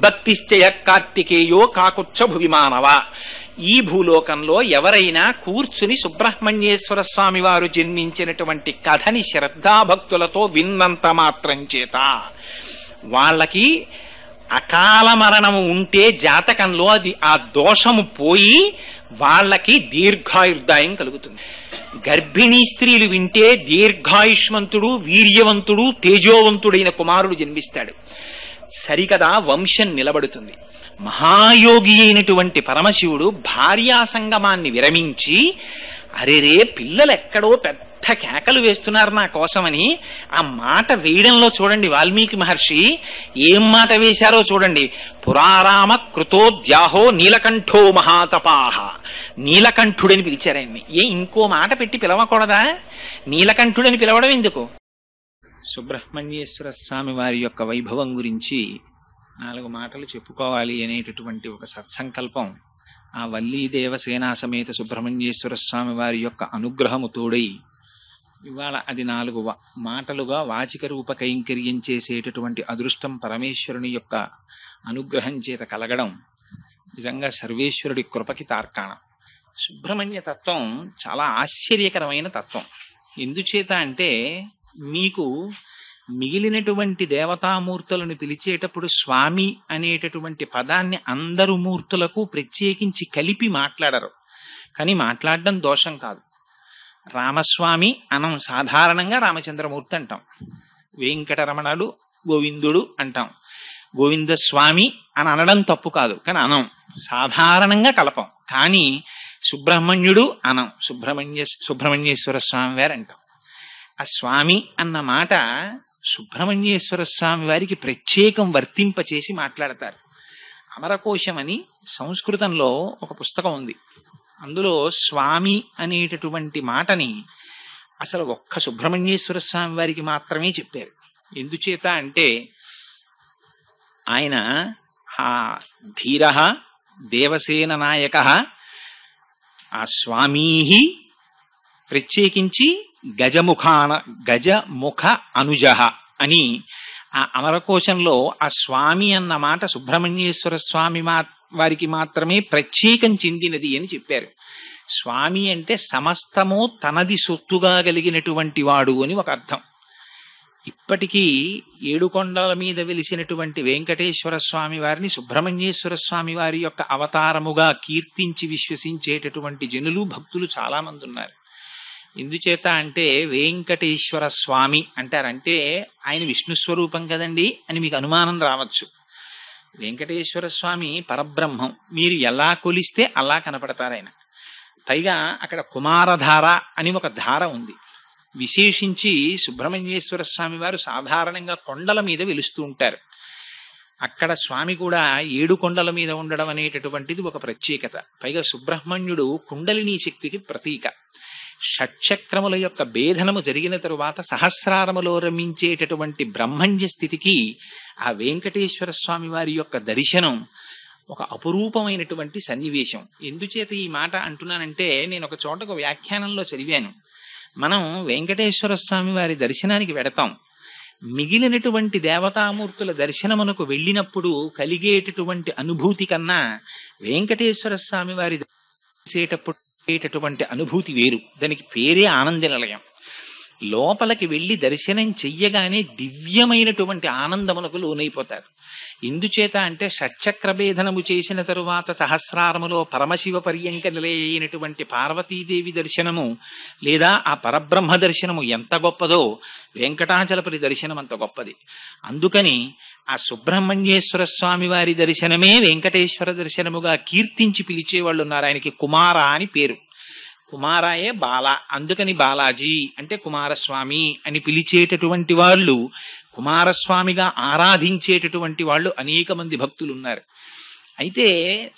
భక్తిశ్చయ కార్తికేయో కాకుచ్చ భువిమానవ. ఈ భూలోకంలో ఎవరైనా కూర్చుని సుబ్రహ్మణ్యేశ్వర స్వామి వారు జన్మించినటువంటి కథని శ్రద్ధాభక్తులతో విన్నంత మాత్రం చేత వాళ్ళకి అకాల మరణము ఉంటే జాతకంలో అది ఆ దోషము పోయి వాళ్ళకి దీర్ఘాయుర్దాయం కలుగుతుంది. గర్భిణీ స్త్రీలు వింటే దీర్ఘాయుష్మంతుడు, వీర్యవంతుడు, తేజోవంతుడైన కుమారుడు జన్మిస్తాడు. సరికదా వంశం నిలబడుతుంది. మహాయోగి అయినటువంటి పరమశివుడు భార్యా సంగమాన్ని విరమించి, అరేరే పిల్లలెక్కడో పెద్ద కేకలు వేస్తున్నారు నా కోసమని, ఆ మాట వేయడంలో చూడండి వాల్మీకి మహర్షి ఏం మాట వేశారో చూడండి. పురారామ కృతోద్యాహో నీలకంఠో మహాతపాహ. నీలకంఠుడని పిలిచారు ఆయన్ని. ఇంకో మాట పెట్టి పిలవకూడదా? నీలకంఠుడని పిలవడం ఎందుకు? సుబ్రహ్మణ్యేశ్వర స్వామి వారి యొక్క వైభవం గురించి 4 మాటలు చెప్పుకోవాలి అనేటటువంటి ఒక సత్సంకల్పం ఆ వల్లీ దేవసేనా సమేత సుబ్రహ్మణ్యేశ్వర స్వామి వారి యొక్క అనుగ్రహము తోడై ఇవాళ అది 4 మాటలుగా వాచిక రూప కైంకర్యం చేసేటటువంటి అదృష్టం పరమేశ్వరుని యొక్క అనుగ్రహం చేత కలగడం నిజంగా సర్వేశ్వరుడి కృపకి తార్కాణం. సుబ్రహ్మణ్య తత్వం చాలా ఆశ్చర్యకరమైన తత్వం. ఎందుచేత అంటే మీకు మిగిలినటువంటి దేవతామూర్తులను పిలిచేటప్పుడు స్వామి అనేటటువంటి పదాన్ని అందరు మూర్తులకు ప్రత్యేకించి కలిపి మాట్లాడరు. కానీ మాట్లాడడం దోషం కాదు. రామస్వామి అనం సాధారణంగా రామచంద్రమూర్తి అంటాం, వెంకటరమణుడు గోవిందుడు అంటాం, గోవిందస్వామి అని అనడం తప్పు కాదు, కానీ సాధారణంగా కలపం. కానీ సుబ్రహ్మణ్యుడు సుబ్రహ్మణ్యేశ్వర స్వామి వారు అంటాం. ఆ స్వామి అన్న మాట సుబ్రహ్మణ్యేశ్వర స్వామి వారికి ప్రత్యేకం వర్తింపచేసి మాట్లాడతారు. అమరకోశం అని సంస్కృతంలో ఒక పుస్తకం ఉంది. అందులో స్వామి అనేటటువంటి మాటని అసలు ఒక్క సుబ్రహ్మణ్యేశ్వర స్వామి వారికి మాత్రమే చెప్పారు. ఎందుచేత అంటే ఆయన ఆ ధీర దేవసేన నాయక ఆ స్వామీ ప్రత్యేకించి గజముఖ అనుజః అని ఆ అమరకోశంలో ఆ స్వామి అన్న మాట సుబ్రహ్మణ్యేశ్వర స్వామి వారికి మాత్రమే ప్రత్యేకం చెందినది అని చెప్పారు. స్వామి అంటే సమస్తము తనది సొత్తుగా కలిగినటువంటి వాడు అని ఒక అర్థం. ఇప్పటికీ 7 కొండల మీద వెలిసినటువంటి వెంకటేశ్వర స్వామి వారిని సుబ్రహ్మణ్యేశ్వర స్వామి వారి యొక్క అవతారముగా కీర్తించి విశ్వసించేటటువంటి జనులు భక్తులు చాలా మంది ఉన్నారు. ఎందుచేత అంటే వెంకటేశ్వర స్వామి అంటారంటే ఆయన విష్ణు స్వరూపం కదండి అని మీకు అనుమానం రావచ్చు. వెంకటేశ్వర స్వామి పరబ్రహ్మం. మీరు ఎలా కొలిస్తే అలా కనపడతారు ఆయన. పైగా అక్కడ కుమారధార అని ఒక ధార ఉంది. విశేషించి సుబ్రహ్మణ్యేశ్వర స్వామి వారు సాధారణంగా కొండల మీద వెలుస్తూ ఉంటారు. అక్కడ స్వామి కూడా 7 కొండల మీద ఉండడం అనేటటువంటిది ఒక ప్రత్యేకత. పైగా సుబ్రహ్మణ్యుడు కుండలినీ శక్తికి ప్రతీక. షట్చక్రముల యొక్క భేదనము జరిగిన తరువాత సహస్రారములో రమించేటటువంటి బ్రహ్మణ్య స్థితికి ఆ వెంకటేశ్వర స్వామి వారి యొక్క దర్శనం ఒక అపురూపమైనటువంటి సన్నివేశం. ఎందుచేత ఈ మాట అంటున్నానంటే నేను ఒక చోట ఒక వ్యాఖ్యానంలో చదివాను. మనం వెంకటేశ్వర స్వామి వారి దర్శనానికి వెడతాం. మిగిలినటువంటి దేవతామూర్తుల దర్శనమునకు వెళ్ళినప్పుడు కలిగేటటువంటి అనుభూతి కన్నా వెంకటేశ్వర స్వామి వారి దర్శేటటువంటి అనుభూతి వేరు. దానికి పేరే ఆనంద నిలయం. లోపలికి వెళ్ళి దర్శనం చెయ్యగానే దివ్యమైనటువంటి ఆనందమునకు లోనైపోతారు. ఎందుచేత అంటే షట్చక్ర భేదనము చేసిన తరువాత సహస్రారములో పరమశివ పర్యంక నిలయైనటువంటి పార్వతీదేవి దర్శనము లేదా ఆ పరబ్రహ్మ దర్శనము ఎంత గొప్పదో వెంకటాచలపతి దర్శనం అంత గొప్పది. అందుకని ఆ సుబ్రహ్మణ్యేశ్వర స్వామి వారి దర్శనమే వెంకటేశ్వర దర్శనముగా కీర్తించి పిలిచేవాళ్ళు ఉన్నారు. ఆయనకి కుమార అని పేరు. కుమారాయే బాల, అందుకని బాలాజీ అంటే కుమారస్వామి అని పిలిచేటటువంటి వాళ్ళు, కుమారస్వామిగా ఆరాధించేటటువంటి వాళ్ళు అనేక మంది భక్తులు ఉన్నారు. అయితే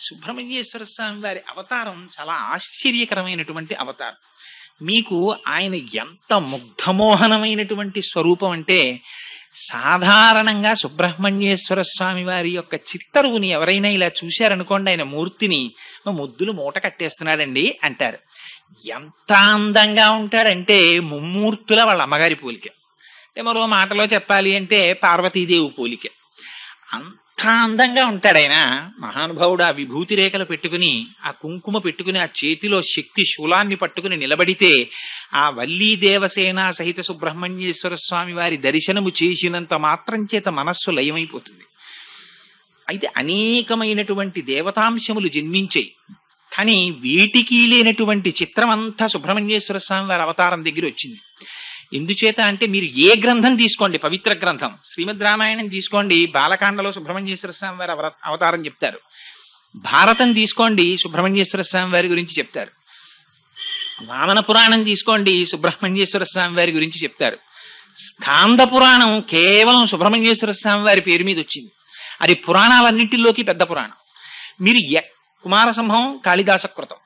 సుబ్రహ్మణ్యేశ్వర స్వామి వారి అవతారం చాలా ఆశ్చర్యకరమైనటువంటి అవతారం. మీకు ఆయన ఎంత ముగ్ధమోహనమైనటువంటి స్వరూపం అంటే సాధారణంగా సుబ్రహ్మణ్యేశ్వర స్వామి వారి యొక్క చిత్తరువుని ఎవరైనా ఇలా చూశారనుకోండి, ఆయన మూర్తిని ముద్దులు మూట కట్టేస్తున్నాడండి అంటారు. ఎంత అందంగా ఉంటాడంటే ముమ్మూర్తుల వాళ్ళ అమ్మగారి పోలిక. అంటే మరో మాటలో చెప్పాలి అంటే పార్వతీదేవి పోలిక. అంత అందంగా ఉంటాడు ఆయన మహానుభావుడు. ఆ విభూతి రేఖలు పెట్టుకుని, ఆ కుంకుమ పెట్టుకుని, ఆ చేతిలో శక్తి శూలాన్ని పట్టుకుని నిలబడితే ఆ వల్లీ దేవసేన సహిత సుబ్రహ్మణ్యేశ్వర స్వామి వారి దర్శనము చేసినంత మాత్రం చేత మనస్సు లయమైపోతుంది. అయితే అనేకమైనటువంటి దేవతాంశములు జన్మించాయి. కానీ వీటికి లేనటువంటి చిత్రం అంతా సుబ్రహ్మణ్యేశ్వర స్వామి వారి అవతారం దగ్గర వచ్చింది. ఎందుచేత అంటే మీరు ఏ గ్రంథం తీసుకోండి, పవిత్ర గ్రంథం శ్రీమద్ రామాయణం తీసుకోండి, బాలకాండలో సుబ్రహ్మణ్యేశ్వర స్వామి వారి అవతారం చెప్తారు. భారతం తీసుకోండి, సుబ్రహ్మణ్యేశ్వర స్వామి వారి గురించి చెప్తారు. వామన పురాణం తీసుకోండి, సుబ్రహ్మణ్యేశ్వర స్వామి వారి గురించి చెప్తారు. స్కాంద పురాణం కేవలం సుబ్రహ్మణ్యేశ్వర స్వామి వారి పేరు మీద వచ్చింది. అది పురాణాలన్నింటిలోకి పెద్ద పురాణం. మీరు కుమార సంభవం, కాళిదాస కృతం,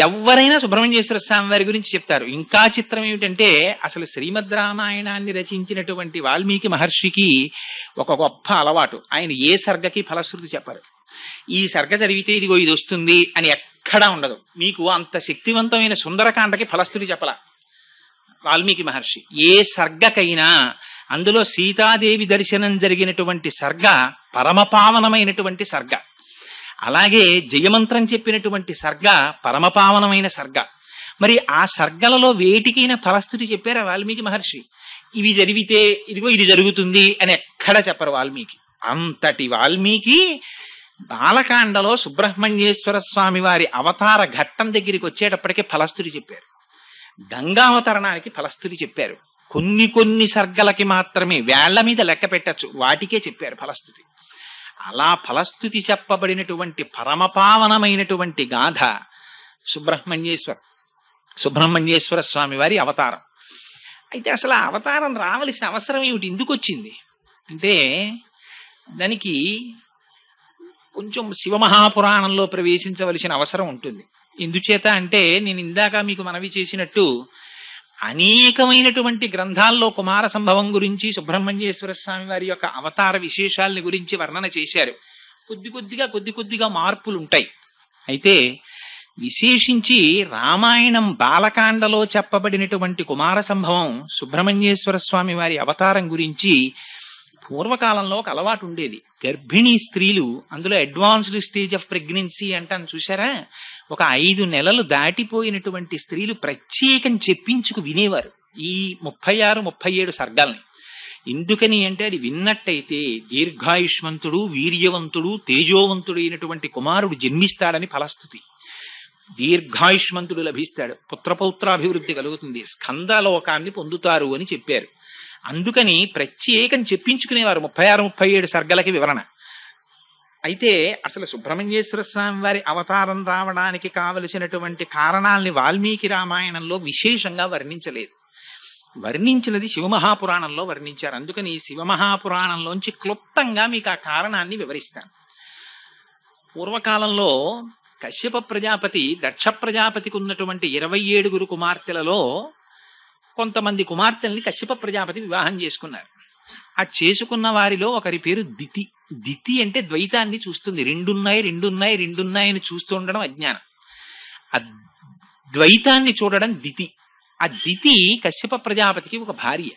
ఎవరైనా సుబ్రహ్మణ్యేశ్వర స్వామి వారి గురించి చెప్తారు. ఇంకా చిత్రం ఏమిటంటే అసలు శ్రీమద్ రామాయణాన్ని రచించినటువంటి వాల్మీకి మహర్షికి ఒక గొప్ప అలవాటు. ఆయన ఏ సర్గకి ఫలశ్రుతి చెప్పరు. ఈ సర్గ చదివితే ఇదిగో ఇది వస్తుంది అని ఎక్కడా ఉండదు. మీకు అంత శక్తివంతమైన సుందరకాండకి ఫలశ్రుతి చెప్పలా వాల్మీకి మహర్షి. ఏ సర్గకైనా అందులో సీతాదేవి దర్శనం జరిగినటువంటి సర్గ పరమపావనమైనటువంటి సర్గ. అలాగే జయమంత్రం చెప్పినటువంటి సర్గ పరమపావనమైన సర్గ. మరి ఆ సర్గలలో వేటికైనా ఫలశ్రుతి చెప్పారా వాల్మీకి మహర్షి? ఇవి జరిగితే ఇదిగో ఇది జరుగుతుంది అని ఎక్కడ చెప్పరు వాల్మీకి. అంతటి వాల్మీకి బాలకాండలో సుబ్రహ్మణ్యేశ్వర స్వామి వారి అవతార ఘట్టం దగ్గరికి వచ్చేటప్పటికే ఫలశ్రుతి చెప్పారు. గంగావతరణానికి ఫలశ్రుతి చెప్పారు. కొన్ని సర్గలకి మాత్రమే వేళ్ల మీద లెక్క పెట్టచ్చు, వాటికే చెప్పారు ఫలశ్రుతి. అలా ఫలశ్రుతి చెప్పబడినటువంటి పరమపావనమైనటువంటి గాథ సుబ్రహ్మణ్యేశ్వర స్వామి వారి అవతారం. అయితే అసలు ఆ అవతారం రావలసిన అవసరం ఏమిటి, ఎందుకు వచ్చింది అంటే దానికి కొంచెం శివమహాపురాణంలో ప్రవేశించవలసిన అవసరం ఉంటుంది. ఎందుచేత అంటే నేను ఇందాక మీకు మనవి చేసినట్టు అనేకమైనటువంటి గ్రంథాల్లో కుమార సంభవం గురించి, సుబ్రహ్మణ్యేశ్వర స్వామి వారి యొక్క అవతార విశేషాలని గురించి వర్ణన చేశారు. కొద్ది కొద్దిగా మార్పులు ఉంటాయి. అయితే విశేషించి రామాయణం బాలకాండలో చెప్పబడినటువంటి కుమార సంభవం సుబ్రహ్మణ్యేశ్వర స్వామి వారి అవతారం గురించి పూర్వకాలంలో ఒక అలవాటు ఉండేది. గర్భిణీ స్త్రీలు, అందులో అడ్వాన్స్డ్ స్టేజ్ ఆఫ్ ప్రెగ్నెన్సీ అంటాను చూసారా, ఒక 5 నెలలు దాటిపోయినటువంటి స్త్రీలు ప్రత్యేకం చెప్పించుకు వినేవారు ఈ 36, 37 సర్గాల్ని. ఎందుకని అంటే అది విన్నట్టయితే దీర్ఘాయుష్మంతుడు, వీర్యవంతుడు, తేజోవంతుడు అయినటువంటి కుమారుడు జన్మిస్తాడని ఫలశ్రుతి. దీర్ఘాయుష్మంతుడు లభిస్తాడు, పుత్రపౌత్రాభివృద్ధి కలుగుతుంది, స్కందలోకాన్ని పొందుతారు అని చెప్పారు. అందుకని ప్రత్యేకం చెప్పించుకునేవారు 36, 37 సర్గలకి వివరణ. అయితే అసలు సుబ్రహ్మణ్యేశ్వర స్వామి వారి అవతారం రావడానికి కావలసినటువంటి కారణాలని వాల్మీకి రామాయణంలో విశేషంగా వర్ణించలేదు. వర్ణించినది శివమహాపురాణంలో వర్ణించారు. అందుకని శివమహాపురాణంలోంచి క్లుప్తంగా మీకు ఆ కారణాన్ని వివరిస్తాను. పూర్వకాలంలో కశ్యప ప్రజాపతి దక్ష ప్రజాపతికి ఉన్నటువంటి 27 కుమార్తెలలో కొంతమంది కుమార్తెల్ని కశ్యప ప్రజాపతి వివాహం చేసుకున్నారు. ఆ చేసుకున్న వారిలో ఒకరి పేరు దితి. దితి అంటే ద్వైతాన్ని చూస్తుంది. రెండున్నాయని చూస్తూ ఉండడం అజ్ఞానం. ఆ ద్వైతాన్ని చూడడం దితి. ఆ దితి కశ్యప ప్రజాపతికి ఒక భార్య.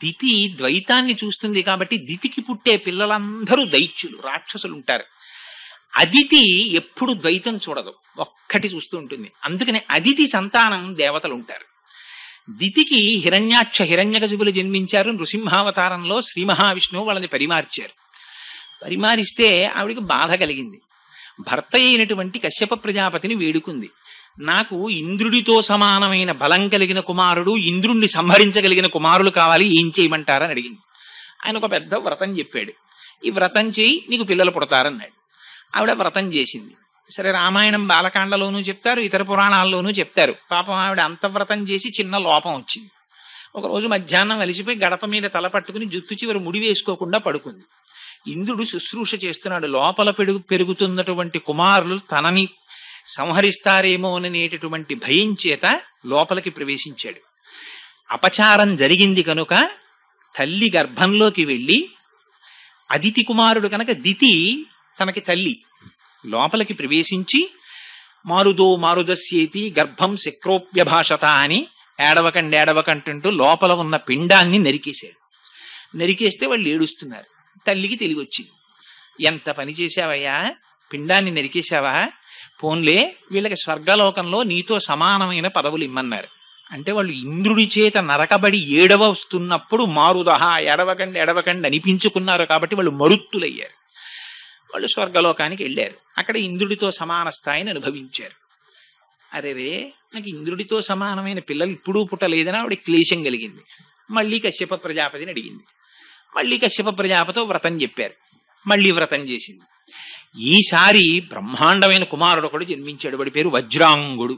దితి ద్వైతాన్ని చూస్తుంది కాబట్టి దితికి పుట్టే పిల్లలందరూ దైత్యులు, రాక్షసులు ఉంటారు. అదితి ఎప్పుడు ద్వైతం చూడదు, ఒక్కటి చూస్తూ ఉంటుంది. అందుకని అదితి సంతానం దేవతలు ఉంటారు. దితికి హిరణ్యకశిపులు జన్మించారు. నృసింహావతారంలో శ్రీ మహావిష్ణువు వాళ్ళని పరిమార్చారు. పరిమారిస్తే ఆవిడికి బాధ కలిగింది. భర్త అయినటువంటి కశ్యప ప్రజాపతిని వేడుకుంది. నాకు ఇంద్రుడితో సమానమైన బలం కలిగిన కుమారుడు, ఇంద్రుణ్ణి సంహరించగలిగిన కుమారులు కావాలి, ఏం చేయమంటారని అడిగింది. ఆయన ఒక పెద్ద వ్రతం చెప్పాడు. ఈ వ్రతం చేయి, నీకు పిల్లలు పుడతారన్నాడు. ఆవిడ వ్రతం చేసింది. సరే, రామాయణం బాలకాండలోనూ చెప్తారు, ఇతర పురాణాల్లోనూ చెప్తారు. పాపం ఆవిడ అంతవ్రతం చేసి చిన్న లోపం వచ్చింది. ఒకరోజు మధ్యాహ్నం అలిసిపోయి గడప మీద తల పట్టుకుని జుత్తు చివరి ముడి వేసుకోకుండా పడుకుంది. ఇంద్రుడు శుశ్రూష చేస్తున్నాడు. లోపల పెరుగుతున్నటువంటి కుమారులు తనని సంహరిస్తారేమోననేటటువంటి భయం చేత లోపలికి ప్రవేశించాడు. అపచారం జరిగింది కనుక తల్లి గర్భంలోకి వెళ్ళి, అదితి కుమారుడు కనుక దితి తనకి తల్లి, లోపలికి ప్రవేశించి మారుదస్యేతి గర్భం శక్రోప్యభాషత అని ఏడవకంటూ లోపల ఉన్న పిండాన్ని నరికేశాడు. నరికేస్తే వాళ్ళు ఏడుస్తున్నారు. తల్లికి తెలివి వచ్చింది. ఎంత పని చేశావయ్యా, పిండాన్ని నరికేశావా, పోన్లే వీళ్ళకి స్వర్గలోకంలో నీతో సమానమైన పదవులు ఇమ్మన్నారు. అంటే వాళ్ళు ఇంద్రుడి చేత నరకబడి ఏడవస్తున్నప్పుడు మారుదహ ఎడవకండి ఎడవకండి అనిపించుకున్నారు కాబట్టి వాళ్ళు మరుత్తులయ్యారు. వాళ్ళు స్వర్గలోకానికి వెళ్ళారు. అక్కడ ఇంద్రుడితో సమాన స్థాయిని అనుభవించారు. అరేరే, నాకు ఇంద్రుడితో సమానమైన పిల్లలు ఇప్పుడు పుట్టలేదని ఆవిడ క్లేశం కలిగింది. మళ్ళీ కశ్యప ప్రజాపతిని అడిగింది. మళ్ళీ కశ్యప ప్రజాపతితో వ్రతం చెప్పారు. మళ్ళీ వ్రతం చేసింది. ఈసారి బ్రహ్మాండమైన కుమారుడు ఒకడు జన్మించాడు. వాడి పేరు వజ్రాంగుడు.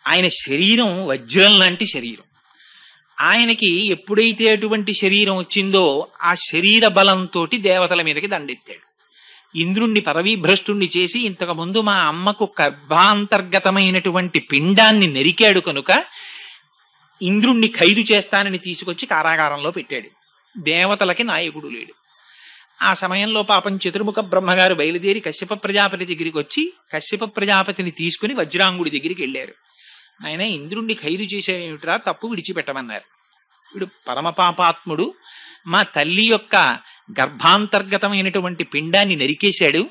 ఆయన శరీరం వజ్రం లాంటి శరీరం. ఆయనకి ఎప్పుడైతే అటువంటి శరీరం వచ్చిందో ఆ శరీర బలంతో దేవతల మీదకి దండెత్తాడు. ఇంద్రుణ్ణి పరవీభ్రష్టుణ్ణి చేసి ఇంతకుముందు మా అమ్మకు గర్భాంతర్గతమైనటువంటి పిండాన్ని నరికాడు కనుక ఇంద్రుణ్ణి ఖైదు చేస్తానని తీసుకొచ్చి కారాగారంలో పెట్టాడు. దేవతలకి నాయకుడు లేడు. ఆ సమయంలో పాపం చతుర్ముఖ బ్రహ్మగారు బయలుదేరి కశ్యప ప్రజాపతి దగ్గరికి వచ్చి కశ్యప ప్రజాపతిని తీసుకుని వజ్రాంగుడి దగ్గరికి వెళ్ళారు. ఆయన ఇంద్రుణ్ణి ఖైదు చేసేమిట్రా, తప్పు విడిచిపెట్టమన్నారు. వీడు పరమపాపాత్ముడు, మా తల్లి యొక్క గర్భాంతర్గతమైనటువంటి పిండాన్ని నరికేశాడు.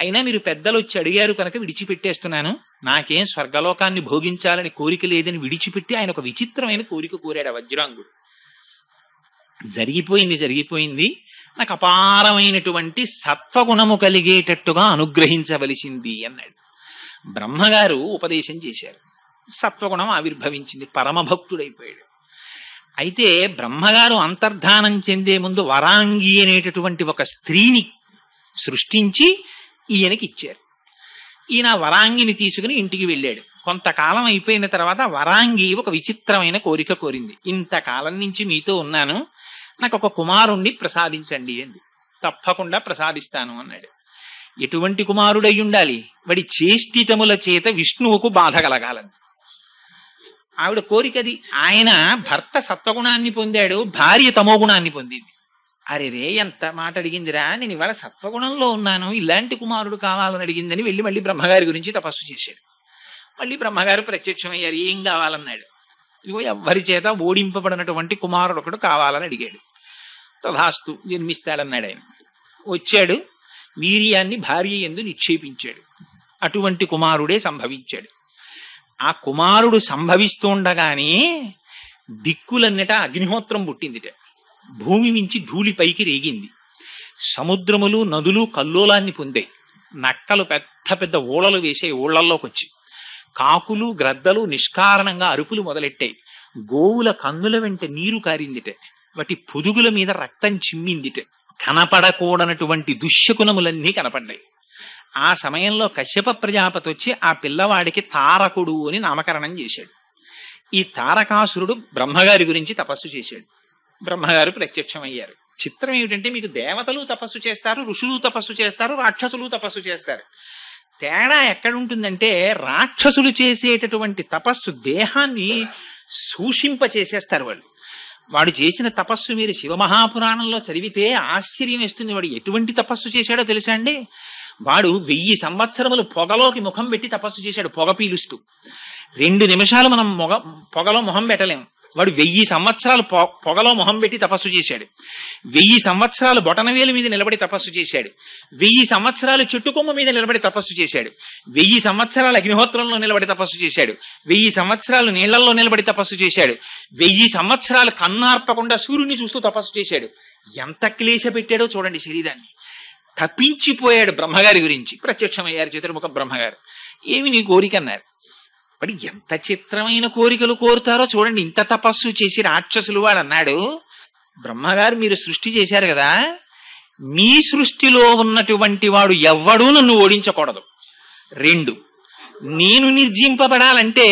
అయినా మీరు పెద్దలు వచ్చి అడిగారు కనుక విడిచిపెట్టేస్తున్నాను. నాకేం స్వర్గలోకాన్ని భోగించాలని కోరిక లేదని విడిచిపెట్టి ఆయన ఒక విచిత్రమైన కోరిక కోరాడు వజ్రాంగుడు. జరిగిపోయింది, నాకు అపారమైనటువంటి సత్వగుణము కలిగేటట్టుగా అనుగ్రహించవలసింది అన్నాడు. బ్రహ్మగారు ఉపదేశం చేశారు. సత్వగుణం ఆవిర్భవించింది, పరమభక్తుడైపోయాడు. అయితే బ్రహ్మగారు అంతర్ధానం చెందే ముందు వరాంగి అనేటటువంటి ఒక స్త్రీని సృష్టించి ఈయనకి ఇచ్చారు. ఈయన వరాంగిని తీసుకుని ఇంటికి వెళ్ళాడు. కొంతకాలం అయిపోయిన తర్వాత వరాంగి ఒక విచిత్రమైన కోరిక కోరింది. ఇంతకాలం నుంచి మీతో ఉన్నాను, నాకు ఒక కుమారుణ్ణి ప్రసాదించండి అంది. తప్పకుండా ప్రసాదిస్తాను అన్నాడు. ఎటువంటి కుమారుడై ఉండాలి? వాడి చేష్టితముల చేత విష్ణువుకు బాధ కలగాలని ఆవిడ కోరికది. ఆయన భర్త సత్వగుణాన్ని పొందాడు, భార్య తమోగుణాన్ని పొందింది. అరేరే, ఎంత మాట అడిగిందిరా, నేను ఇవాళ సత్వగుణంలో ఉన్నాను, ఇలాంటి కుమారుడు కావాలని అడిగిందని వెళ్ళి మళ్ళీ బ్రహ్మగారి గురించి తపస్సు చేశాడు. మళ్ళీ బ్రహ్మగారు ప్రత్యక్షమయ్యారు. ఏం కావాలన్నాడు. ఇదిగో ఎవ్వరి చేత ఓడింపబడినటువంటి కుమారుడు ఒకడు కావాలని అడిగాడు. తథాస్తు, జన్మిస్తాడన్నాడు. ఆయన వచ్చాడు, వీర్యాన్ని భార్య యందు నిక్షేపించాడు. అటువంటి కుమారుడే సంభవించాడు. ఆ కుమారుడు సంభవిస్తుండగానే దిక్కులన్నట అగ్నిహోత్రం పుట్టిందిట. భూమి నుంచి ధూళి పైకి రేగింది. సముద్రములు నదులు కల్లోలాన్ని పొందాయి. నక్కలు పెద్ద పెద్ద ఊళలు వేసాయి ఊళ్ళల్లోకి వచ్చి. కాకులు గ్రద్దలు నిష్కారణంగా అరుపులు మొదలెట్టాయి. గోవుల కన్నుల వెంట నీరు కారిందిట. వాటి పొదుగుల మీద రక్తం చిమ్మిందిట. కనపడకూడనటువంటి దుశ్శకునములన్నీ కనపడ్డాయి. ఆ సమయంలో కశ్యప ప్రజాపతి వచ్చి ఆ పిల్లవాడికి తారకుడు అని నామకరణం చేశాడు. ఈ తారకాసురుడు బ్రహ్మగారి గురించి తపస్సు చేశాడు. బ్రహ్మగారు ప్రత్యక్షమయ్యారు. చిత్రం ఏమిటంటే, మీకు దేవతలు తపస్సు చేస్తారు, ఋషులు తపస్సు చేస్తారు, రాక్షసులు తపస్సు చేస్తారు. తేడా ఎక్కడుంటుందంటే, రాక్షసులు చేసేటటువంటి తపస్సు దేహాన్ని సూషింప చేసేస్తారు వాళ్ళు. వాడు చేసిన తపస్సు మీరు శివమహాపురాణంలో చదివితే ఆశ్చర్యం వేస్తుంది. వాడు ఎటువంటి తపస్సు చేశాడో తెలుసా అండి? వాడు 1000 సంవత్సరములు పొగలోకి ముఖం పెట్టి తపస్సు చేశాడు, పొగ పీలుస్తూ. 2 నిమిషాలు మనం పొగలో మొహం పెట్టలేము. వాడు 1000 సంవత్సరాలు పొగలో మొహం పెట్టి తపస్సు చేశాడు. 1000 సంవత్సరాలు బొటనవేలు మీద నిలబడి తపస్సు చేశాడు. 1000 సంవత్సరాలు చెట్టుకొమ్మ మీద నిలబడి తపస్సు చేశాడు. 1000 సంవత్సరాలు అగ్నిహోత్రంలో నిలబడి తపస్సు చేశాడు. 1000 సంవత్సరాలు నీళ్లలో నిలబడి తపస్సు చేశాడు. 1000 సంవత్సరాలు కన్నార్పకుండా సూర్యుని చూస్తూ తపస్సు చేశాడు. ఎంత క్లేశ పెట్టాడో చూడండి శరీరాన్ని. తప్పించిపోయాడు. బ్రహ్మగారి గురించి ప్రత్యక్షమయ్యారు చతుర్ముఖ బ్రహ్మగారు. ఏమి నీ కోరిక అన్నారు. మరి ఎంత చిత్రమైన కోరికలు కోరుతారో చూడండి. ఇంత తపస్సు చేసి రాక్షసులు వాడు అన్నాడు, బ్రహ్మగారు మీరు సృష్టి చేశారు కదా, మీ సృష్టిలో ఉన్నటువంటి వాడు ఎవ్వడూ నన్ను ఓడించకూడదు. 2, నేను నిర్జింపబడాలంటే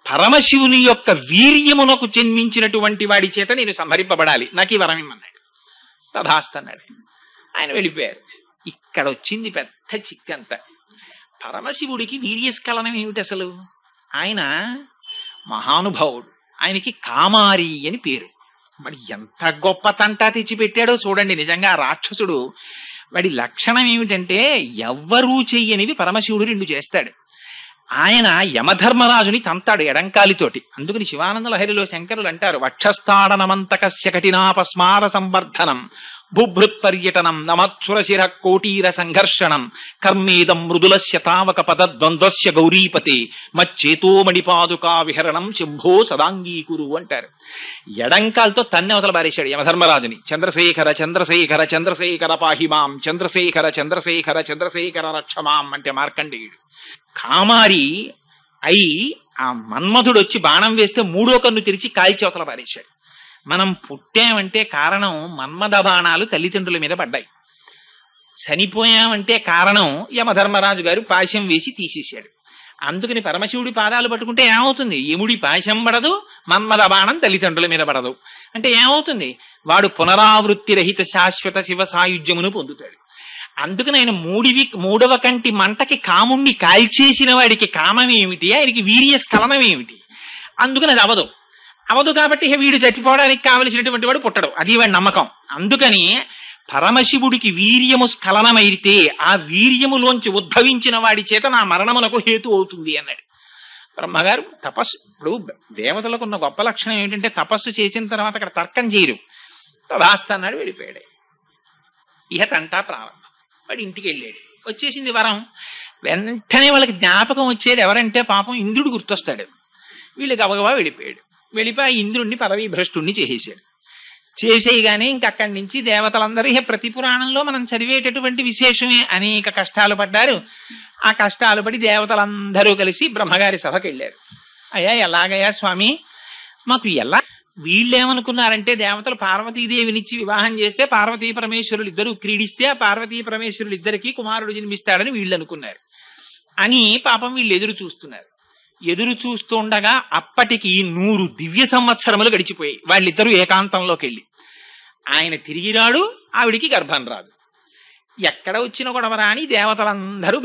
పరమశివుని యొక్క వీర్యమునకు జన్మించినటువంటి వాడి చేత నేను సంహరింపబడాలి. నాకు ఈ వరం ఇమ్మన్నాడు. తథాస్తన్నాడు. ఆయన వెళ్ళిపోయారు. ఇక్కడ వచ్చింది పెద్ద చిక్కంత. పరమశివుడికి వీర్యస్ఖలనం ఏమిటి అసలు? ఆయన మహానుభావుడు. ఆయనకి కామారి అని పేరు. మరి ఎంత గొప్ప తంటా తెచ్చిపెట్టాడో చూడండి. నిజంగా రాక్షసుడు వాడి లక్షణం ఏమిటంటే, ఎవ్వరూ చెయ్యనివి పరమశివుడు 2 చేస్తాడు. ఆయన యమధర్మరాజుని తంతాడు ఎడంకాలితోటి. అందుకని శివానంద లహరిలో శంకరులు అంటారు, వక్షస్థాడనమంతకస్య కఠినాపస్మార సంవర్ధనం భూభృత్పర్యటనం నమత్సురశిర కోటీర సంఘర్షణం కర్మేదం మృదులస్య తావక పదద్వంద్వస్య గౌరీపతే మచ్చేతోమణిపాదుకా విహరణం శంభో సదాంగీకురు అంటారు. ఎడంకాలతో తన్ని అవతల బారేశాడు యమధర్మరాజుని. చంద్రశేఖర చంద్రశేఖర చంద్రశేఖర పాహిమాం చంద్రశేఖర చంద్రశేఖర చంద్రశేఖర రక్షమాం అంటే మార్కండేయుడు. కామారి అయి ఆ మన్మధుడు వచ్చి బాణం వేస్తే మూడో కన్ను తెరిచి కాల్చి అవతల పారేశాడు. మనం పుట్టామంటే కారణం మన్మథ బాణాలు తల్లిదండ్రుల మీద పడ్డాయి. చనిపోయామంటే కారణం యమధర్మరాజు గారు పాశం వేసి తీసేశాడు. అందుకని పరమశివుడి పాదాలు పట్టుకుంటే ఏమవుతుంది? యముడి పాశం పడదు, మన్మథ బాణం తల్లిదండ్రుల మీద పడదు. అంటే ఏమవుతుంది? వాడు పునరావృత్తి రహిత శాశ్వత శివ సాయుధ్యమును పొందుతాడు. అందుకని ఆయన మూడవ కంటి మంటకి కాముణ్ణి కాల్చేసిన వాడికి కామం ఏమిటి, ఆయనకి వీర్య స్ఖలనం ఏమిటి? అందుకని అది అవదు కాబట్టి వీడు చచ్చిపోవడానికి కావలసినటువంటి వాడు పుట్టడు, అది వాడి నమ్మకం. అందుకని పరమశివుడికి వీర్యము స్ఖలనమైతే ఆ వీర్యములోంచి ఉద్భవించిన వాడి చేత నా మరణమునకు హేతు అవుతుంది అన్నాడు బ్రహ్మగారు. తపస్సు ఇప్పుడు దేవతలకు ఉన్న గొప్ప లక్షణం ఏంటంటే తపస్సు చేసిన తర్వాత అక్కడ తర్కం చేయరు. తదాస్త అన్నాడు, వెళ్ళిపోయాడు. ఇహ తంటా ప్రారంభం. వాడు ఇంటికి వెళ్ళాడు. వచ్చేసింది వరం. వెంటనే వాళ్ళకి జ్ఞాపకం వచ్చేది ఎవరంటే పాపం ఇంద్రుడు గుర్తొస్తాడు. వీళ్ళు గబగబా వెళ్ళిపోయాడు. వెళ్ళిపోయి ఇంద్రుడిని పదవీ భ్రష్టుణ్ణి చేసేశాడు. చేసేయగానే ఇంకక్కడి నుంచి దేవతలందరూ ప్రతి పురాణంలో మనం చదివేటటువంటి విశేషమే, అనేక కష్టాలు పడ్డారు. ఆ కష్టాలు పడి దేవతలందరూ కలిసి బ్రహ్మగారి సభకి వెళ్ళారు. అయ్యా ఎలాగయ్యా స్వామి, మాకు ఎలా? వీళ్ళేమనుకున్నారంటే దేవతలు పార్వతీదేవినిచ్చి వివాహం చేస్తే పార్వతీ పరమేశ్వరులు ఇద్దరు క్రీడిస్తే ఆ పార్వతీ పరమేశ్వరులు ఇద్దరికి కుమారుడు జన్మిస్తాడని వీళ్ళు అనుకున్నారు. అని పాపం వీళ్ళు ఎదురు చూస్తున్నారు. ఎదురు చూస్తుండగా అప్పటికి 100 దివ్య సంవత్సరములు గడిచిపోయి వాళ్ళిద్దరూ ఏకాంతంలోకి వెళ్ళి ఆయన తిరిగి రాడు, ఆవిడికి గర్భం రాదు. ఎక్కడ వచ్చిన గొడవరా అని దేవతలందరూ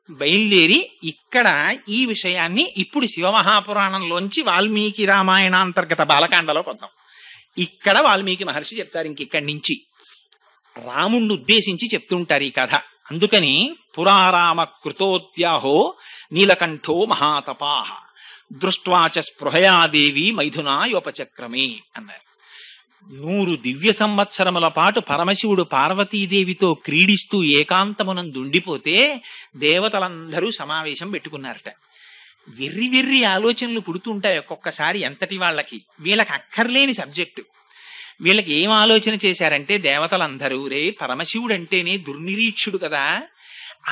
బయలుదేరి ఇక్కడ ఈ విషయాన్ని ఇప్పుడు శివమహాపురాణంలోంచి వాల్మీకి రామాయణాంతర్గత బాలకాండలో కొద్దాం. ఇక్కడ వాల్మీకి మహర్షి చెప్తారు. ఇంకిక్కడి నుంచి రాముణ్ణి ఉద్దేశించి చెప్తుంటారు ఈ కథ. అందుకని పురారామ కృతోద్యాహో నీలకంఠో మహాతపాహ దృష్ట్వాచ స్పృహయాదేవి మైథునాయోపచక్రమే అన్నారు. 100 దివ్య సంవత్సరముల పాటు పరమశివుడు పార్వతీదేవితో క్రీడిస్తూ ఏకాంతమునందుండిపోతే దేవతలందరూ సమావేశం పెట్టుకున్నారట. వెర్రి ఆలోచనలు పుడుతుంటాయి ఒక్కొక్కసారి ఎంతటి వాళ్ళకి. వీళ్ళకి అక్కర్లేని సబ్జెక్టు. వీళ్ళకి ఏం ఆలోచన చేశారంటే దేవతలందరూ రే పరమశివుడు అంటేనే దుర్నిరీక్షుడు కదా,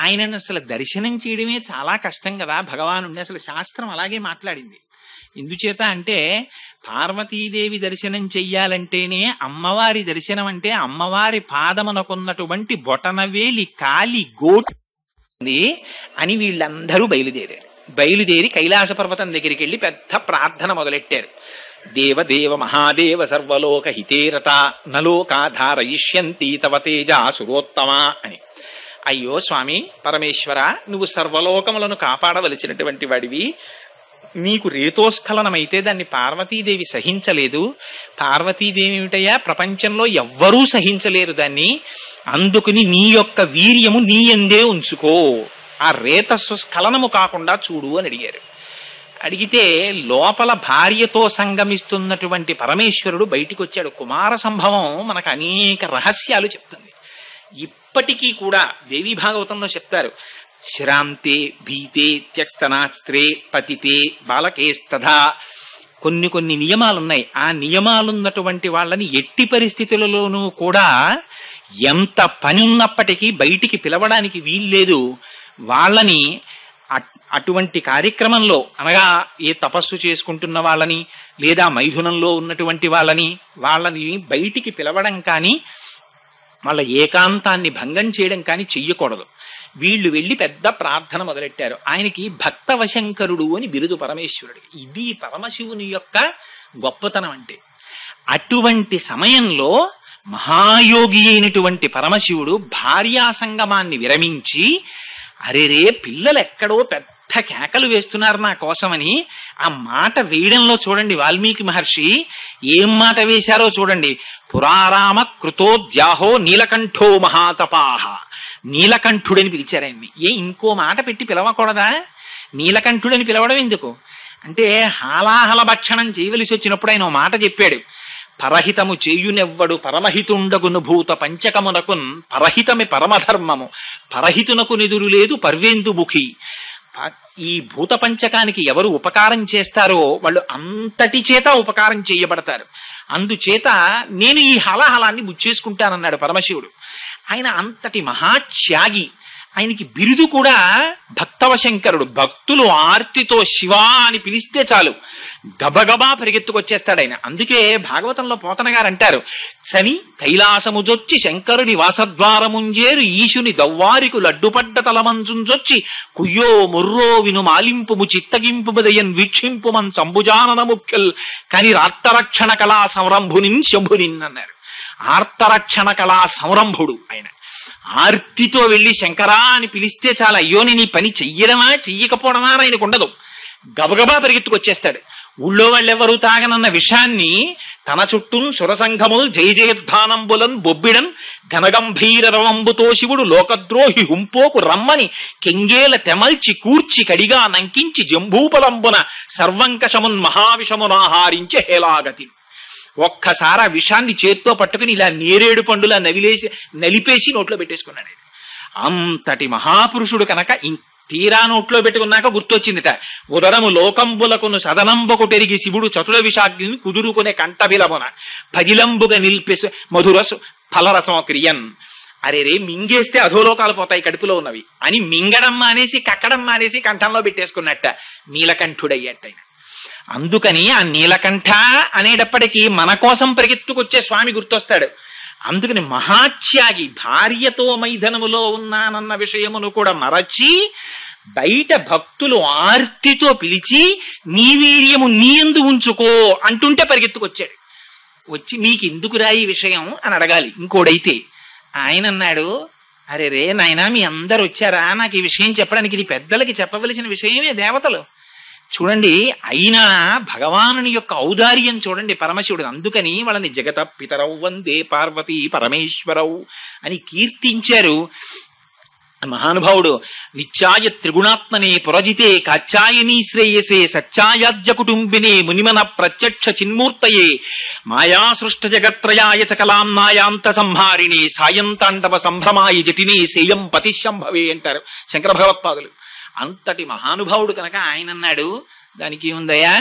ఆయనను అసలు దర్శనం చేయడమే చాలా కష్టం కదా భగవానుడిని. అసలు శాస్త్రం అలాగే మాట్లాడింది. ఎందుచేత అంటే పార్వతీదేవి దర్శనం చెయ్యాలంటేనే అమ్మవారి దర్శనం అంటే అమ్మవారి పాదమునకున్నటువంటి బొటనవేలి కాలి గోటి అని వీళ్ళందరూ బయలుదేరి కైలాస పర్వతం దగ్గరికి వెళ్ళి పెద్ద ప్రార్థన మొదలెట్టారు. దేవదేవ మహాదేవ సర్వలోక హితేరత నలోకాధారయిష్యంతి తవ తేజా సురోత్తమా అని. అయ్యో స్వామి పరమేశ్వర, నువ్వు సర్వలోకములను కాపాడవలసినటువంటి వాడివి. నీకు రేతోస్ఖలనమైతే దాన్ని పార్వతీదేవి సహించలేదు. పార్వతీదేవి ఏమిటయ్యా, ప్రపంచంలో ఎవ్వరూ సహించలేరు దాన్ని. అందుకుని నీ యొక్క వీర్యము నీ యందే ఉంచుకో, ఆ రేతస్సు స్ఖలనము కాకుండా చూడు అని అడిగారు. అడిగితే లోపల భార్యతో సంగమిస్తున్నటువంటి పరమేశ్వరుడు బయటికి వచ్చాడు. కుమార సంభవం మనకు అనేక రహస్యాలు చెప్తుంది. ఇప్పటికీ కూడా దేవీ భాగవతంలో చెప్తారు, శ్రాంతే భీతే త్యక్స్తనాస్త్రే పతితే బాలకేస్తథా. కొన్ని నియమాలున్నాయి. ఆ నియమాలున్నటువంటి వాళ్ళని ఎట్టి పరిస్థితులలోనూ కూడా ఎంత పని ఉన్నప్పటికీ బయటికి పిలవడానికి వీల్లేదు. వాళ్ళని అటువంటి కార్యక్రమంలో అనగా ఏ తపస్సు చేసుకుంటున్న వాళ్ళని లేదా మైథునంలో ఉన్నటువంటి వాళ్ళని బయటికి పిలవడం కానీ వాళ్ళ ఏకాంతాన్ని భంగం చేయడం కానీ చెయ్యకూడదు. వీళ్ళు వెళ్ళి పెద్ద ప్రార్థన మొదలెట్టారు. ఆయనకి భక్తవశంకరుడు అని బిరుదు పరమేశ్వరుడు. ఇది పరమశివుని యొక్క గొప్పతనం అంటే. అటువంటి సమయంలో మహాయోగి అయినటువంటి పరమశివుడు భార్యా సంగమాన్ని విరమించి అరేరే పిల్లలు ఎక్కడో పెద్ద కేకలు వేస్తున్నారు నా కోసమని ఆ మాట వేయడంలో చూడండి వాల్మీకి మహర్షి ఏం మాట వేశారో చూడండి. పురారామ కృతోద్యాహో నీలకంఠో మహాతపాహ. నీలకంఠుడని పిలిచారు ఆయన్ని. ఇంకో మాట పెట్టి పిలవకూడదా? నీలకంఠుడని పిలవడం ఎందుకు అంటే హాలాహల భక్షణం చేయవలసి వచ్చినప్పుడు ఆయన మాట చెప్పాడు. పరహితము చేయునెవ్వడు పరమహితుండగును భూత పంచకమునకున్ పరహితమి పరమధర్మము పరహితునకు నిదురు లేదు పర్వేందుముఖి. ఈ భూత పంచకానికి ఎవరు ఉపకారం చేస్తారో వాళ్ళు అంతటి చేత ఉపకారం చేయబడతారు. అందుచేత నేను ఈ హలాహలాన్ని ముచ్చేసుకుంటానన్నాడు పరమశివుడు. ఆయన అంతటి మహాత్యాగి. ఆయనకి బిరుదు కూడా భక్తవశంకరుడు. భక్తులు ఆర్తితో శివా అని పిలిస్తే చాలు గబగబా పరిగెత్తుకొచ్చేస్తాడు ఆయన. అందుకే భాగవతంలో పోతన గారు అంటారు, చని కైలాసముజొచ్చి శంకరుని వాసద్వారముంజేరు ఈశుని దవ్వారికు లడ్డుపడ్డ తలమంచుంజొచ్చి కుయ్యో ముర్రో విను మాలింపుము చిత్తగింపుదయన్ వీక్షింపుమన్ సంభుజానన ముఖ్యల్ కని ఆర్తరక్షణ కళా సంరంభునిన్ శంభునిన్ అన్నారు. ఆర్తరక్షణ కళా సంరంభుడు ఆయన. ఆర్తితో వెళ్లి శంకరా అని పిలిస్తే చాలా, అయ్యో నేను ఈ పని చెయ్యడమా చెయ్యకపోవడమా ఆయనకు ఉండదు. గబగబా పరిగెత్తుకొచ్చేస్తాడు. ఊళ్ళో వాళ్ళెవరూ తాగనన్న విషయాన్ని తన చుట్టూ సురసంఘముల్ జయ జయధ్వానంబులన్ బొబ్బిడన్ ఘనగంభీర రవంబుతో శివుడు లోకద్రోహి హుంపోకు రమ్మని కెంగేల తెమల్చి కూర్చి కడిగా నంకించి జంబూపలంబున సర్వంకషమున్ మహావిషమునాహారించి హేలాగతి. ఒక్కసారి ఆ విషాన్ని చేత్తో పట్టుకుని ఇలా నేరేడు పండులా నలిపేసి నోట్లో పెట్టేసుకున్నాడు. అంతటి మహాపురుషుడు కనుక తీరా నోట్లో పెట్టుకున్నాక గుర్తొచ్చిందిట, ఉదరము లోకంబులకును సదనంబకు పెరిగి శివుడు చతుర విషాగ్ని కుదురుకునే కంఠబిలమున పదిలంబుగా నిలిపేసి మధురసు ఫలరసం క్రియన్. అరే రే మింగేస్తే అధోలోకాలు పోతాయి కడుపులో ఉన్నవి అని మింగడం మానేసి కక్కడం మానేసి కంఠంలో పెట్టేసుకున్నట్ట నీలకంఠుడయ్యట్ట. అందుకని ఆ నీలకంఠ అనేటప్పటికీ మన కోసం పరిగెత్తుకొచ్చే స్వామి గుర్తొస్తాడు. అందుకని మహాత్యాగి. భార్యతో మైథనములో ఉన్నానన్న విషయమును కూడా మరచి బయట భక్తులు ఆర్తితో పిలిచి నీ వీర్యము నీ యందు ఉంచుకో అంటుంటే పరిగెత్తుకొచ్చాడు. వచ్చి నీకెందుకురా ఈ విషయం అని అడగాలి ఇంకోడైతే. ఆయన అన్నాడు, అరే రే నాయనా మీ అందరు వచ్చారా, నాకు ఈ విషయం చెప్పడానికి, ఇది పెద్దలకి చెప్పవలసిన విషయమే. దేవతలు చూడండి, అయినా భగవానుని యొక్క ఔదార్యం చూడండి పరమశివుడు. అందుకని వాళ్ళని జగత పితరౌ వందే పార్వతీ పరమేశ్వరౌ అని కీర్తించారు మహానుభావుడు. నిత్యాయ త్రిగుణాత్మనే పురజితే కాచాయనీ శ్రేయసే సత్యాయాజ్య కుటుంబినే మునిమన ప్రత్యక్ష చిన్మూర్తయే మాయా సృష్ట జగత్రయాయ చకలాం నాయాంత సంహారిణే సాయంతాండవ సంభ్రమాయ జటినే సేయం పతిశంభవే అంటారు శంకర భగవత్పాదులు. అంతటి మహానుభావుడు కనుక ఆయన అన్నాడు, దానికి ఏముందయ్యా,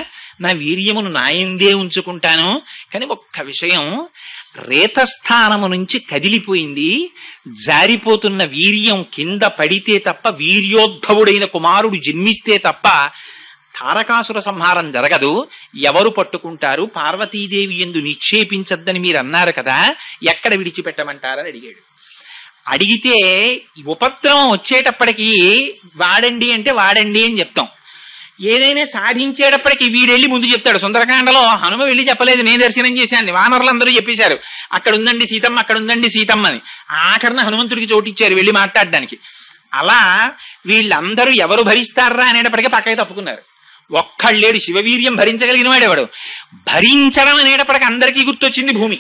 నా వీర్యమును నాయందే ఉంచుకుంటాను. కానీ ఒక్క విషయం, రేతస్థానము నుంచి కదిలిపోయింది. జారిపోతున్న వీర్యం కింద పడితే తప్ప, వీర్యోద్భవుడైన కుమారుడు జన్మిస్తే తప్ప తారకాసుర సంహారం జరగదు. ఎవరు పట్టుకుంటారు? పార్వతీదేవి యందు నిక్షేపించద్దని మీరు అన్నారు కదా, ఎక్కడ విడిచిపెట్టమంటారని అడిగాడు. అడిగితే ఉపద్రవం వచ్చేటప్పటికి వాడండి అంటే వాడండి అని చెప్తాం. ఏదైనా సాధించేటప్పటికి వీడెళ్ళి ముందు చెప్తాడు. సుందరకాండలో హనుమ వెళ్ళి చెప్పలేదు, నేను దర్శనం చేశాను, వానరులందరూ చెప్పేశారు అక్కడ ఉందండి సీతమ్మ, అక్కడ ఉందండి సీతమ్మ అని. ఆఖరణ హనుమంతుడికి చోటిచ్చారు వెళ్ళి మాట్లాడడానికి. అలా వీళ్ళందరూ ఎవరు భరిస్తారా అనేటప్పటికీ పక్కకి తప్పుకున్నారు. ఒక్కళ్ళేడు శివవీర్యం భరించగలిగిన వాడేవాడు. భరించడం అనేటప్పటికి అందరికీ గుర్తొచ్చింది భూమి.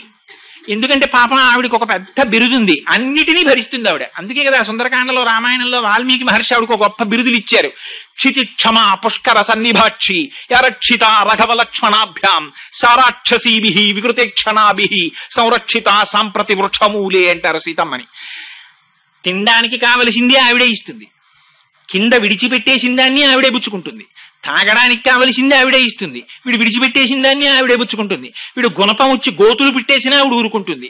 ఎందుకంటే పాపం ఆవిడికి ఒక పెద్ద బిరుదుంది, అన్నిటినీ భరిస్తుంది ఆవిడ. అందుకే కదా సుందరకాండలో రామాయణంలో వాల్మీకి మహర్షి ఆవిడకు ఒక గొప్ప బిరుదులు ఇచ్చారు. క్షితి క్షమ పుష్కర సన్నిభాక్షి యరక్షిత రఘవ లక్ష్మణాభ్యాం సారాక్షసీభి వికృతేక్షణాభి సంరక్షిత సాంప్రతి వృక్షమూలే అంటారు సీతమ్మని. తినడానికి కావలసింది ఆవిడే ఇస్తుంది, కింద విడిచిపెట్టేసిన దాన్ని ఆవిడే పుచ్చుకుంటుంది, తాగడానికి కావలసింది ఆవిడే ఇస్తుంది, వీడు విడిచిపెట్టేసిన దాన్ని ఆవిడే పుచ్చుకుంటుంది, వీడు గుణపం వచ్చి గోతులు పెట్టేసినా ఆవిడ ఊరుకుంటుంది,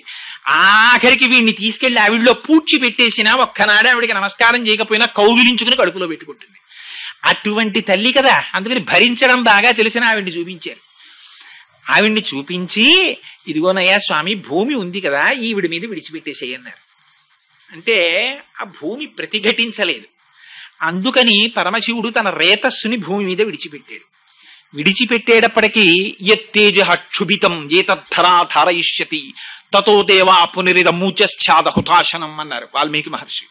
ఆఖరికి వీడిని తీసుకెళ్లి ఆవిడలో పూడ్చి పెట్టేసినా ఒక్కనాడే ఆవిడికి నమస్కారం చేయకపోయినా కౌగిలించుకుని కడుపులో పెట్టుకుంటుంది. అటువంటి తల్లి కదా. అందుకని భరించడం బాగా తెలిసిన ఆవిడ్ని చూపించారు. ఆవిడ్ని చూపించి ఇదిగోనయ్యా స్వామి భూమి ఉంది కదా, ఈవిడి మీద విడిచిపెట్టేసేయన్నారు. అంటే ఆ భూమి ప్రతిఘటించలేదు. అందుకని పరమశివుడు తన రేతస్సుని భూమి మీద విడిచిపెట్టాడు. విడిచిపెట్టేటప్పటికీ యత్తేజ క్షుభితం ఏతద్ధరా ధారయిష్యతి తతో దేవా పునరిదమూచశ్చాద హుతాశనం అన్నారు వాల్మీకి మహర్షి.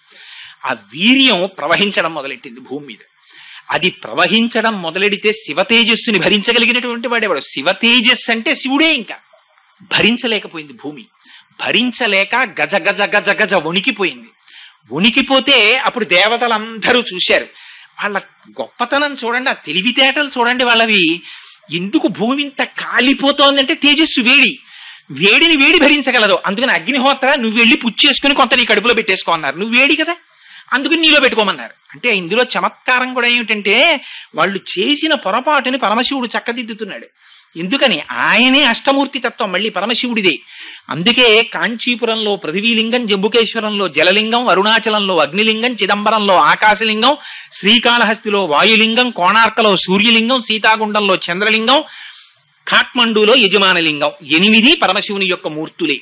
ఆ వీర్యం ప్రవహించడం మొదలెట్టింది భూమి మీద. అది ప్రవహించడం మొదలెడితే శివతేజస్సుని భరించగలిగినటువంటి వాడేవాడు. శివతేజస్సు అంటే శివుడే. ఇంకా భరించలేకపోయింది భూమి. భరించలేక గజ గజ గజ గజ వణికిపోయింది. వణికిపోతే అప్పుడు దేవతలందరూ చూశారు. వాళ్ళ గొప్పతనం చూడండి, ఆ తెలివితేటలు చూడండి వాళ్ళవి. ఎందుకు భూమి ఇంత కాలిపోతోందంటే తేజస్సు వేడి. వేడిని వేడి భరించగలదు. అందుకని అగ్నిహోత్ర నువ్వు వెళ్ళి పుచ్చేసుకుని కొంత నీ కడుపులో పెట్టేసుకో అన్నారు. నువ్వు వేడి కదా, అందుకని నీలో పెట్టుకోమన్నారు. అంటే ఇందులో చమత్కారం కూడా ఏమిటంటే వాళ్ళు చేసిన పొరపాటుని పరమశివుడు చక్కదిద్దుతున్నాడు. ఎందుకని ఆయనే అష్టమూర్తి తత్వం మళ్ళీ పరమశివుడిదే. అందుకే కాంచీపురంలో పృథివీలింగం, జంబుకేశ్వరంలో జలలింగం, అరుణాచలంలో అగ్నిలింగం, చిదంబరంలో ఆకాశలింగం, శ్రీకాళహస్తిలో వాయులింగం, కోణార్కలో సూర్యలింగం, సీతాగుండంలో చంద్రలింగం, కాఠ్మండూలో యజమానలింగం, 8 పరమశివుని యొక్క మూర్తులే.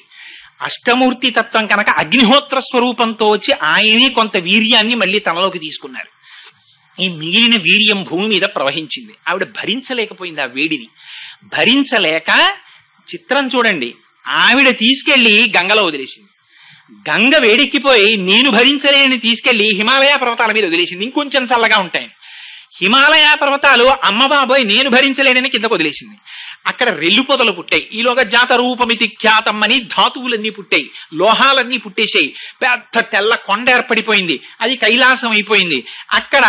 అష్టమూర్తి తత్వం కనుక అగ్నిహోత్ర స్వరూపంతో వచ్చి ఆయనే కొంత వీర్యాన్ని మళ్ళీ తనలోకి తీసుకున్నారు. ఈ మిగిలిన వీర్యం భూమి మీద ప్రవహించింది. ఆవిడ భరించలేకపోయింది ఆ వేడిని. భరించలేక చిత్రం చూడండి, ఆవిడ తీసుకెళ్లి గంగలో వదిలేసింది. గంగ వేడెక్కిపోయి నేను భరించలేని తీసుకెళ్లి హిమాలయ పర్వతాల మీద వదిలేసింది, ఇంకొంచెం చల్లగా ఉంటాయని. హిమాలయ పర్వతాలు అమ్మ బాబోయ్ నేను భరించలేనని కిందకు వదిలేసింది. అక్కడ రెల్లు పొదలు పుట్టాయి. ఈలోగా జాత రూపమితి ఖ్యాతం అని ధాతువులన్నీ పుట్టాయి, లోహాలన్నీ పుట్టేశాయి. పెద్ద తెల్ల కొండ ఏర్పడిపోయింది, అది కైలాసం అయిపోయింది. అక్కడ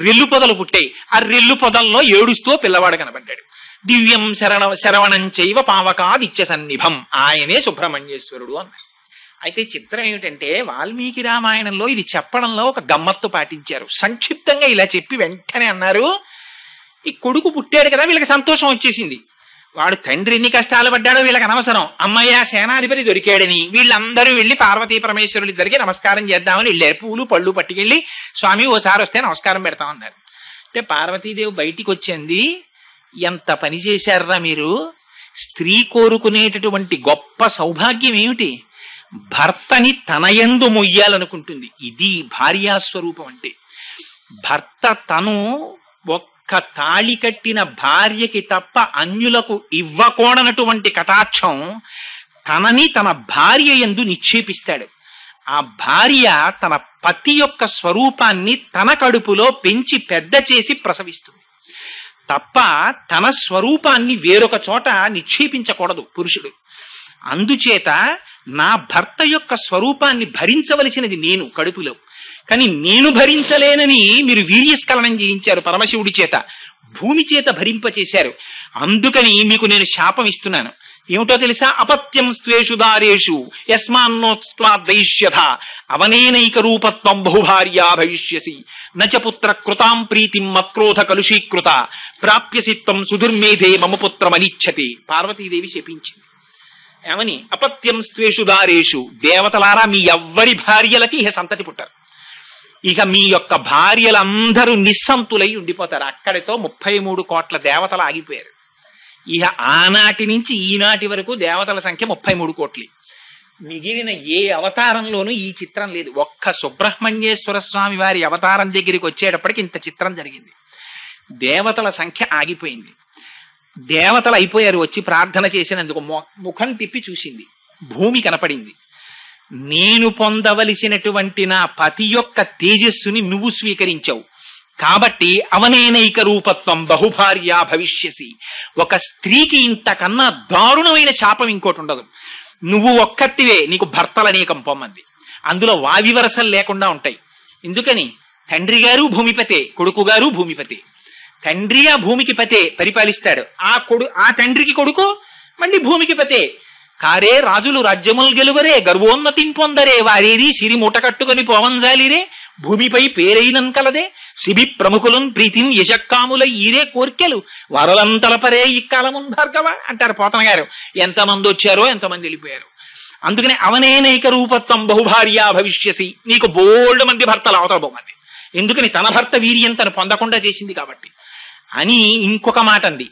రెల్లు పొదలు పుట్టాయి. ఆ రెల్లు పొదల్లో ఏడుస్తూ పిల్లవాడు కనబడ్డాడు. దివ్యం శరవణం చైవ పావకాదిత్య సన్నిభం, ఆయనే సుబ్రహ్మణ్యేశ్వరుడు అన్నాడు. అయితే చిత్రం ఏమిటంటే వాల్మీకి రామాయణంలో ఇది చెప్పడంలో ఒక గమ్మత్తు పాటించారు. సంక్షిప్తంగా ఇలా చెప్పి వెంటనే అన్నారు, ఈ కొడుకు పుట్టాడు కదా వీళ్ళకి సంతోషం వచ్చేసింది. వాడు తండ్రి ఎన్ని కష్టాలు పడ్డాడో వీళ్ళకి అనవసరం. అమ్మయ్య సేనాధిపతి దొరికాడని వీళ్ళందరూ వెళ్ళి పార్వతీ పరమేశ్వరులు ఇద్దరికి నమస్కారం చేద్దామని వెళ్ళారు. పూలు పళ్ళు పట్టుకెళ్ళి స్వామి ఓసారి వస్తే నమస్కారం పెడతామన్నారు. అంటే పార్వతీదేవి బయటికి వచ్చింది, ఎంత పని చేశారా మీరు, స్త్రీ కోరుకునేటటువంటి గొప్ప సౌభాగ్యం ఏమిటి, భర్తని తనయందు మొయ్యాలనుకుంటుంది. ఇది భార్యాస్వరూపం అంటే. భర్త తను ఒక్క తాళి కట్టిన భార్యకి తప్ప అన్యులకు ఇవ్వకూడనటువంటి కటాక్షం తనని తన భార్య యందు నిక్షేపిస్తాడు. ఆ భార్య తన పతి యొక్క స్వరూపాన్ని తన కడుపులో పెంచి పెద్ద చేసి ప్రసవిస్తుంది తప్ప తన స్వరూపాన్ని వేరొక చోట నిక్షేపించకూడదు పురుషుడు. అందుచేత నా భర్త యొక్క స్వరూపాన్ని భరించవలసినది నేను కడుపులో, కానీ నేను భరించలేనని మీరు వీర్యస్ఖలనం చేయించారు పరమశివుడి చేత, భూమి చేత భరింపచేశారు. అందుకని మీకు నేను శాపం ఇస్తున్నాను. ఏమిటో తెలుసా, అపత్యం స్త్వేషు దారేషు యస్మాన్నోత్స్వాదయిష్యథ అవనేనైక రూపత్వం బహుభార్యా భవిష్యసి నచ పుత్ర కృతాం ప్రీతిం మత్క్రోధ కలుషీకృత ప్రాప్యసి త్వం సుదుర్మేధే మమ పుత్రమనిచ్చతి. పార్వతీదేవి శపించింది. ఏమని, అపత్యం స్త్వేషు దారేషు, దేవతలారా మీ ఎవ్వరి భార్యలకి ఇహ సంతతి పుట్టారు, ఇక మీ యొక్క భార్యలందరూ నిస్సంతులై ఉండిపోతారు. అక్కడితో 33 కోట్ల దేవతలు ఆగిపోయారు. ఇక ఆనాటి నుంచి ఈనాటి వరకు దేవతల సంఖ్య 33 కోట్లు. మిగిలిన ఏ అవతారంలోనూ ఈ చిత్రం లేదు. ఒక్క సుబ్రహ్మణ్యేశ్వర స్వామి వారి అవతారం దగ్గరికి వచ్చేటప్పటికి ఇంత చిత్రం జరిగింది. దేవతల సంఖ్య ఆగిపోయింది. దేవతలు అయిపోయారు. వచ్చి ప్రార్థన చేసినందుకు ముఖం తిప్పి చూసింది, భూమి కనపడింది. నేను పొందవలసినటువంటి నా పతి యొక్క తేజస్సుని నువ్వు స్వీకరించావు కాబట్టి అవనేనైక రూపత్వం బహుభార్యా భవిష్యసి. ఒక స్త్రీకి ఇంతకన్నా దారుణమైన శాపం ఇంకోటి ఉండదు. నువ్వు ఒక్కటివే, నీకు భర్తలనేకం పొమ్మంది. అందులో వావివరసలు లేకుండా ఉంటాయి. ఎందుకని, తండ్రి గారు భూమిపతే, కొడుకు గారు భూమిపతే. తండ్రి ఆ భూమికి పతే పరిపాలిస్తాడు, ఆ తండ్రికి కొడుకు మళ్ళీ భూమికి పతే. కారే రాజులు రాజ్యములు గెలువరే గర్వోన్నతిం పొందరే వారేది సిరి మూట కట్టుకొని పోవంజాలిరే భూమిపై పేరైనం కలదే శిబి ప్రముఖులను ప్రీతిని యశక్కాముల ఈరే కోర్కెలు వరలంతలపరే ఇక్కాలమున్ భార్గవ అంటారు పోతన గారు. ఎంతమంది వచ్చారో ఎంతమంది వెళ్ళిపోయారు. అందుకని అవనేనైక రూపత్వం బహుభార్యా భవిష్యసి, నీకు బోల్డ్ మంది భర్తలు అవతల బొమ్మంది. ఎందుకని, తన భర్త వీర్యం తను పొందకుండా చేసింది కాబట్టి అని. ఇంకొక మాట అంది,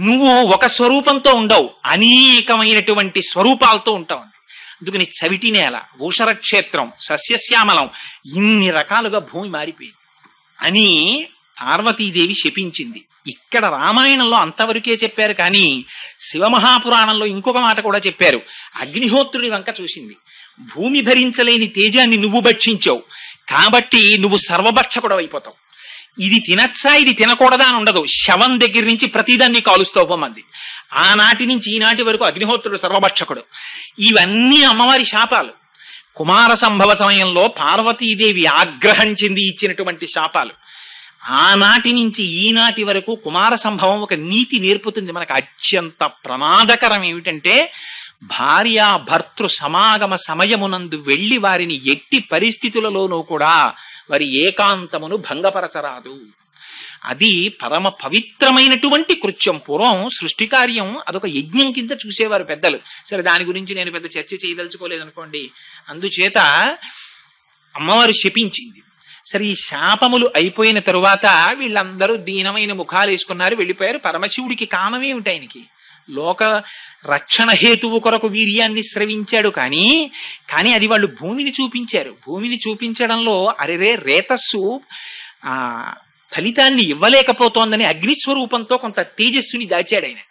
నువ్వు ఒక స్వరూపంతో ఉండవు, అనేకమైనటువంటి స్వరూపాలతో ఉంటావు. అందుకని చవిటి నేల, ఊషర క్షేత్రం, సస్యశ్యామలం, ఇన్ని రకాలుగా భూమి మారిపోయింది అని పార్వతీదేవి శపించింది. ఇక్కడ రామాయణంలో అంతవరకే చెప్పారు, కానీ శివమహాపురాణంలో ఇంకొక మాట కూడా చెప్పారు. అగ్నిహోత్రుడి వంక చూసింది, భూమి భరించలేని తేజాన్ని నువ్వు భక్షించావు కాబట్టి నువ్వు సర్వభక్షకుడు అయిపోతావు. ఇది తినచ్చా ఇది తినకూడదా అని ఉండదు, శవం దగ్గర నుంచి ప్రతిదాన్ని కాలుస్తావు మంది. ఆనాటి నుంచి ఈనాటి వరకు అగ్నిహోత్రుడు సర్వభక్షకుడు. ఇవన్నీ అమ్మవారి శాపాలు. కుమార సంభవ సమయంలో పార్వతీదేవి ఆగ్రహం చెంది ఇచ్చినటువంటి శాపాలు. ఆనాటి నుంచి ఈనాటి వరకు కుమార సంభవం ఒక నీతి నేర్పుతుంది మనకు. అత్యంత ప్రమాదకరం ఏమిటంటే, భార్య భర్తృ సమాగమ సమయమునందు వెళ్లి వారిని ఎట్టి పరిస్థితులలోనూ కూడా వారి ఏకాంతమును భంగపరచరాదు. అది పరమ పవిత్రమైనటువంటి కృత్యం. పూర్వం సృష్టి కార్యం అదొక యజ్ఞం కింద చూసేవారు పెద్దలు. సరే, దాని గురించి నేను పెద్ద చర్చ చేయదలుచుకోలేదనుకోండి. అందుచేత అమ్మవారు శపించింది. సరే, ఈ శాపములు అయిపోయిన తరువాత వీళ్ళందరూ దీనమైన ముఖాలు వేసుకున్నారు, వెళ్ళిపోయారు. పరమశివుడికి కామమేమిటి? ఆయనకి లోక రక్షణ హేతువు కొరకు వీర్యాన్ని స్రవించాడు. కానీ అది వాళ్ళు భూమిని చూపించారు. భూమిని చూపించడంలో అరెరే రేతస్సు ఫలితాన్ని ఇవ్వలేకపోతోందని అగ్నిస్వరూపంతో కొంత తేజస్సుని దాచాడు ఆయన.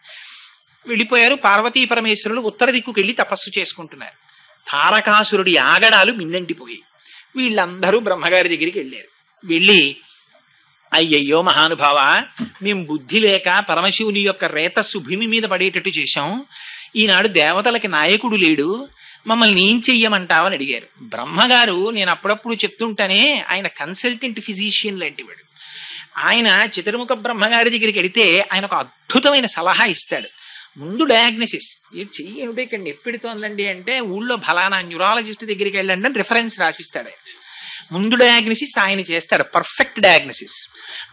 వెళ్ళిపోయారు. పార్వతీ పరమేశ్వరులు ఉత్తర దిక్కుకి వెళ్ళి తపస్సు చేసుకుంటున్నారు. తారకాసురుడి ఆగడాలు మిన్నంటిపోయి వీళ్ళందరూ బ్రహ్మగారి దగ్గరికి వెళ్ళారు. వెళ్ళి, అయ్యయ్యో మహానుభావ, మేము బుద్ధి లేక పరమశివుని యొక్క రేతస్సు భూమి మీద పడేటట్టు చేశాం. ఈనాడు దేవతలకి నాయకుడు లేడు, మమ్మల్ని ఏం చెయ్యమంటావని అడిగారు. బ్రహ్మగారు, నేను అప్పుడప్పుడు చెప్తుంటానే, ఆయన కన్సల్టెంట్ ఫిజిషియన్ లాంటివాడు. ఆయన చతుర్ముఖ బ్రహ్మగారి దగ్గరికి వెళితే ఆయన ఒక అద్భుతమైన సలహా ఇస్తాడు. ముందు డయాగ్నోసిస్, చెయ్యి ఏమిటో ఇక్కడ నొప్పెడుతోందండి అంటే ఊళ్ళో ఫలానా న్యూరాలజిస్ట్ దగ్గరికి వెళ్ళండి అని రిఫరెన్స్ రాసిస్తాడు. ముందు డయాగ్నోసిస్ ఆయన చేస్తాడు, పర్ఫెక్ట్ డయాగ్నోసిస్.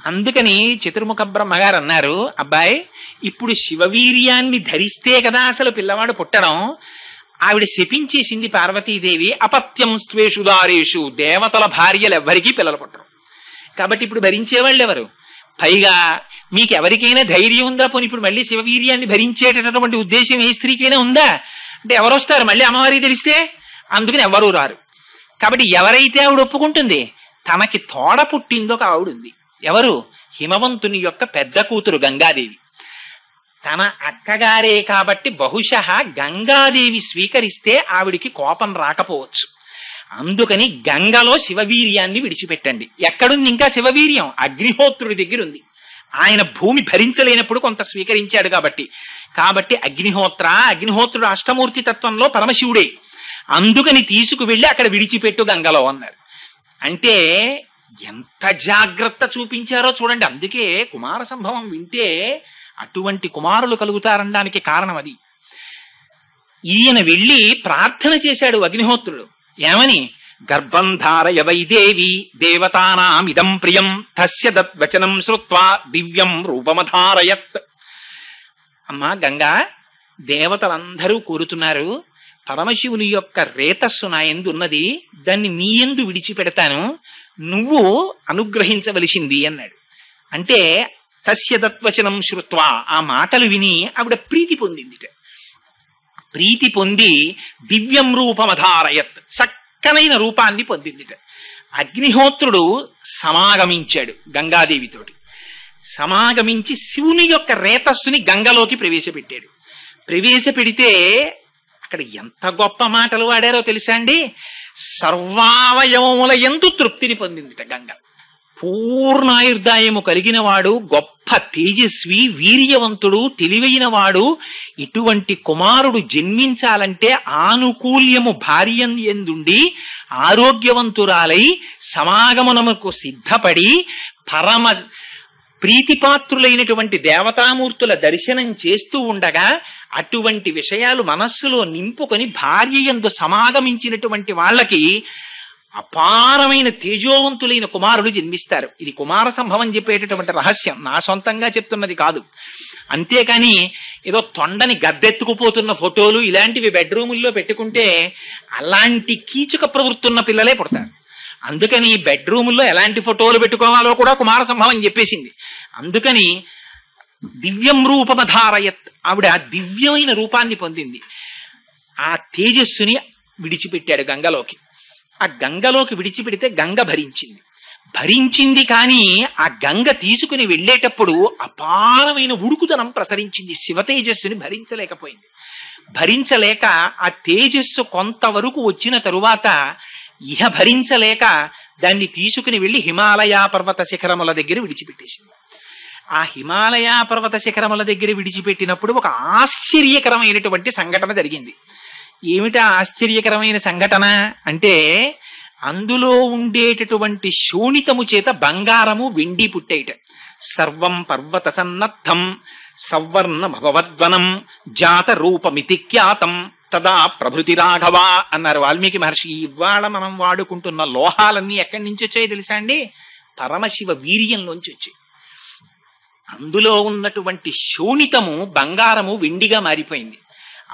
అందుకని చతుర్ముఖ బ్రహ్మగారు అన్నారు, అబ్బాయి, ఇప్పుడు శివవీర్యాన్ని ధరిస్తే కదా అసలు పిల్లవాడు పుట్టడం. ఆవిడ శపించేసింది పార్వతీదేవి, అపత్యం స్వేషు దారేషు, దేవతల భార్యలు ఎవ్వరికీ పిల్లలు పుట్టరు. కాబట్టి ఇప్పుడు భరించేవాళ్ళు ఎవరు? పైగా మీకు ఎవరికైనా ధైర్యం ఉందా? పోనీ ఇప్పుడు మళ్ళీ శివవీర్యాన్ని భరించేటటువంటి ఉద్దేశం ఏ స్త్రీకైనా ఉందా? అంటే ఎవరు వస్తారు మళ్ళీ అమ్మవారికి తెలిస్తే? అందుకని ఎవరూ రారు. కాబట్టి ఎవరైతే ఆవిడ ఒప్పుకుంటుంది, తనకి తోడ పుట్టిందో ఒక ఆవిడుంది. ఎవరు? హిమవంతుని యొక్క పెద్ద కూతురు గంగాదేవి. తన అక్కగారే కాబట్టి బహుశః గంగాదేవి స్వీకరిస్తే ఆవిడికి కోపం రాకపోవచ్చు. అందుకని గంగలో శివవీర్యాన్ని విడిచిపెట్టండి. ఎక్కడుంది ఇంకా శివవీర్యం? అగ్నిహోత్రుడి దగ్గర ఉంది. ఆయన భూమి భరించలేనప్పుడు కొంత స్వీకరించాడు కాబట్టి అగ్నిహోత్రుడు అష్టమూర్తి తత్వంలో పరమశివుడే. అందుకని తీసుకువెళ్ళి అక్కడ విడిచిపెట్టు గంగలో అన్నారు. అంటే ఎంత జాగ్రత్త చూపించారో చూడండి. అందుకే కుమార సంభవం వింటే అటువంటి కుమారులు కలుగుతారనడానికి కారణం అది. ఈయన వెళ్ళి ప్రార్థన చేశాడు అగ్నిహోత్రుడు. ఏమని? గర్భం ధారయ వైదేవి దేవతానామిదం ప్రియం తస్య దద్వచనం శ్రుత్వా దివ్యం రూపమధారయత్. అమ్మా గంగా, దేవతలందరూ కోరుతున్నారు, పరమశివుని యొక్క రేతస్సు నా యందు ఉన్నది, దాన్ని నీ యందు విడిచిపెడతాను, నువ్వు అనుగ్రహించవలసింది అన్నాడు. అంటే తస్య దద్వచనం శ్రుత్వా, ఆ మాటలు విని ఆవిడ ప్రీతి పొందిందిట. ప్రీతి పొంది దివ్యం రూపమధారయత్, చక్కనైన రూపాన్ని పొందిందిట. అగ్నిహోత్రుడు సమాగమించాడు గంగాదేవితోటి. సమాగమించి శివుని యొక్క రేతస్సుని గంగలోకి ప్రవేశపెట్టాడు. ప్రవేశపెడితే అక్కడ ఎంత గొప్ప మాటలు వాడారో తెలుసా అండి? సర్వావయవముల యందు తృప్తిని పొందిందిట గంగ. పూర్ణాయుర్దాయము కలిగిన వాడు, గొప్ప తేజస్వి, వీర్యవంతుడు, తెలివైన వాడు, ఇటువంటి కుమారుడు జన్మించాలంటే ఆనుకూల్యము భార్య యందుండి ఆరోగ్యవంతురాలై సమాగమనముకు సిద్ధపడి పరమ ప్రీతిపాత్రులైనటువంటి దేవతామూర్తుల దర్శనం చేస్తూ ఉండగా అటువంటి విషయాలు మనస్సులో నింపుకొని భార్య యందు సమాగమించినటువంటి వాళ్ళకి అపారమైన తేజోవంతులైన కుమారులు జన్మిస్తారు. ఇది కుమార సంభవం చెప్పేటటువంటి రహస్యం, నా సొంతంగా చెప్తున్నది కాదు. అంతేకాని ఏదో తొండని గద్దెత్తుకుపోతున్న ఫోటోలు ఇలాంటివి బెడ్రూముల్లో పెట్టుకుంటే అలాంటి కీచక ప్రవృత్తున్న పిల్లలే పుడతారు. అందుకని బెడ్రూముల్లో ఎలాంటి ఫోటోలు పెట్టుకోవాలో కూడా కుమార సంభవం చెప్పేసింది. అందుకని దివ్యం రూపమధారయత్, ఆవిడ దివ్యమైన రూపాన్ని పొందింది. ఆ తేజస్సుని విడిచిపెట్టాడు గంగలోకి. ఆ గంగలోకి విడిచిపెడితే గంగ భరించింది కానీ ఆ గంగ తీసుకుని వెళ్ళేటప్పుడు అపారమైన ఉడుకుదనం ప్రసరించింది. శివ తేజస్సుని భరించలేకపోయింది. భరించలేక ఆ తేజస్సు కొంతవరకు వచ్చిన తరువాత ఇహ భరించలేక దాన్ని తీసుకుని వెళ్ళి హిమాలయ పర్వత శిఖరముల దగ్గర విడిచిపెట్టేసింది. ఆ హిమాలయ పర్వత శిఖరముల దగ్గర విడిచిపెట్టినప్పుడు ఒక ఆశ్చర్యకరమైనటువంటి సంఘటన జరిగింది. ఏమిటా ఆశ్చర్యకరమైన సంఘటన అంటే, అందులో ఉండేటటువంటి శోణితము చేత బంగారము వెండి పుట్టేట. సర్వం పర్వత సన్నద్ధం సవర్ణమభవద్వనం జాత రూపమితి ఖ్యాతం తదా ప్రభృతి రాఘవ అన్నారు వాల్మీకి మహర్షి. ఇవాళ మనం వాడుకుంటున్న లోహాలన్నీ ఎక్కడి నుంచి వచ్చాయో తెలుసా అండి? పరమశివ వీర్యంలోంచి వచ్చాయి. అందులో ఉన్నటువంటి శోణితము బంగారము వెండిగా మారిపోయింది.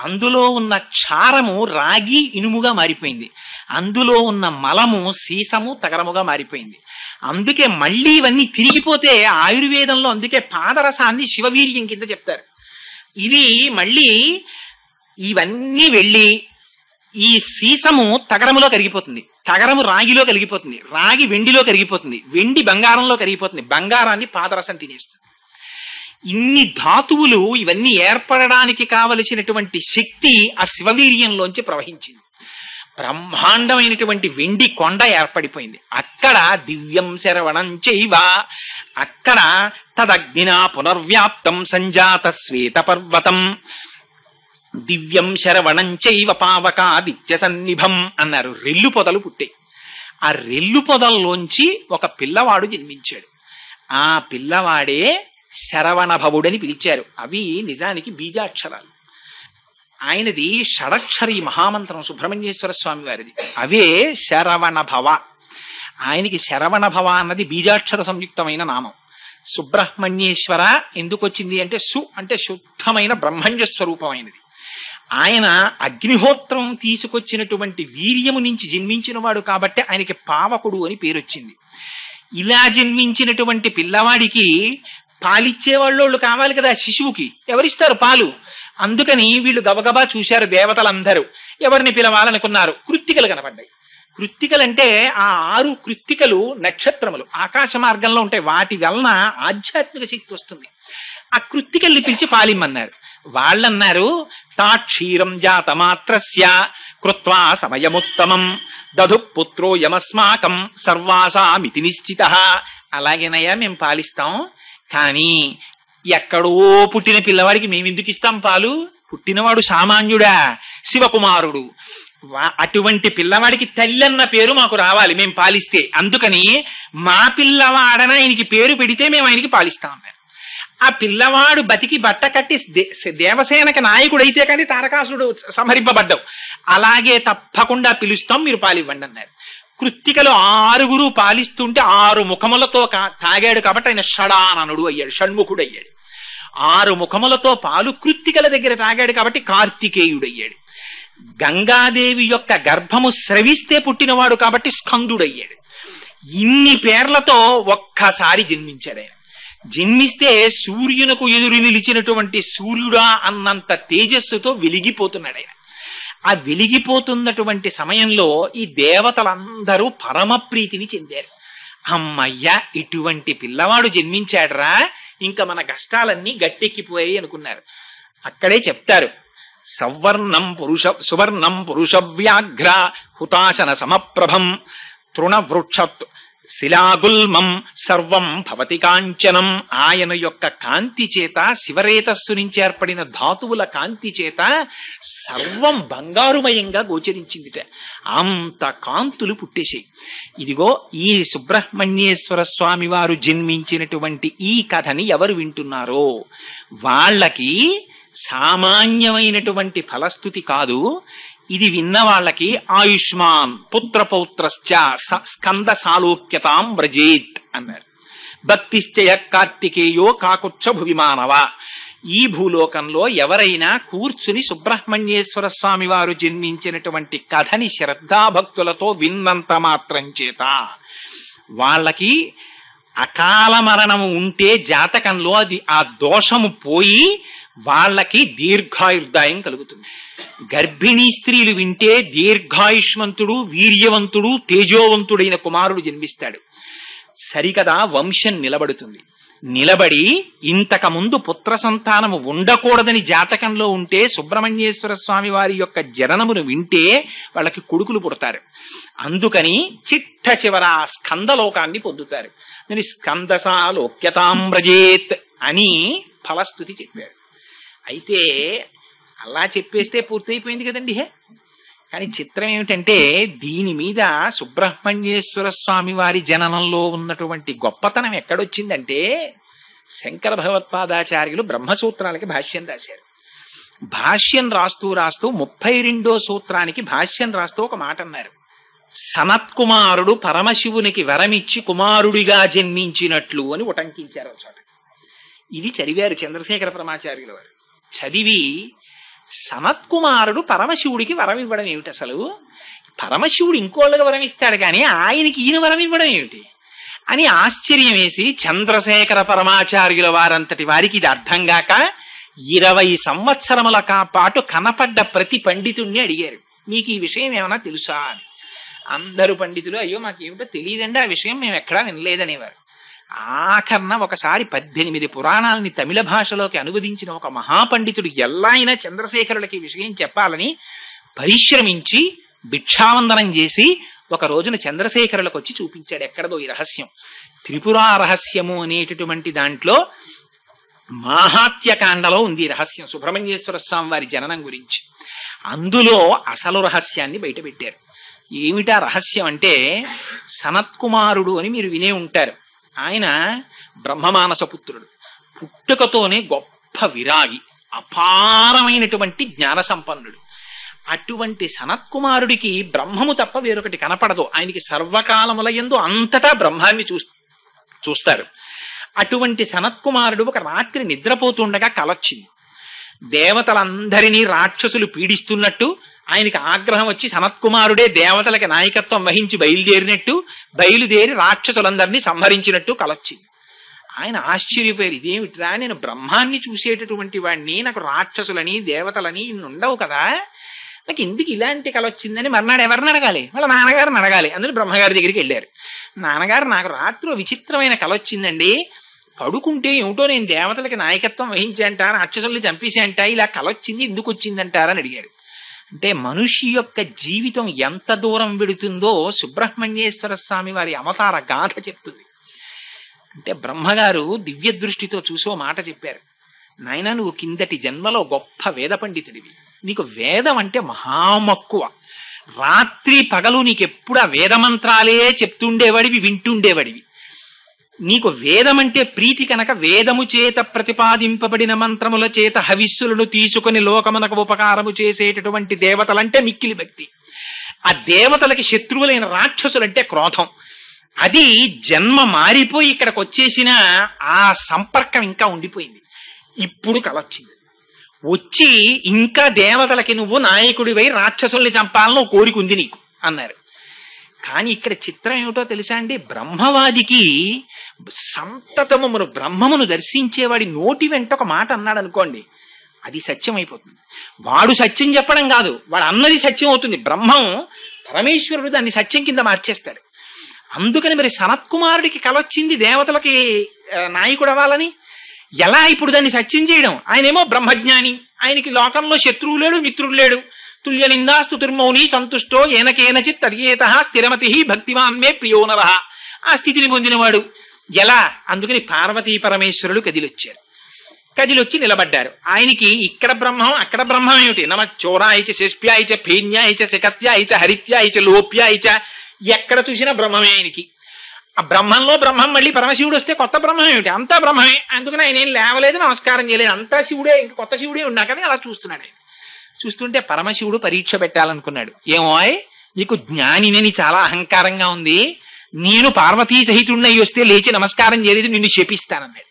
అందులో ఉన్న క్షారము రాగి ఇనుముగా మారిపోయింది. అందులో ఉన్న మలము సీసము తగరముగా మారిపోయింది. అందుకే మళ్ళీ ఇవన్నీ తిరిగిపోతే ఆయుర్వేదంలో అందుకే పాదరసాన్ని శివవీర్యం కింద చెప్తారు. ఇవి మళ్ళీ ఇవన్నీ వెళ్ళి ఈ సీసము తగరములో కరిగిపోతుంది, తగరము రాగిలో కరిగిపోతుంది, రాగి వెండిలో కరిగిపోతుంది, వెండి బంగారంలో కరిగిపోతుంది, బంగారాన్ని పాదరసం తినేస్తుంది. ఇన్ని ధాతువులు ఇవన్నీ ఏర్పడడానికి కావలసినటువంటి శక్తి ఆ శివవీర్యంలోంచి ప్రవహించింది. బ్రహ్మాండమైనటువంటి వెండి కొండ ఏర్పడిపోయింది. అక్కడ దివ్యం శరవణం చైవ, అక్కడ తదగ్నినా పునర్వ్యాప్తం సంజాత శ్వేత పర్వతం దివ్యం శరవణం చైవ పావకాదిత్య సన్నిభం అన్నారు. రెల్లు పొదలు పుట్టాయి. ఆ రెల్లు పొదల్లోంచి ఒక పిల్లవాడు జన్మించాడు. ఆ పిల్లవాడే శరవణభవుడని పిలిచారు. అవి నిజానికి బీజాక్షరాలు. ఆయనది షడక్షరి మహామంత్రం సుబ్రహ్మణ్యేశ్వర స్వామి వారిది. అవే శరవణభవ. ఆయనకి శరవణభవ అన్నది బీజాక్షర సంయుక్తమైన నామం. సుబ్రహ్మణ్యేశ్వర ఎందుకు వచ్చింది అంటే సు అంటే శుద్ధమైన బ్రహ్మణ్య స్వరూపమైనది. ఆయన అగ్నిహోత్రం తీసుకొచ్చినటువంటి వీర్యము నుంచి జన్మించిన వాడు కాబట్టి ఆయనకి పావకుడు అని పేరొచ్చింది. ఇలా జన్మించినటువంటి పిల్లవాడికి పాలిచ్చేవాళ్ళు కావాలి కదా శిశువుకి. ఎవరిస్తారు పాలు? అందుకని వీళ్ళు గబగబా చూశారు దేవతలందరూ. ఎవరిని పిలవాలనుకున్నారు? కృత్తికలు కనపడ్డాయి. కృత్తికలంటే ఆ 6 కృత్తికలు నక్షత్రములు ఆకాశ మార్గంలో ఉంటాయి. వాటి వలన ఆధ్యాత్మిక శక్తి వస్తుంది. ఆ కృత్తికల్ని పిలిచి పాలిమ్మన్నారు. వాళ్ళన్నారు తా క్షీరం జాతమాత్రస్య కృత్వా సమయముత్తమం దధు పుత్రో యమస్మాకం సర్వాసామితి నిశ్చిత. అలాగేనయ్యా మేము పాలిస్తాం, కానీ ఎక్కడో పుట్టిన పిల్లవాడికి మేమెందుకు ఇస్తాం పాలు? పుట్టినవాడు సామాన్యుడా, శివకుమారుడు. అటువంటి పిల్లవాడికి తల్లి అన్న పేరు మాకు రావాలి మేము పాలిస్తే. అందుకని మా పిల్లవాడన ఆయనకి పేరు పెడితే మేము ఆయనకి పాలిస్తాం అన్నారు. ఆ పిల్లవాడు బతికి బట్ట కట్టి దేవసేనకి నాయకుడైతే కానీ తారకాసుడు సంహరింపబడ్డావు. అలాగే తప్పకుండా పిలుస్తాం, మీరు పాలివ్వండి అన్నారు. కృత్తికలు 6 పాలిస్తుంటే 6 ముఖములతో తాగాడు కాబట్టి ఆయన షడాననుడు అయ్యాడు, షణ్ముఖుడు అయ్యాడు. 6 ముఖములతో పాలు కృత్తికల దగ్గర తాగాడు కాబట్టి కార్తికేయుడయ్యాడు. గంగాదేవి యొక్క గర్భము స్రవిస్తే పుట్టినవాడు కాబట్టి స్కందుడయ్యాడు. ఇన్ని పేర్లతో ఒక్కసారి జన్మించాడు ఆయన. జన్మిస్తే సూర్యునకు ఎదురు నిలిచినటువంటి సూర్యుడా అన్నంత తేజస్సుతో వెలిగిపోతున్నాడు ఆయన. ఆ వెలిగిపోతున్నటువంటి సమయంలో ఈ దేవతలందరూ పరమ ప్రీతిని చెందారు. అమ్మయ్య, ఇటువంటి పిల్లవాడు జన్మించాడరా, ఇంకా మన కష్టాలన్నీ గట్టెక్కిపోయాయి అనుకున్నారు. అక్కడే చెప్తారు సువర్ణం పురుష వ్యాఘ్ర హుతాశన సమప్రభం తృణవృక్ష శిలాగుల్మం సర్వం భవతి కాంచనం. ఆయన యొక్క కాంతి చేత, శివరేతస్సు నుంచి ఏర్పడిన ధాతువుల కాంతి చేత సర్వం బంగారుమయంగా గోచరించిందిట. అంత కాంతులు పుట్టేశాయి. ఇదిగో ఈ సుబ్రహ్మణ్యేశ్వర స్వామి వారు జన్మించినటువంటి ఈ కథని ఎవరు వింటున్నారో వాళ్ళకి సామాన్యమైనటువంటి ఫలస్థుతి కాదు. ఇది విన్న వాళ్ళకి ఆయుష్మాన్ పుత్రపౌత్రశ్చ స్కంద సాలోక్యతాం వ్రజేత్ అన్నారు. భక్తిశ్చయ కార్తికేయో కాకుచ్చ భువిమానవ. ఈ భూలోకంలో ఎవరైనా కూర్చుని సుబ్రహ్మణ్యేశ్వర స్వామి వారు జన్మించినటువంటి కథని శ్రద్ధాభక్తులతో విన్నంత మాత్రం చేత వాళ్ళకి అకాల మరణము ఉంటే జాతకంలో అది ఆ దోషము పోయి వాళ్ళకి దీర్ఘాయుర్దాయం కలుగుతుంది. గర్భిణీ స్త్రీలు వింటే దీర్ఘాయుష్మంతుడు, వీర్యవంతుడు, తేజోవంతుడైన కుమారుడు జన్మిస్తాడు. సరికదా వంశం నిలబడుతుంది. నిలబడి ఇంతకు ముందు పుత్ర సంతానము ఉండకూడదని జాతకంలో ఉంటే సుబ్రహ్మణ్యేశ్వర స్వామి వారి యొక్క జననమును వింటే వాళ్ళకి కొడుకులు పుడతారు. అందుకని చిట్ట చివర స్కందలోకాన్ని పొందుతారు. నేను స్కందసాలోక్యతాం వ్రజేత్ అని ఫలస్థుతి చెప్పారు. అయితే అలా చెప్పేస్తే పూర్తయిపోయింది కదండి. కానీ చిత్రం ఏమిటంటే దీని మీద సుబ్రహ్మణ్యేశ్వర స్వామి వారి జననంలో ఉన్నటువంటి గొప్పతనం ఎక్కడొచ్చిందంటే శంకర భగవత్పాదాచార్యులు బ్రహ్మసూత్రాలకి భాష్యం రాశారు. భాష్యం రాస్తూ రాస్తూ 32వ సూత్రానికి భాష్యం రాస్తూ ఒక మాట అన్నారు. సనత్కుమారుడు పరమశివునికి వరమిచ్చి కుమారుడిగా జన్మించినట్లు అని ఉటంకించారు ఒకసారి. ఇది చదివారు చంద్రశేఖర పరమాచార్యుల వారు. చదివి సనత్కుమారుడు పరమశివుడికి వరం ఇవ్వడం ఏమిటి, అసలు పరమశివుడు ఇంకోళ్ళకి వరం ఇస్తాడు కానీ ఆయనకి ఈయన వరం ఇవ్వడం ఏమిటి అని ఆశ్చర్యం వేసి చంద్రశేఖర పరమాచార్యుల వారంతటి వారికి ఇది అర్థం కాక 20 సంవత్సరముల పాటు కనపడ్డ ప్రతి పండితుణ్ణి అడిగారు, మీకు ఈ విషయం ఏమైనా తెలుసా అని. అందరూ పండితులు అయ్యో మాకేమిటో తెలియదండి, ఆ విషయం మేము ఎక్కడా వినలేదనేవారు. ఆఖరణ ఒకసారి 18 పురాణాలని తమిళ భాషలోకి అనువదించిన ఒక మహాపండితుడు ఎలా అయినా చంద్రశేఖరులకి ఈ విషయం చెప్పాలని పరిశ్రమించి భిక్షావందనం చేసి ఒక రోజున చంద్రశేఖరులకు వచ్చి చూపించాడు ఎక్కడదో ఈ రహస్యం. త్రిపురా రహస్యము అనేటటువంటి దాంట్లో మాహాత్యకాండలో ఉంది రహస్యం, సుబ్రహ్మణ్యేశ్వర స్వామి వారి జననం గురించి. అందులో అసలు రహస్యాన్ని బయటపెట్టారు. ఏమిటా రహస్యం అంటే, సనత్కుమారుడు అని మీరు వినే ఉంటారు. ఆయన బ్రహ్మమానస పుత్రుడు, పుట్టుకతోనే గొప్ప విరాగి, అపారమైనటువంటి జ్ఞాన సంపన్నుడు. అటువంటి సనత్కుమారుడికి బ్రహ్మము తప్ప వేరొకటి కనపడదు. ఆయనకి సర్వకాలముల యందు అంతటా బ్రహ్మాన్ని చూస్తారు. అటువంటి సనత్కుమారుడు ఒక రాత్రి నిద్రపోతుండగా కలొచ్చింది. దేవతలందరినీ రాక్షసులు పీడిస్తున్నట్టు ఆయనకి ఆగ్రహం వచ్చి సనత్కుమారుడే దేవతలకి నాయకత్వం వహించి బయలుదేరి రాక్షసులందరినీ సంహరించినట్టు కలొచ్చింది. ఆయన ఆశ్చర్యపోయారు, ఇదేమిట్రా, నేను బ్రహ్మాన్ని చూసేటటువంటి వాడిని, నాకు రాక్షసులని దేవతలని ఉండవు కదా, నాకు ఎందుకు ఇలాంటి కళ వచ్చిందని మర్నాడు ఎవరిని అడగాలి, వాళ్ళ నాన్నగారిని అడగాలి. అందులో బ్రహ్మగారి దగ్గరికి వెళ్ళారు. నాన్నగారు, నాకు రాత్రి విచిత్రమైన కళ వచ్చిందండి, పడుకుంటే ఏమిటో నేను దేవతలకి నాయకత్వం వహించేంట, రాక్షసుల్ని చంపేసేంట, ఇలా కళ వచ్చింది, ఎందుకు వచ్చిందంటారని అడిగారు. అంటే మనిషి యొక్క జీవితం ఎంత దూరం వెడుతుందో సుబ్రహ్మణ్యేశ్వర స్వామి వారి అవతార గాథ చెప్తుంది. అంటే బ్రహ్మగారు దివ్య దృష్టితో చూసో మాట చెప్పారు, నాయన నువ్వు కిందటి జన్మలో గొప్ప వేద పండితుడివి, నీకు వేదం అంటే మహామక్కువ, రాత్రి పగలు నీకెప్పుడు ఆ వేదమంత్రాలే చెప్తుండేవాడివి, వింటుండేవాడివి. నీకు వేదం అంటే ప్రీతి కనుక వేదము చేత ప్రతిపాదింపబడిన మంత్రముల చేత హవిస్సులను తీసుకుని లోకమునకు ఉపకారము చేసేటటువంటి దేవతలంటే మిక్కిలి భక్తి. ఆ దేవతలకి శత్రువులైన రాక్షసులంటే క్రోధం. అది జన్మ మారిపోయి ఇక్కడికి వచ్చేసిన ఆ సంపర్కం ఇంకా ఉండిపోయింది. ఇప్పుడు కలొచ్చింది, వచ్చి ఇంకా దేవతలకి నువ్వు నాయకుడివై రాక్షసుల్ని చంపాలని కోరిక ఉంది నీకు అన్నారు. కానీ ఇక్కడ చిత్రం ఏమిటో తెలుసా అండి, బ్రహ్మవాదికి సంతతము బ్రహ్మమును దర్శించేవాడి నోటి వెంట ఒక మాట అన్నాడు అనుకోండి, అది సత్యం అయిపోతుంది. వాడు సత్యం చెప్పడం కాదు, వాడు అన్నది సత్యం అవుతుంది. బ్రహ్మం పరమేశ్వరుడు దాన్ని సత్యం కింద మార్చేస్తాడు. అందుకని మరి సనత్కుమారుడికి కలొచ్చింది దేవతలకి నాయకుడు అవ్వాలని, ఎలా ఇప్పుడు దాన్ని సత్యం చేయడం? ఆయనేమో బ్రహ్మజ్ఞాని, ఆయనకి లోకంలో శత్రువు లేడు, మిత్రుడు లేడు. తుల్య నిందాస్తు తుర్మౌని సంతుష్టో ఏనకేనచిత్ తద్యేత స్థిరమతి భక్తిమాన్ మే ప్రియో నరః. ఆ స్థితిని పొందినవాడు ఎలా? అందుకని పార్వతీ పరమేశ్వరులు కదిలొచ్చి నిలబడ్డారు. ఆయనకి ఇక్కడ బ్రహ్మం అక్కడ బ్రహ్మం ఏమిటి? నమ చోరాయిచ శేష్ప్యాయిచ ఫేన్యాయిచ శకత్యాయిచ హరిత్యాయిచ లోప్యాయిచ, ఎక్కడ చూసినా బ్రహ్మమే ఆయనకి. ఆ బ్రహ్మంలో బ్రహ్మం మళ్ళీ పరమశివుడు వస్తే కొత్త బ్రహ్మం ఏమిటి? అంతా బ్రహ్మమే. అందుకని ఆయన ఏం లేవలేదు, నమస్కారం చేయలేదు, అంతా శివుడే, ఇంకా కొత్త శివుడే ఉన్నా కానీ అలా చూస్తున్నాడు. చూస్తుంటే పరమశివుడు పరీక్ష పెట్టాలనుకున్నాడు. ఏమోయ్, నీకు జ్ఞానినని చాలా అహంకారంగా ఉంది, నేను పార్వతీ సహితుడినై వస్తే లేచి నమస్కారం చేయలేదు, నిన్ను శపిస్తానన్నాడు.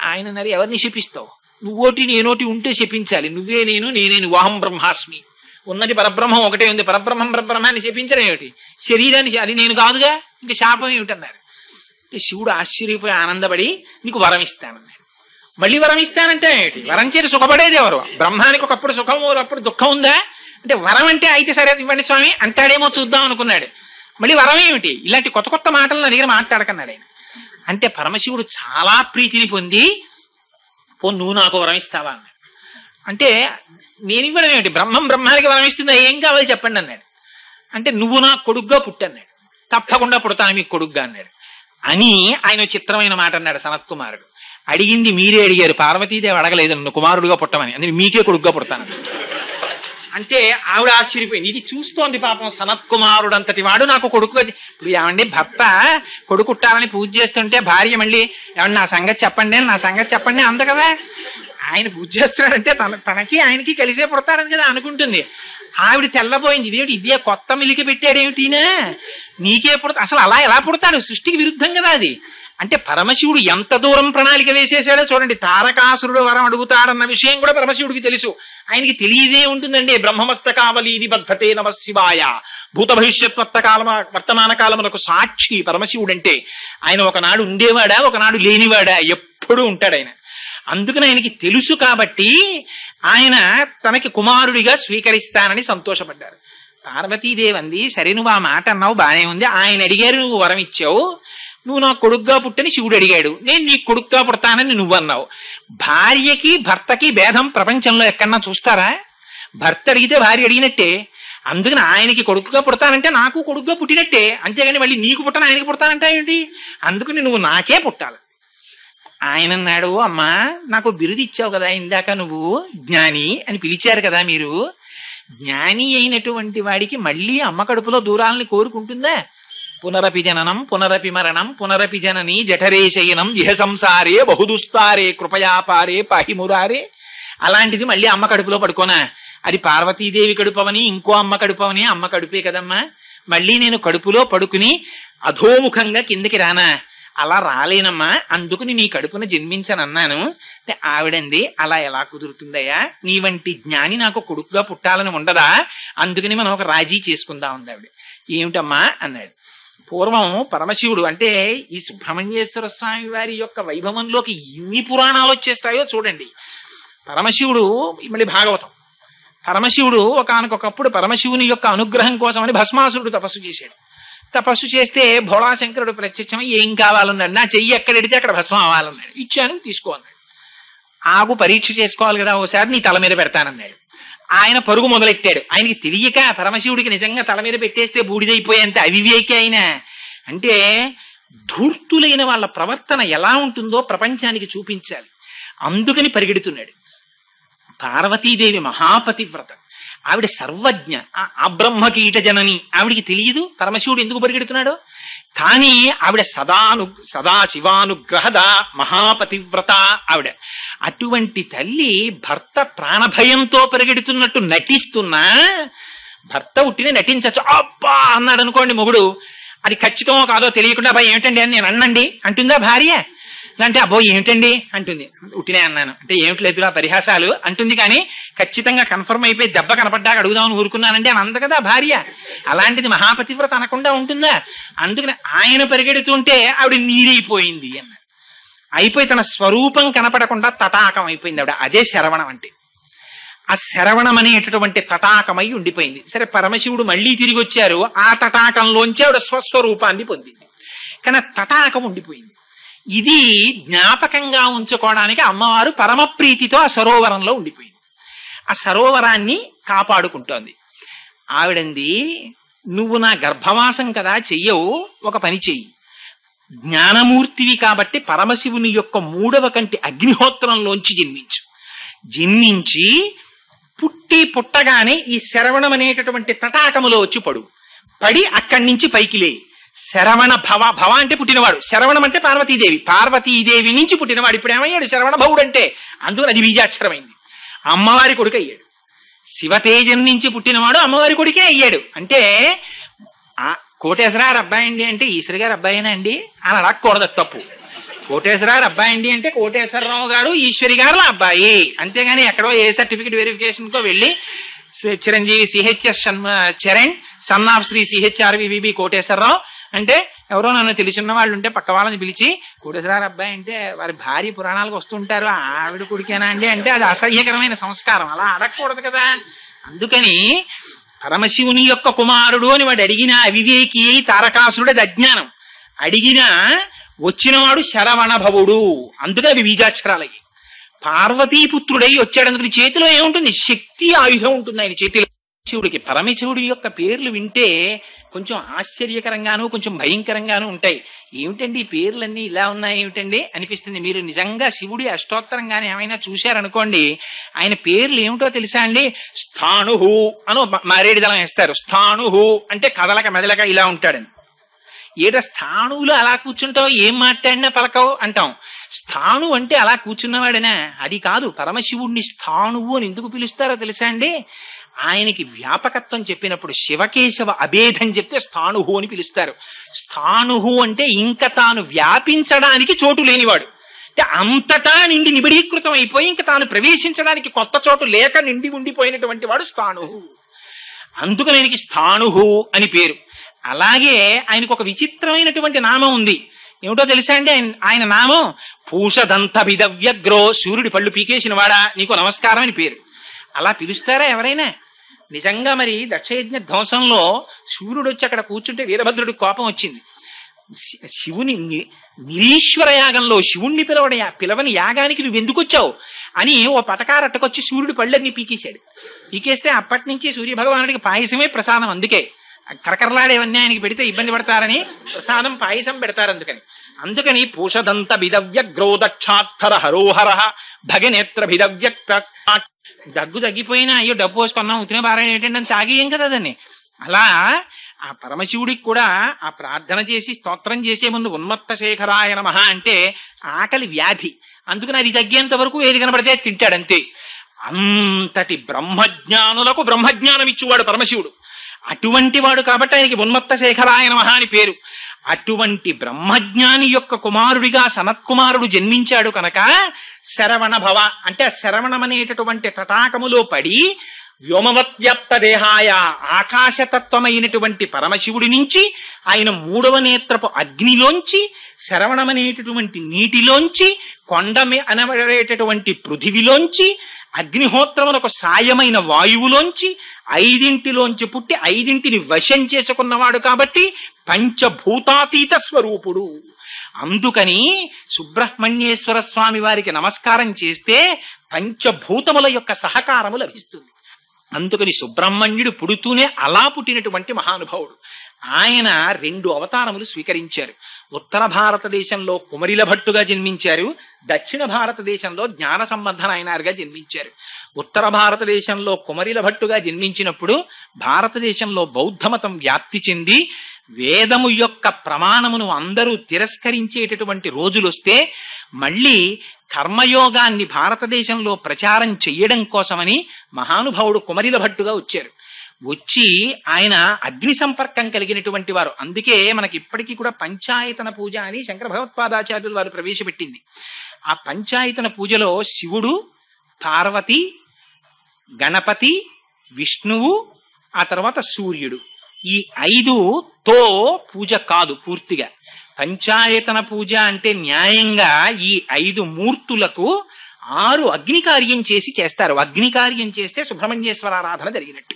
ఆయన అన్నారు, ఎవరిని శపిస్తావు? నువ్వోటి నేనోటి ఉంటే శపించాలి, నువ్వే నేను, నేనే నువ్వు, అహం బ్రహ్మాస్మి. ఉన్నది పరబ్రహ్మం ఒకటే ఉంది, పరబ్రహ్మం పరబ్రహ్మాన్ని శపించడం ఏమిటి? శరీరాన్ని అది నేను కాదుగా, ఇంకా శాపం ఏమిటన్నారు. శివుడు ఆశ్చర్యపోయి ఆనందపడి నీకు వరం ఇస్తానన్నాడు. మళ్ళీ వరం ఇస్తానంటే ఏమిటి? వరం చేసి సుఖపడేది ఎవరు? బ్రహ్మానికి ఒకప్పుడు సుఖం, ఒకప్పుడు దుఃఖం ఉందా? అంటే వరం అంటే అయితే సరే ఇవ్వండి స్వామి అంటాడేమో చూద్దాం అనుకున్నాడు. మళ్ళీ వరం ఏమిటి? ఇలాంటి కొత్త కొత్త మాటలు నా దగ్గర మాట్లాడకన్నాడు ఆయన. అంటే పరమశివుడు చాలా ప్రీతిని పొంది, నువ్వు నాకు వరం ఇస్తావా అన్నాడు. అంటే నేను ఇవ్వడం ఏమిటి? బ్రహ్మానికి వరం ఇస్తుందా, ఏం కావాలి చెప్పండి అన్నాడు. అంటే నువ్వు నా కొడుగ్గా పుట్టన్నాడు. తప్పకుండా పుడతాను మీకు కొడుగ్గా అన్నాడు. అని ఆయన చిత్రమైన మాట అన్నాడు సనత్కుమారుడు. అడిగింది మీరే అడిగారు, పార్వతీదేవి అడగలేదు నన్ను కుమారుడుగా పుట్టమని, అందుకే మీకే కొడుగ్గా పుడతాను. అంటే ఆవిడ ఆశ్చర్యపోయింది. ఇది చూస్తోంది పాపం సనత్కుమారుడు అంతటి వాడు నాకు కొడుకుగా. ఇప్పుడు ఏమండి, భర్త కొడుకుట్టాలని పూజ చేస్తుంటే భార్య మళ్ళీ ఏమన్నా నా సంగతి చెప్పండి అంద కదా. ఆయన పూజ చేస్తున్నాడంటే తనకి ఆయనకి కలిసే పుడతాడని కదా అనుకుంటుంది. ఆవిడ తెల్లబోయింది, ఇదే కొత్త మిలికి పెట్టాడేమిటినా, నీకే పుడతా, అసలు అలా ఎలా పుడతాడు, సృష్టికి విరుద్ధం కదా అది. అంటే పరమశివుడు ఎంత దూరం ప్రణాళిక వేసేసాడో చూడండి. తారకాసురుడు వరం అడుగుతాడన్న విషయం కూడా పరమశివుడికి తెలుసు. ఆయనకి తెలియదే ఉంటుందండి. బ్రహ్మమస్తకావలీది బద్ధతే నమ శివాయ, భూత భవిష్యత్ వర్తమాన కాలములకు సాక్షి పరమశివుడంటే. ఆయన ఒకనాడు ఉండేవాడా, ఒకనాడు లేనివాడా, ఎప్పుడూ ఉంటాడు ఆయన. అందుకని ఆయనకి తెలుసు కాబట్టి ఆయన తనకి కుమారుడిగా స్వీకరిస్తానని సంతోషపడ్డారు. పార్వతీదేవి అంది, సరే నువ్వు ఆ మాట అన్నావు బానే ఉంది, ఆయన అడిగారు నువ్వు వరం ఇచ్చావు, నువ్వు నాకు కొడుకుగా పుట్టని శివుడు అడిగాడు, నేను నీకు కొడుకుగా పుడతానని నువ్వు అన్నావు. భార్యకి భర్తకి భేదం ప్రపంచంలో ఎక్కడన్నా చూస్తారా? భర్త అడిగితే భార్య అడిగినట్టే. అందుకని ఆయనకి కొడుకుగా పుడతానంటే నాకు కొడుకుగా పుట్టినట్టే, అంతేగాని మళ్ళీ నీకు పుట్టను ఆయనకి పుడతానంటా ఏంటి? అందుకని నువ్వు నాకే పుట్టాలి. ఆయన అన్నాడు, అమ్మా నాకు బిరుదు ఇచ్చావు కదా ఇందాక, నువ్వు జ్ఞాని అని పిలిచారు కదా మీరు, జ్ఞాని అయినటువంటి వాడికి మళ్ళీ అమ్మ కడుపులో దూరాలని కోరుకుంటుందా? పునరపి జననం పునరపి మరణం పునరపి జనని జఠరే శయనం ఇహ సంసారే బహుదుస్తారే కృపయాపారే పాహిమురారే. అలాంటిది మళ్ళీ అమ్మ కడుపులో పడుకోనా? అది పార్వతీదేవి కడుపవని ఇంకో అమ్మ కడుపవని, అమ్మ కడుపే కదమ్మా. మళ్ళీ నేను కడుపులో పడుకుని అధోముఖంగా కిందకి రానా? అలా రాలేనమ్మా, అందుకుని నీ కడుపున జన్మించనన్నాను. ఆవిడంది, అలా ఎలా కుదురుతుందయ్యా, నీ వంటి జ్ఞాని నాకు కొడుకుగా పుట్టాలని ఉండదా? అందుకని మనం ఒక రాజీ చేసుకుందాం ఉంది ఆవిడ. ఏమిటమ్మా అన్నాడు. పూర్వం పరమశివుడు అంటే ఈ సుబ్రహ్మణ్యేశ్వర స్వామి వారి యొక్క వైభవంలోకి ఎన్ని పురాణాలు వచ్చేస్తాయో చూడండి. పరమశివుడు, మళ్ళీ భాగవతం, పరమశివుడు ఒకానొకప్పుడు పరమశివుని యొక్క అనుగ్రహం కోసమని భస్మాసురుడు తపస్సు చేశాడు. తపస్సు చేస్తే భోళాశంకరుడు ప్రత్యక్షమై ఏం కావాలన్నాడు. నా చెయ్యి ఎక్కడెడితే అక్కడ భస్మం అవ్వాలన్నాడు. ఇచ్చాను, తీసుకో అన్నాడు. ఆగు, పరీక్ష చేసుకోవాలి కదా, ఓసారి నీ తల మీద పెడతానన్నాడు. ఆయన పరుగు మొదలెట్టాడు. ఆయనకి తెలియక పరమశివుడికి నిజంగా తల మీద పెట్టేస్తే బూడిదైపోయేంత అవివేకి ఆయన. అంటే ధూర్తులైన వాళ్ళ ప్రవర్తన ఎలా ఉంటుందో ప్రపంచానికి చూపించాలి, అందుకని పరిగెడుతున్నాడు. పార్వతీదేవి మహాపతివ్రత, ఆవిడ సర్వజ్ఞ, ఆ బ్రహ్మకీట జనని. ఆవిడికి తెలియదు పరమశివుడు ఎందుకు పరిగెడుతున్నాడో. కానీ ఆవిడ సదాశివానుగ్రహద మహాపతివ్రత ఆవిడ. అటువంటి తల్లి భర్త ప్రాణభయంతో పరిగెడుతున్నట్టు నటిస్తున్నా, భర్త ఉట్టినే నటించచ్చు. అబ్బా అన్నాడు అనుకోండి మొగుడు, అది ఖచ్చితమో కాదో తెలియకుండా అబ్బాయి ఏమిటండి అని నేను అన్నండి అంటుందా భార్య? అంటే అబ్బో ఏమిటండి అంటుంది. ఉట్టినే అన్నాను అంటే ఏమిటి లేదు పరిహాసాలు అంటుంది. కానీ ఖచ్చితంగా కన్ఫర్మ్ అయిపోయి దెబ్బ కనపడ్డాక అడుగుదామని ఊరుకున్నానంటే అని అంద కదా భార్య. అలాంటిది మహాపతివ్రత అనకుండా ఉంటుందా? అందుకని ఆయన పరిగెడుతుంటే ఆవిడ నీరైపోయింది అన్న, అయిపోయి తన స్వరూపం కనపడకుండా తటాకం అయిపోయింది ఆవిడ. అదే శరవణం అంటే. ఆ శరవణం అనేటటువంటి తటాకమై ఉండిపోయింది. సరే, పరమశివుడు మళ్ళీ తిరిగి వచ్చారు, ఆ తటాకంలోంచి ఆవిడ స్వస్వరూపాన్ని పొందింది. కానీ తటాకం ఉండిపోయింది. ఇది జ్ఞాపకంగా ఉంచుకోవడానికి అమ్మవారు పరమప్రీతితో ఆ సరోవరంలో ఉండిపోయింది. ఆ సరోవరాన్ని కాపాడుకుంటోంది. ఆవిడంది, నువ్వు నా గర్భవాసం కదా చెయ్యవు, ఒక పని చెయ్యి. జ్ఞానమూర్తివి కాబట్టి పరమశివుని యొక్క 3వ కంటి అగ్నిహోత్రంలోంచి జన్మించి పుట్టగానే ఈ శరవణం అనేటటువంటి తటాకములో వచ్చి పడి అక్కడి నుంచి పైకి లే. శరవణ భవ అంటే పుట్టినవాడు, శరవణం అంటే పార్వతీదేవి నుంచి పుట్టినవాడు. ఇప్పుడు ఏమయ్యాడు? శరవణ భవుడు అంటే. అందుకని అది బీజాక్షరమైంది. అమ్మవారి కొడుకు అయ్యాడు. శివతేజం నుంచి పుట్టినవాడు అమ్మవారి కొడుకే అయ్యాడు. అంటే కోటేశ్వరారు అబ్బాయి అండి అంటే ఈశ్వరి గారు అబ్బాయినా అండి అని అడగకూడదు, తప్పు. కోటేశ్వరారు అబ్బాయి అండి అంటే కోటేశ్వరరావు గారు ఈశ్వరి గారుల అబ్బాయి, అంతేగాని ఎక్కడో ఏ సర్టిఫికెట్ వెరిఫికేషన్ కో వెళ్ళి Chiranjeevi CHS Charan son of Shri CHRVB Koteswararao అంటే ఎవరో నన్ను తెలిసిన వాళ్ళు ఉంటే పక్క వాళ్ళని పిలిచి కోటేశ్వరారు అబ్బాయి అంటే వారి భార్య పురాణాలకు వస్తుంటారు, ఆవిడ కొడుకేనా అండి అంటే అది అసహ్యకరమైన సంస్కారం, అలా అడగకూడదు కదా. అందుకని పరమశివుని యొక్క కుమారుడు అని వాడు అడిగిన అవివేకి తారకాసురుడు, అది అజ్ఞానం. అడిగినా వచ్చినవాడు శరవణ భవుడు, అందుకని అవి బీజాక్షరాలయ్యి. పార్వతీపుత్రుడై వచ్చాడు, అందుకని చేతిలో ఏముంటుంది? శక్తి ఆయుధం ఉంటుంది ఆయన చేతిలో. శివుడికి పరమశివుడి యొక్క పేర్లు వింటే కొంచెం ఆశ్చర్యకరంగాను కొంచెం భయంకరంగాను ఉంటాయి. ఏమిటండి ఈ పేర్లన్నీ ఇలా ఉన్నాయి ఏమిటండి అనిపిస్తుంది. మీరు నిజంగా శివుడి అష్టోత్తరంగానే ఏమైనా చూశారనుకోండి, ఆయన పేర్లు ఏమిటో తెలుసా అండి? స్థాణుహు అను మారేడు దళం వేస్తారు. స్థాణుహు అంటే కదలక మెదలక ఇలా ఉంటాడని. ఏదో స్థాణువులు అలా కూర్చుంటావు, ఏం మాట్లాడినా పలకవు అంటాం. స్థాణు అంటే అలా కూర్చున్నవాడేనా? అది కాదు. పరమశివుణ్ణి స్థాణువు అని ఎందుకు పిలుస్తారో తెలుసా అండి? ఆయనకి వ్యాపకత్వం చెప్పినప్పుడు శివకేశవ అభేదం చెప్తే స్థాణుహు అని పిలుస్తారు. స్థాణుహు అంటే ఇంక తాను వ్యాపించడానికి చోటు లేనివాడు, అంటే అంతటా నిండి నిబిడీకృతం అయిపోయి ఇంక తాను ప్రవేశించడానికి కొత్త చోటు లేక నిండి ఉండిపోయినటువంటి వాడు స్థాణుహు. అందుకని ఆయనకి స్థాణుహు అని పేరు. అలాగే ఆయనకు ఒక విచిత్రమైనటువంటి నామం ఉంది. ఏమిటో తెలుసా అండి? ఆయన నామం పూషదంతభిదవ్యగ్రో, సూర్యుడి పళ్ళు పీకేసిన వాడా నీకు నమస్కారం అని పేరు. అలా పిలుస్తారా ఎవరైనా? నిజంగా మరి దక్షయజ్ఞ ధ్వంసంలో సూర్యుడు వచ్చి అక్కడ కూర్చుంటే వీరభద్రుడికి కోపం వచ్చింది. శివుని నిరీశ్వర యాగంలో శివుణ్ణి పిలవని యాగానికి నువ్వు ఎందుకు వచ్చావు అని ఓ పటకారట్టకొచ్చి సూర్యుడి పళ్ళన్నీ పీకేశాడు. పీకేస్తే అప్పటి నుంచి సూర్యభగవానుడికి పాయసమే ప్రసాదం. అందుకే కరకరలాడేవన్నీ ఆయనకి పెడితే ఇబ్బంది పడతారని ప్రసాదం పాయసం పెడతారు. అందుకని పూషదంత భిదవ్యగ్రోదక్షాత్తర హరోహర భగనేత్ర భిదవ్యక్త. దగ్గు తగ్గిపోయినా అయ్యో డబ్బు పోసుకున్నాం ఉతిన బారా ఏంటంటే అని తాగేయం కదా దాన్ని. అలా ఆ పరమశివుడికి కూడా ఆ ప్రార్థన చేసి స్తోత్రం చేసే ముందు ఉన్మత్త శేఖరాయ నమః అంటే ఆకలి వ్యాధి, అందుకని అది తగ్గేంత వరకు ఏది కనబడితే తింటాడంతే. అంతటి బ్రహ్మజ్ఞానులకు బ్రహ్మజ్ఞానం ఇచ్చేవాడు పరమశివుడు. అటువంటి వాడు కాబట్టి ఆయనకి ఉన్మత్త శేఖరాయ నమః అని పేరు. అటువంటి బ్రహ్మజ్ఞాని యొక్క కుమారుడిగా సనత్కుమారుడు జన్మించాడు కనుక శరవణ భవ అంటే శరవణం అనేటటువంటి తటాకములో పడి వ్యోమవత్వ్యాప్త దేహాయ ఆకాశతత్వమైనటువంటి పరమశివుడి నుంచి ఆయన మూడవ నేత్రపు అగ్నిలోంచి శరవణమనేటటువంటి నీటిలోంచి కొండమే అనబడేటటువంటి పృథివిలోంచి అగ్నిహోత్రములకు సాయమైన వాయువులోంచి ఐదింటిలోంచి పుట్టి ఐదింటిని వశం చేసుకున్నవాడు కాబట్టి పంచభూతాతీత స్వరూపుడు. అందుకని సుబ్రహ్మణ్యేశ్వర స్వామి వారికి నమస్కారం చేస్తే పంచభూతముల యొక్క సహకారము లభిస్తుంది. అందుకని సుబ్రహ్మణ్యుడు పుడుతూనే అలా పుట్టినటువంటి మహానుభావుడు. ఆయన 2 అవతారములు స్వీకరించారు. ఉత్తర భారతదేశంలో కుమరిల భట్టుగా జన్మించారు, దక్షిణ భారతదేశంలో జ్ఞాన సంబంధ నాయనారుగా జన్మించారు. ఉత్తర భారతదేశంలో కుమరిల భట్టుగా జన్మించినప్పుడు భారతదేశంలో బౌద్ధమతం వ్యాప్తి చెంది వేదము యొక్క ప్రమాణమును అందరూ తిరస్కరించేటటువంటి రోజులొస్తే మళ్ళీ కర్మయోగాన్ని భారతదేశంలో ప్రచారం చెయ్యడం కోసమని మహానుభావుడు కుమరిల భట్టుగా వచ్చారు. వచ్చి ఆయన అగ్ని సంపర్కం కలిగినటువంటి వారు. అందుకే మనకి ఇప్పటికీ కూడా పంచాయతన పూజ అని శంకర భగవత్పాదాచార్యులు వారు ప్రవేశపెట్టింది. ఆ పంచాయతన పూజలో శివుడు, పార్వతి, గణపతి, విష్ణువు, ఆ తర్వాత సూర్యుడు, ఈ 5తో పూజ కాదు పూర్తిగా. పంచాయతన పూజ అంటే న్యాయంగా ఈ 5 మూర్తులకు 6 అగ్నికార్యం చేస్తారు. అగ్నికార్యం చేస్తే సుబ్రహ్మణ్యేశ్వర ఆరాధన జరిగినట్టు.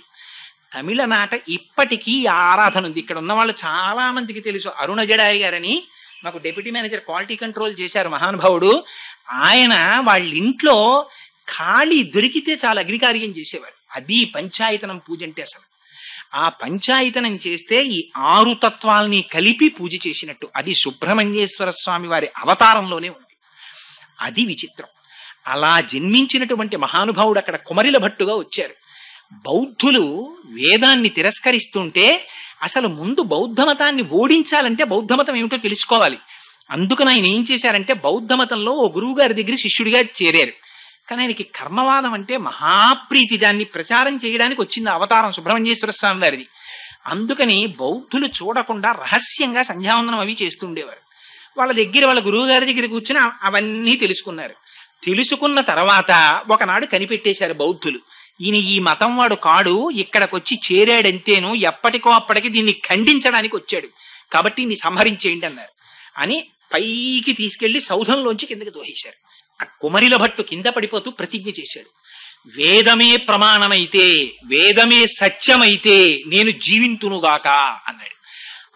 తమిళనాట ఇప్పటికీ ఆ ఆరాధన ఉంది. ఇక్కడ ఉన్న వాళ్ళు చాలా మందికి తెలుసు. అరుణ జడాయి గారని మాకు డెప్యూటీ మేనేజర్ క్వాలిటీ కంట్రోల్ చేశారు మహానుభావుడు. ఆయన వాళ్ళ ఇంట్లో ఖాళీ దొరికితే చాలా అగ్నికార్యం చేసేవారు. అది పంచాయతనం పూజ అంటే. అసలు ఆ పంచాయతనం చేస్తే ఈ 6 తత్వాల్ని కలిపి పూజ చేసినట్టు. అది సుబ్రహ్మణ్యేశ్వర స్వామి వారి అవతారంలోనే ఉంది. అది విచిత్రం. అలా జన్మించినటువంటి మహానుభావుడు అక్కడ కుమరిల భట్టుగా వచ్చారు. బౌద్ధులు వేదాన్ని తిరస్కరిస్తుంటే అసలు ముందు బౌద్ధ మతాన్ని ఓడించాలంటే బౌద్ధ మతం ఏమిటో తెలుసుకోవాలి. అందుకని ఆయన ఏం చేశారంటే బౌద్ధ మతంలో ఓ గురువు గారి దగ్గర శిష్యుడిగా చేరారు. కానీ ఆయనకి కర్మవాదం అంటే మహాప్రీతి, దాన్ని ప్రచారం చేయడానికి వచ్చింది అవతారం సుబ్రహ్మణ్యేశ్వర స్వామి వారిది. అందుకని బౌద్ధులు చూడకుండా రహస్యంగా సంధ్యావందనం అవి చేస్తుండేవారు. వాళ్ళ గురువు గారి దగ్గర కూర్చుని అవన్నీ తెలుసుకున్నారు. తెలుసుకున్న తర్వాత ఒకనాడు కనిపెట్టేశారు బౌద్ధులు, ఈయన ఈ మతం వాడు కాడు, ఇక్కడికొచ్చి చేరాడంతేను, ఎప్పటికో అప్పటికి దీన్ని ఖండించడానికి వచ్చాడు, కాబట్టి దీన్ని సంహరించేయండి అన్నారు. అని పైకి తీసుకెళ్లి సౌధంలోంచి కిందకి దోహేశారు. ఆ కుమరిల భట్టు కింద పడిపోతూ ప్రతిజ్ఞ చేశాడు, వేదమే ప్రమాణమైతే, వేదమే సత్యమైతే నేను జీవింతునుగాక అన్నాడు.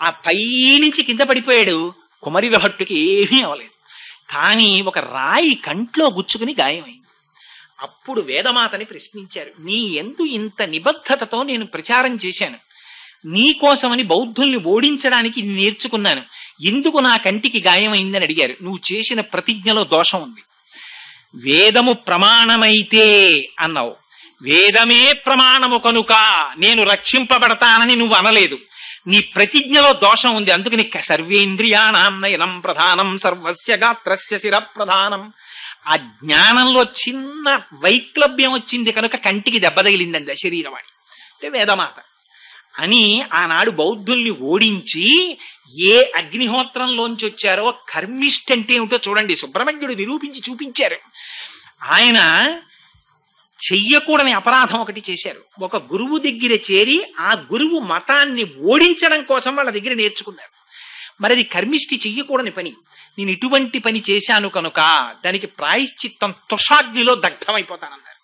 ఆ పైనుంచి కింద పడిపోయాడు. కుమరిల భట్టుకి ఏమీ అవ్వలేదు, కానీ ఒక రాయి కంట్లో గుచ్చుకుని గాయమైంది. అప్పుడు వేదమాతని ప్రశ్నించారు, నీ ఎందు ఇంత నిబద్ధతతో నేను ప్రచారం చేశాను, నీ కోసమని బౌద్ధుల్ని ఓడించడానికి ఇది నేర్చుకున్నాను, ఎందుకు నా కంటికి గాయమైందని అడిగారు. నువ్వు చేసిన ప్రతిజ్ఞలో దోషం ఉంది. వేదము ప్రమాణమైతే అన్నావు, వేదమే ప్రమాణము కనుక నేను రక్షింపబడతానని నువ్వు అనలేదు. నీ ప్రతిజ్ఞలో దోషం ఉంది, అందుకని సర్వేంద్రియాణం నయనం ప్రధానం సర్వస్య గాత్రస్య శిర ప్రధానం. ఆ జ్ఞానంలో చిన్న వైక్లభ్యం వచ్చింది కనుక కంటికి దెబ్బ తగిలిందండి శరీరవాణి అంటే వేదమాత అని. ఆనాడు బౌద్ధుల్ని ఓడించి ఏ అగ్నిహోత్రంలోంచి వచ్చారో కర్మిష్ఠ అంటే ఏమిటో చూడండి సుబ్రహ్మణ్యుడు నిరూపించి చూపించారు. ఆయన చెయ్యకూడని అపరాధం ఒకటి చేశారు. ఒక గురువు దగ్గర చేరి ఆ గురువు మతాన్ని ఓడించడం కోసం వాళ్ళ దగ్గర నేర్చుకున్నారు. మరి అది కర్మిష్టి చెయ్యకూడని పని. నేను ఇటువంటి పని చేశాను కనుక దానికి ప్రాయశ్చిత్తం తుషాగ్నిలో దగ్ధమైపోతానన్నారు.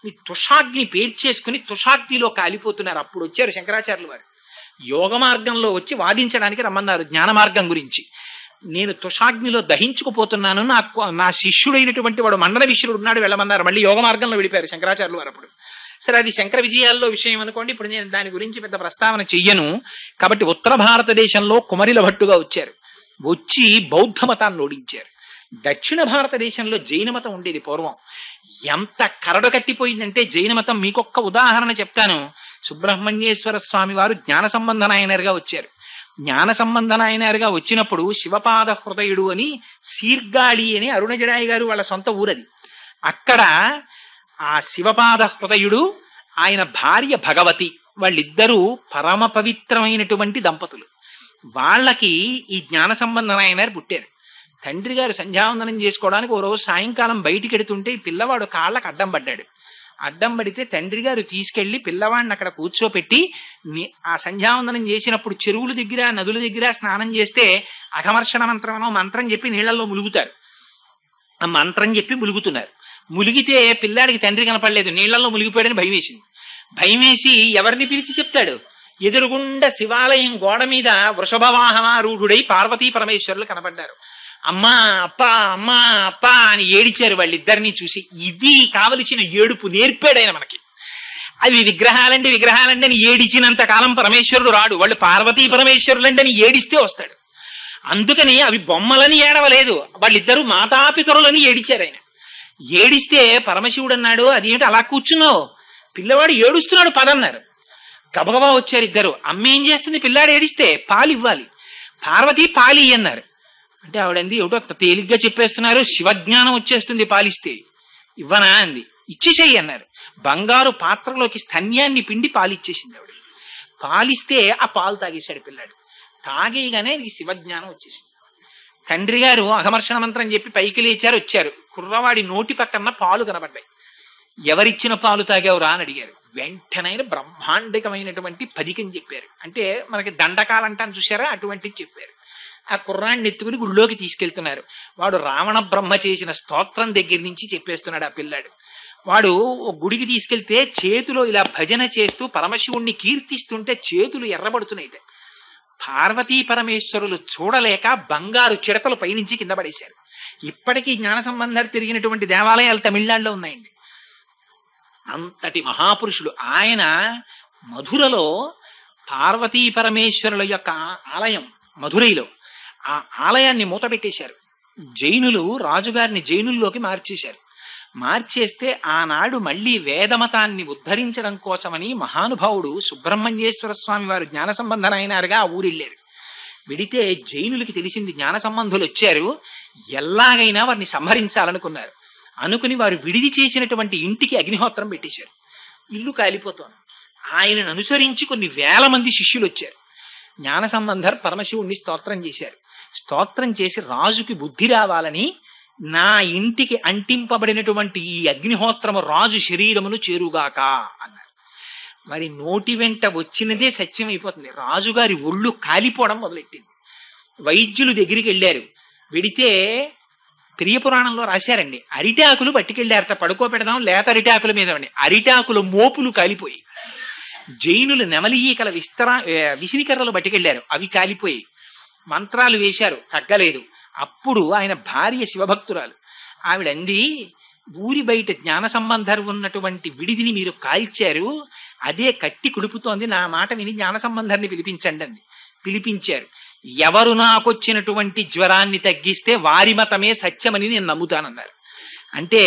ఈ తుషాగ్ని పేర్చేసుకుని తుషాగ్నిలో కాలిపోతున్నారు. అప్పుడు వచ్చారు శంకరాచార్యులు వారు. యోగ మార్గంలో వచ్చి వాదించడానికి రమ్మన్నారు జ్ఞాన మార్గం గురించి. నేను తుషాగ్నిలో దహించుకుపోతున్నాను, నా శిష్యుడైనటువంటి వాడు మండన విశ్రుడు ఉన్నాడు వెళ్ళమన్నారు. మళ్ళీ యోగ మార్గంలో విడిపారు శంకరాచార్యులు వారు. అప్పుడు సరే అది శంకర విజయాల్లో విషయం అనుకోండి, ఇప్పుడు నేను దాని గురించి పెద్ద ప్రస్తావన చెయ్యను. కాబట్టి ఉత్తర భారతదేశంలో కుమరిల భట్టుగా వచ్చారు, వచ్చి బౌద్ధ మతాన్ని ఓడించారు. దక్షిణ భారతదేశంలో జైన మతం ఉండేది పూర్వం. ఎంత కరడు కట్టిపోయిందంటే జైన మతం, మీకొక్క ఉదాహరణ చెప్తాను. సుబ్రహ్మణ్యేశ్వర స్వామి వారు జ్ఞాన సంబంధ నాయనరుగా వచ్చారు. జ్ఞాన సంబంధ నాయనరుగా వచ్చినప్పుడు శివపాద హృదయుడు అని సీర్గాళి అని అరుణజడాయి గారు వాళ్ళ సొంత ఊరది. అక్కడ ఆ శివపాద హృదయుడు ఆయన భార్య భగవతి వాళ్ళిద్దరూ పరమ పవిత్రమైనటువంటి దంపతులు. వాళ్ళకి ఈ జ్ఞాన సంబంధ నాయనరు పుట్టారు. తండ్రి గారు సంధ్యావందనం చేసుకోవడానికి ఓ రోజు సాయంకాలం బయటికి ఎడుతుంటే పిల్లవాడు కాళ్ళకు అడ్డం పడ్డాడు. అడ్డం పడితే తండ్రి గారు తీసుకెళ్లి పిల్లవాడిని అక్కడ కూర్చోపెట్టి ఆ సంధ్యావందనం చేసినప్పుడు చెరువుల దగ్గర నదుల దగ్గర స్నానం చేస్తే అఘమర్షణ మంత్రమనో మంత్రం చెప్పి నీళ్లలో ములుగుతారు. ఆ మంత్రం చెప్పి ములుగుతున్నారు. ములిగితే పిల్లాడికి తండ్రి కనపడలేదు, నీళ్లలో ములిగిపోయాడని భయం వేసింది. భయం వేసి ఎవరిని పిలిచి చెప్తాడు? ఎదురుగుండా శివాలయం గోడ మీద వృషభవాహనారూఢుడై పార్వతీ పరమేశ్వరులు కనపడ్డారు. అమ్మా అప్పా అమ్మా అప్పా అని ఏడిచారు వాళ్ళిద్దరినీ చూసి. ఇది కావలసిన ఏడుపు నేర్పాడు ఆయన మనకి. అవి విగ్రహాలండి విగ్రహాలండి అని ఏడిచినంత కాలం పరమేశ్వరుడు రాడు, వాళ్ళు పార్వతీ పరమేశ్వరులండి అని ఏడిస్తే వస్తాడు. అందుకని అవి బొమ్మలని ఏడవలేదు, వాళ్ళిద్దరూ మాతాపితరులని ఏడిచారు. ఆయన ఏడిస్తే పరమశివుడు అన్నాడు, అదేమిటి అలా కూర్చున్నావు, పిల్లవాడు ఏడుస్తున్నాడు పదన్నారు. గబగబా వచ్చారు ఇద్దరు. అమ్మ ఏం చేస్తుంది, పిల్లాడు ఏడిస్తే పాలు ఇవ్వాలి, పార్వతి పాలి అన్నారు. అంటే ఆవిడంది ఏమిటో తేలిగ్గా చెప్పేస్తున్నారు, శివజ్ఞానం వచ్చేస్తుంది పాలిస్తే, ఇవ్వనా అంది. ఇచ్చేసేయి అన్నారు. బంగారు పాత్రలోకి స్తన్యాన్ని పిండి పాలిచ్చేసింది ఆవిడ. పాలిస్తే ఆ పాలు తాగేశాడు పిల్లాడు. తాగేయగానే నీకు శివజ్ఞానం వచ్చేసింది. తండ్రి గారు అఘమర్షణ మంత్రం చెప్పి పైకి లేచారు, వచ్చారు. కుర్రవాడి నోటి పక్కన పాలు కనబడ్డాయి. ఎవరిచ్చిన పాలు తాగావురా అని అడిగారు. వెంటనే బ్రహ్మాండికమైనటువంటి పదికం చెప్పారు. అంటే మనకి దండకాలంటాను చూసారా, అటువంటిది చెప్పారు. ఆ కుర్రాన్ని ఎత్తుకుని గుడిలోకి తీసుకెళ్తున్నారు. వాడు రావణ బ్రహ్మ చేసిన స్తోత్రం దగ్గర నుంచి చెప్పేస్తున్నాడు ఆ పిల్లాడు. వాడు గుడికి తీసుకెళ్తే చేతిలో ఇలా భజన చేస్తూ పరమశివుణ్ణి కీర్తిస్తుంటే చేతులు ఎర్రబడుతున్నాయి. పార్వతీ పరమేశ్వరులు చూడలేక బంగారు చిడతలు పైనుంచి కింద పడేశారు. ఇప్పటికీ జ్ఞాన సంబంధాలు తిరిగినటువంటి దేవాలయాలు తమిళనాడులో ఉన్నాయండి. అంతటి మహాపురుషుడు ఆయన. మధురలో పార్వతీ పరమేశ్వరుల యొక్క ఆలయం మధురైలో, ఆ ఆలయాన్ని మూతపెట్టేశారు. జైనులు రాజుగారిని జైనుల్లోకి మార్చేశారు. మార్చేస్తే ఆనాడు మళ్ళీ వేదమతాన్ని ఉద్ధరించడం కోసమని మహానుభావుడు సుబ్రహ్మణ్యేశ్వర స్వామి వారు జ్ఞాన సంబంధనాయనారుగా ఆ ఊరిళ్ళారు. విడితే జైనులకి తెలిసింది జ్ఞాన సంబంధులు వచ్చారు, ఎలాగైనా వారిని సంహరించాలనుకున్నారు. అనుకుని వారు విడిది చేసినటువంటి ఇంటికి అగ్నిహోత్రం పెట్టేశారు. ఇల్లు కాలిపోతోంది. ఆయనను అనుసరించి కొన్ని వేల మంది శిష్యులు వచ్చారు. జ్ఞాన సంబంధర్ పరమశివుణ్ణి స్తోత్రం చేశారు. స్తోత్రం చేసి రాజుకి బుద్ధి రావాలని నా ఇంటికి అంటింపబడినటువంటి ఈ అగ్నిహోత్రము రాజు శరీరమును చేరుగాక అన్నారు. మరి నోటి వెంట వచ్చినదే సత్యం అయిపోతుంది. రాజుగారి ఒళ్ళు కాలిపోవడం మొదలెట్టింది. వైద్యులు దగ్గరికి వెళ్ళారు. వెడితే ప్రియపురాణంలో రాశారండి, అరిటాకులు పట్టుకెళ్ళారట, పడుకోబెడదాం లేత అరిటాకుల మీద. అరిటాకుల మోపులు కాలిపోయి, జైనులు నెమలి ఈకల విసిరికర్రలు పట్టుకెళ్లారు, అవి కాలిపోయి. మంత్రాలు వేశారు, తగ్గలేదు. అప్పుడు ఆయన భార్య శివభక్తురాలు. ఆవిడంది, ఊరి బయట జ్ఞాన సంబంధం ఉన్నటువంటి విడిదిని మీరు కాల్చారు, అదే కట్టి కుడుపుతోంది, నా మాట విని జ్ఞాన సంబంధాన్ని పిలిపించండి అంది. పిలిపించారు. ఎవరు నాకొచ్చినటువంటి జ్వరాన్ని తగ్గిస్తే వారి మతమే సత్యమని నేను నమ్ముతానన్నారు. అంటే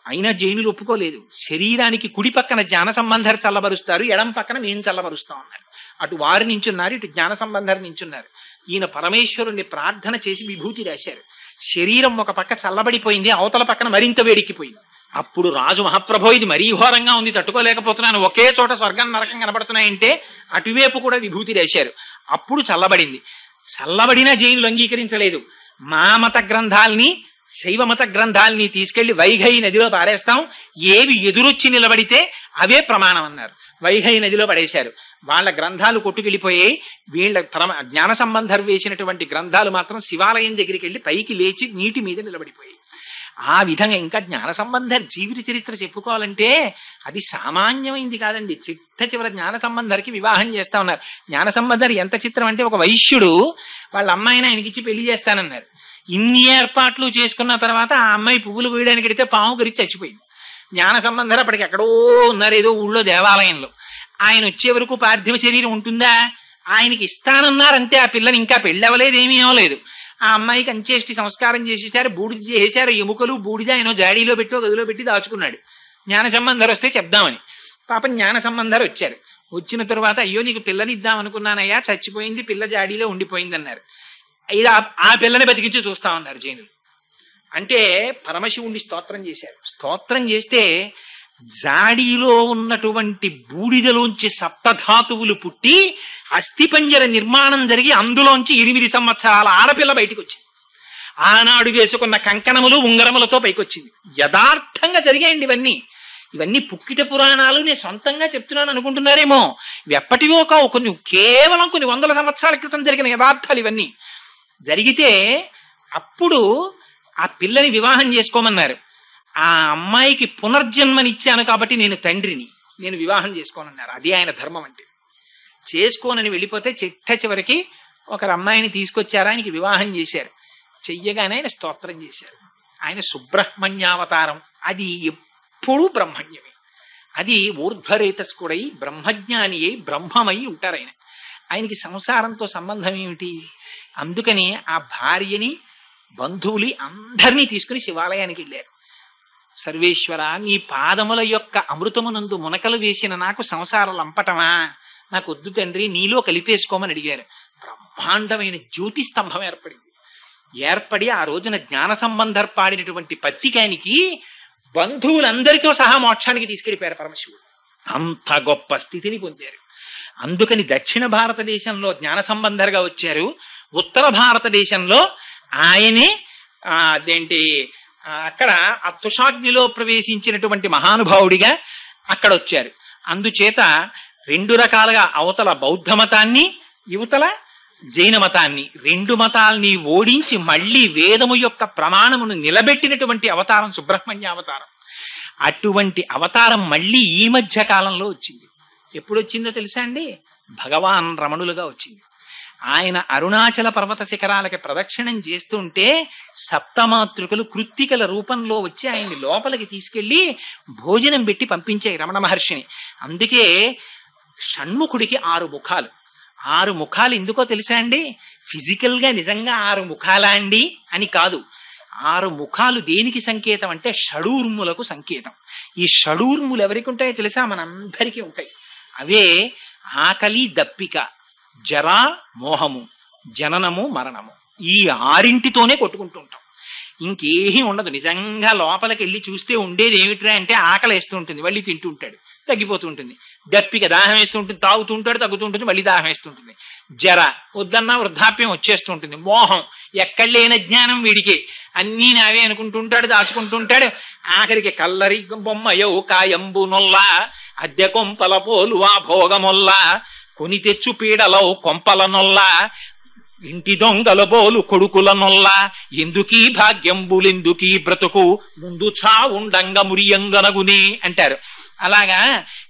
అయినా జైనులు ఒప్పుకోలేదు. శరీరానికి కుడి పక్కన జ్ఞాన సంబంధాలు చల్లబరుస్తారు, ఎడం పక్కన మేము చల్లబరుస్తాం అన్నారు. అటు వారు నించున్నారు, ఇటు జ్ఞాన సంబంధం నించున్నారు. ఈయన పరమేశ్వరుణ్ణి ప్రార్థన చేసి విభూతి రాశారు. శరీరం ఒక పక్క చల్లబడిపోయింది, అవతల పక్కన మరింత వేడెక్కిపోయింది. అప్పుడు రాజు మహాప్రభో ఇది మరీ ఘోరంగా ఉంది, తట్టుకోలేకపోతున్నాను, ఒకే చోట స్వర్గం నరకం కనబడుతున్నాయంటే అటువైపు కూడా విభూతి రాశారు. అప్పుడు చల్లబడింది. చల్లబడినా జైనులు అంగీకరించలేదు. మా మత గ్రంథాల్ని శైవ మత గ్రంథాలని తీసుకెళ్లి వైఘై నదిలో పారేస్తాం, ఏవి ఎదురొచ్చి నిలబడితే అవే ప్రమాణం అన్నారు. వైఘై నదిలో పడేశారు. వాళ్ళ గ్రంథాలు కొట్టుకెళ్ళిపోయాయి. వీళ్ళ జ్ఞాన సంబంధం వేసినటువంటి గ్రంథాలు మాత్రం శివాలయం దగ్గరికి వెళ్ళి పైకి లేచి నీటి మీద నిలబడిపోయాయి. ఆ విధంగా ఇంకా జ్ఞాన సంబంధ జీవిత చరిత్ర చెప్పుకోవాలంటే అది సామాన్యమైంది కాదండి. చిట్ట చివరి జ్ఞాన సంబంధరికి వివాహం చేస్తా ఉన్నారు. జ్ఞాన సంబంధం ఎంత చిత్రం అంటే, ఒక వైశ్యుడు వాళ్ళ అమ్మాయిని ఆయనకిచ్చి పెళ్లి చేస్తానన్నారు. ఇన్ని ఏర్పాట్లు చేసుకున్న తర్వాత ఆ అమ్మాయి పువ్వులు కోయడానికి వెడితే పాము గరిచి చచ్చిపోయింది. జ్ఞాన సంబంధం అప్పటికి ఎక్కడో ఉన్నారు, ఏదో ఊళ్ళో దేవాలయంలో. ఆయన వచ్చే వరకు పార్థివ శరీరం ఉంటుందా? ఆయనకి ఇస్తానన్నారంతే. ఆ పిల్లని ఇంకా పెళ్ళవలేదు, ఏమీ అవ్వలేదు. ఆ అమ్మాయికి అంచేష్టి సంస్కారం చేసేసారు, బూడిద చేసేశారు. ఎముకలు బూడిద ఆయన జాడీలో పెట్టి గదిలో పెట్టి దాచుకున్నాడు. జ్ఞాన సంబంధాలు వస్తే చెప్దామని. పాపం జ్ఞాన సంబంధాలు వచ్చారు. వచ్చిన తర్వాత అయ్యో నీకు పిల్లని ఇద్దాం అనుకున్నానయ్యా, చచ్చిపోయింది, పిల్ల జాడీలో ఉండిపోయింది అన్నారు. ఇది ఆ పిల్లని బతికించి చూస్తా ఉన్నారు జైనులు. అంటే పరమశివుణ్ణి స్తోత్రం చేశారు. స్తోత్రం చేస్తే జాడీలో ఉన్నటువంటి బూడిదలోంచి సప్తధాతువులు పుట్టి అస్థిపంజర నిర్మాణం జరిగి అందులోంచి 8 సంవత్సరాల ఆడపిల్ల బయటకు వచ్చింది. ఆనాడు వేసుకున్న కంకణములు ఉంగరములతో పైకొచ్చింది. యథార్థంగా జరిగాయండి ఇవన్నీ. ఇవన్నీ పుక్కిట పురాణాలు నేను సొంతంగా చెప్తున్నాను అనుకుంటున్నారేమో. ఎప్పటివో కావు, కేవలం కొన్ని వందల సంవత్సరాల క్రితం జరిగిన యథార్థాలు ఇవన్నీ. జరిగితే అప్పుడు ఆ పిల్లని వివాహం చేసుకోమన్నారు. ఆ అమ్మాయికి పునర్జన్మనిచ్చాను కాబట్టి నేను తండ్రిని, నేను వివాహం చేసుకోనన్నారు. అది ఆయన ధర్మం అంటే. చేసుకోనని వెళ్ళిపోతే చిట్ట చివరికి ఒకరు అమ్మాయిని తీసుకొచ్చారు, ఆయనకి వివాహం చేశారు. చెయ్యగానే ఆయన స్తోత్రం చేశారు. ఆయన సుబ్రహ్మణ్యావతారం. అది ఎప్పుడూ బ్రహ్మణ్యమే. అది ఊర్ధ్వరేతస్కుడై బ్రహ్మజ్ఞాని అయి బ్రహ్మమై ఉంటారు ఆయన. ఆయనకి సంసారంతో సంబంధం ఏమిటి? అందుకని ఆ భార్యని బంధువులు అందరినీ తీసుకుని శివాలయానికి వెళ్ళారు. సర్వేశ్వర, నీ పాదముల యొక్క అమృతమునందు మునకలు వేసిన నాకు సంసార లంపటమా? నాకు వద్దు తండ్రి, నీలో కలిపేసుకోమని అడిగారు. బ్రహ్మాండమైన జ్యోతి స్తంభం ఏర్పడి ఆ రోజున జ్ఞాన సంబంధర్ పాడినటువంటి పత్తికానికి బంధువులందరితో సహా మోక్షానికి తీసుకెళ్లిపోయారు పరమశివుడు. అంత గొప్ప స్థితిని పొందారు. అందుకని దక్షిణ భారతదేశంలో జ్ఞాన సంబంధర్గా వచ్చారు. ఉత్తర భారతదేశంలో ఆయనే అక్కడ అతుషాగ్నిలో ప్రవేశించినటువంటి మహానుభావుడిగా అక్కడ వచ్చారు. అందుచేత 2 రకాలుగా అవతల బౌద్ధ మతాన్ని, యువతల జైన మతాన్ని, 2 మతాల్ని ఓడించి మళ్లీ వేదము యొక్క ప్రమాణమును నిలబెట్టినటువంటి అవతారం సుబ్రహ్మణ్య అవతారం. అటువంటి అవతారం మళ్లీ ఈ మధ్య కాలంలో వచ్చింది. ఎప్పుడు వచ్చిందో తెలుసా అండి? భగవాన్ రమణులుగా వచ్చింది. ఆయన అరుణాచల పర్వత శిఖరాలకి ప్రదక్షిణం చేస్తుంటే సప్తమాతృకలు కృత్తికల రూపంలో వచ్చి ఆయన్ని లోపలికి తీసుకెళ్లి భోజనం పెట్టి పంపించాయి రమణ మహర్షిని. అందుకే షణ్ముఖుడికి 6 ముఖాలు. 6 ముఖాలు ఎందుకో తెలుసా అండి? ఫిజికల్ గా నిజంగా 6 ముఖాలా అండి అని కాదు. 6 ముఖాలు దేనికి సంకేతం అంటే షడూర్ములకు సంకేతం. ఈ షడూర్ములు ఎవరికి ఉంటాయో తెలుసా? మనందరికీ ఉంటాయి. అవే ఆకలి, దప్పిక, జరా, మోహము, జననము, మరణము. ఈ 6 కొట్టుకుంటూ ఉంటాం. ఇంకేమీ ఉండదు. నిజంగా లోపలికి వెళ్ళి చూస్తే ఉండేది ఏమిట్రా అంటే ఆకలి వేస్తూ ఉంటుంది, మళ్ళీ తింటూ ఉంటాడు, తగ్గిపోతూ ఉంటుంది. దప్పిక, దాహం వేస్తూ ఉంటుంది, తాగుతూ ఉంటాడు, తగ్గుతూ ఉంటుంది, మళ్ళీ దాహం వేస్తుంటుంది. జర, వద్దన్నా వృద్ధాప్యం వచ్చేస్తూ ఉంటుంది. మోహం, ఎక్కడ లేని జ్ఞానం వీడికి, అన్నీ నావే అనుకుంటుంటాడు, దాచుకుంటుంటాడు. ఆఖరికి కల్లరి బొమ్మయో కాయంబు నొల్ల అద్దె కొంపల పోలు ఆ భోగమొల్ల కొని తెచ్చు పీడలో కొంపల నొల్ల ఇంటి దొంగల బోలు కొడుకుల నొల్ల ఎందుకీ భాగ్యంబులెందుకీ బ్రతుకు ముందు చావుండంగ మురియంగనగునే అంటారు. అలాగా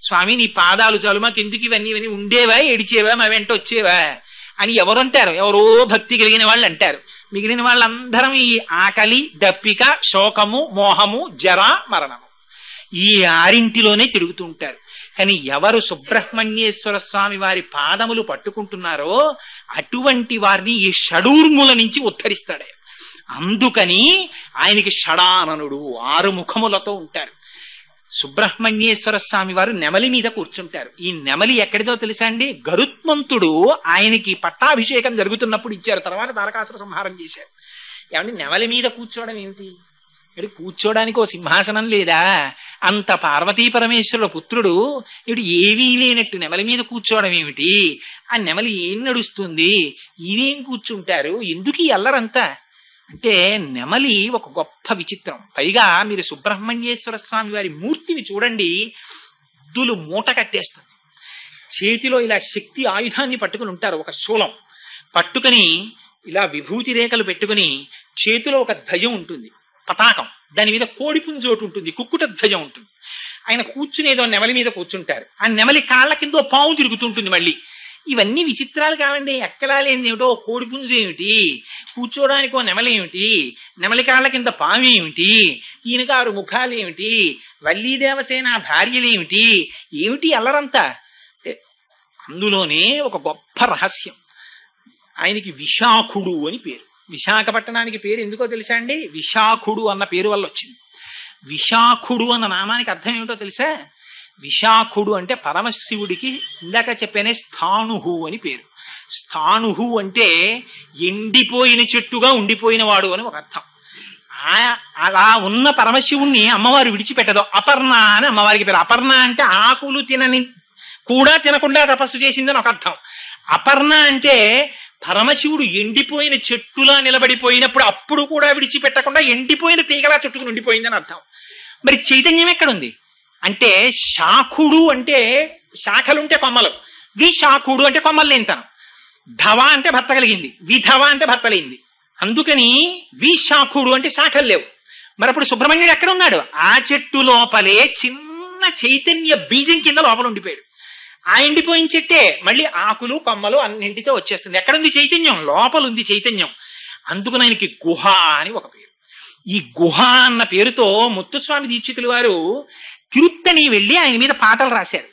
స్వామి నీ పాదాలు చాలు, మాకెందుకు ఇవన్నీ ఉండేవా, ఏడిచేవా, మా వెంట వచ్చేవా అని ఎవరంటారు? ఎవరో భక్తి కలిగిన వాళ్ళు అంటారు. మిగిలిన వాళ్ళందరం ఈ ఆకలి, దప్పిక, శోకము, మోహము, జర, మరణము ఈ 6 తిరుగుతూ ఉంటారు. కానీ ఎవరు సుబ్రహ్మణ్యేశ్వర స్వామి వారి పాదములు పట్టుకుంటున్నారో అటువంటి వారిని ఈ షడూర్ముల నుంచి ఉద్ధరిస్తాడు. అందుకని ఆయనకి షడాననుడు, 6 ముఖములతో ఉంటారు. సుబ్రహ్మణ్యేశ్వర స్వామి వారు నెమలి మీద కూర్చుంటారు. ఈ నెమలి ఎక్కడిదో తెలుసా అండి? గరుత్మంతుడు ఆయనకి పట్టాభిషేకం జరుగుతున్నప్పుడు ఇచ్చారు, తర్వాత తారకాసుర సంహారం చేశారు. ఏమంటే నెమలి మీద కూర్చోవడం ఏమిటి? ఇక్కడ కూర్చోడానికి ఓ సింహాసనం లేదా? అంత పార్వతీ పరమేశ్వరుల పుత్రుడు ఇటు ఏమీ లేనట్టు నెమలి మీద కూర్చోవడం ఏమిటి? ఆ నెమలి ఏం నడుస్తుంది? ఈయనేం కూర్చుంటారు? ఎందుకు ఈ అల్లరంతా అంటే నెమలి ఒక గొప్ప విచిత్రం. పైగా మీరు సుబ్రహ్మణ్యేశ్వర స్వామి వారి మూర్తిని చూడండి, దులు మూట కట్టేస్తుంది. చేతిలో ఇలా శక్తి ఆయుధాన్ని పట్టుకుని ఉంటారు, ఒక శూలం పట్టుకుని ఇలా విభూతి రేఖలు పెట్టుకుని, చేతిలో ఒక ధ్వజం ఉంటుంది, పతాకం, దాని మీద కోడిపుంజు ఒకటి ఉంటుంది, కుక్కుట ధ్వజం ఉంటుంది. ఆయన కూర్చునేదో నెమలి మీద కూర్చుంటారు. ఆ నెమలి కాళ్ళ కింద పాము తిరుగుతుంటుంది. మళ్ళీ ఇవన్నీ విచిత్రాలు కావండి. ఎక్కడా లేని ఏమిటో కోడిపుంజు ఏమిటి, కూర్చోడానికి ఓ నెమలి ఏమిటి, నెమలి కాళ్ళ కింద పాము ఏమిటి, ఈయనకి 6 ముఖాలు ఏమిటి, వల్లీదేవసేన భార్యలేమిటి, ఏమిటి అల్లరంతా? అందులోనే ఒక గొప్ప రహస్యం. ఆయనకి విశాఖుడు అని పేరు. విశాఖపట్టణానికి పేరు ఎందుకో తెలుసా అండి? విశాఖుడు అన్న పేరు వల్ల వచ్చింది. విశాఖుడు అన్న నామానికి అర్థం ఏమిటో తెలుసా? విశాఖుడు అంటే పరమశివుడికి ఇందాక చెప్పానే స్థాణుహు అని పేరు. స్థాణుహు అంటే ఎండిపోయిన చెట్టుగా ఉండిపోయిన వాడు అని ఒక అర్థం. అలా ఉన్న పరమశివుణ్ణి అమ్మవారు విడిచిపెట్టదు. అపర్ణ అని అమ్మవారికి పేరు. అపర్ణ అంటే ఆకులు తినని కూడా తినకుండా తపస్సు చేసిందని ఒక అర్థం. అపర్ణ అంటే పరమశివుడు ఎండిపోయిన చెట్టులా నిలబడిపోయినప్పుడు అప్పుడు కూడా విడిచిపెట్టకుండా ఎండిపోయిన తీగలా చెట్టుకు ఉండిపోయిందని అర్థం. మరి చైతన్యం ఎక్కడుంది అంటే శాఖుడు అంటే శాఖలుంటే కొమ్మలు, విశాఖుడు అంటే కొమ్మలు లేనితనం, ధవ అంటే భర్త కలిగింది, విధవ అంటే భర్త లేనిది. అందుకని విశాఖుడు అంటే శాఖలు లేవు. మరి అప్పుడు సుబ్రహ్మణ్యుడు ఎక్కడ ఉన్నాడు? ఆ చెట్టు లోపలే చిన్న చైతన్య బీజం కింద లోపల ఉండిపోయాడు. ఆ ఎండిపోయిన చెట్టే మళ్ళీ ఆకులు కొమ్మలు అన్నింటితో వచ్చేస్తుంది. ఎక్కడుంది చైతన్యం? లోపల ఉంది చైతన్యం. అందుకని ఆయనకి గుహ అని ఒక పేరు. ఈ గుహ అన్న పేరుతో ముత్తుస్వామి దీక్షితులు వారు తిరుత్తని వెళ్ళి ఆయన మీద పాటలు రాశారు.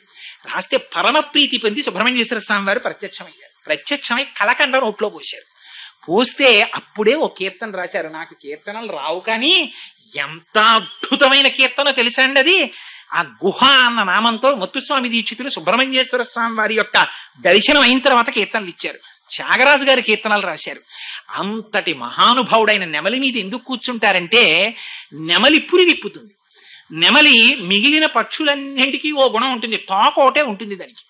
రాస్తే పరమ ప్రీతి పొంది సుబ్రహ్మణ్యేశ్వర స్వామి వారు ప్రత్యక్షమయ్యారు. ప్రత్యక్షమై కలకండ నోట్లో పోశారు. పోస్తే అప్పుడే ఓ కీర్తన రాశారు. నాకు కీర్తనలు రావు, కానీ ఎంత అద్భుతమైన కీర్తన తెలుసా అండి అది. ఆ గుహ అన్న నామంతో ముత్తుస్వామి దీక్షితులు సుబ్రహ్మణ్యేశ్వర స్వామి వారి యొక్క దర్శనం అయిన తర్వాత కీర్తనలు ఇచ్చారు. త్యాగరాజు గారి కీర్తనలు రాశారు. అంతటి మహానుభావుడైన నెమలి మీద ఎందుకు కూర్చుంటారంటే నెమలి పురి విప్పుతుంది. నెమలి మిగిలిన పక్షులన్నింటికీ ఓ గుణం ఉంటుంది, తోక ఒకటే ఉంటుంది దానికి.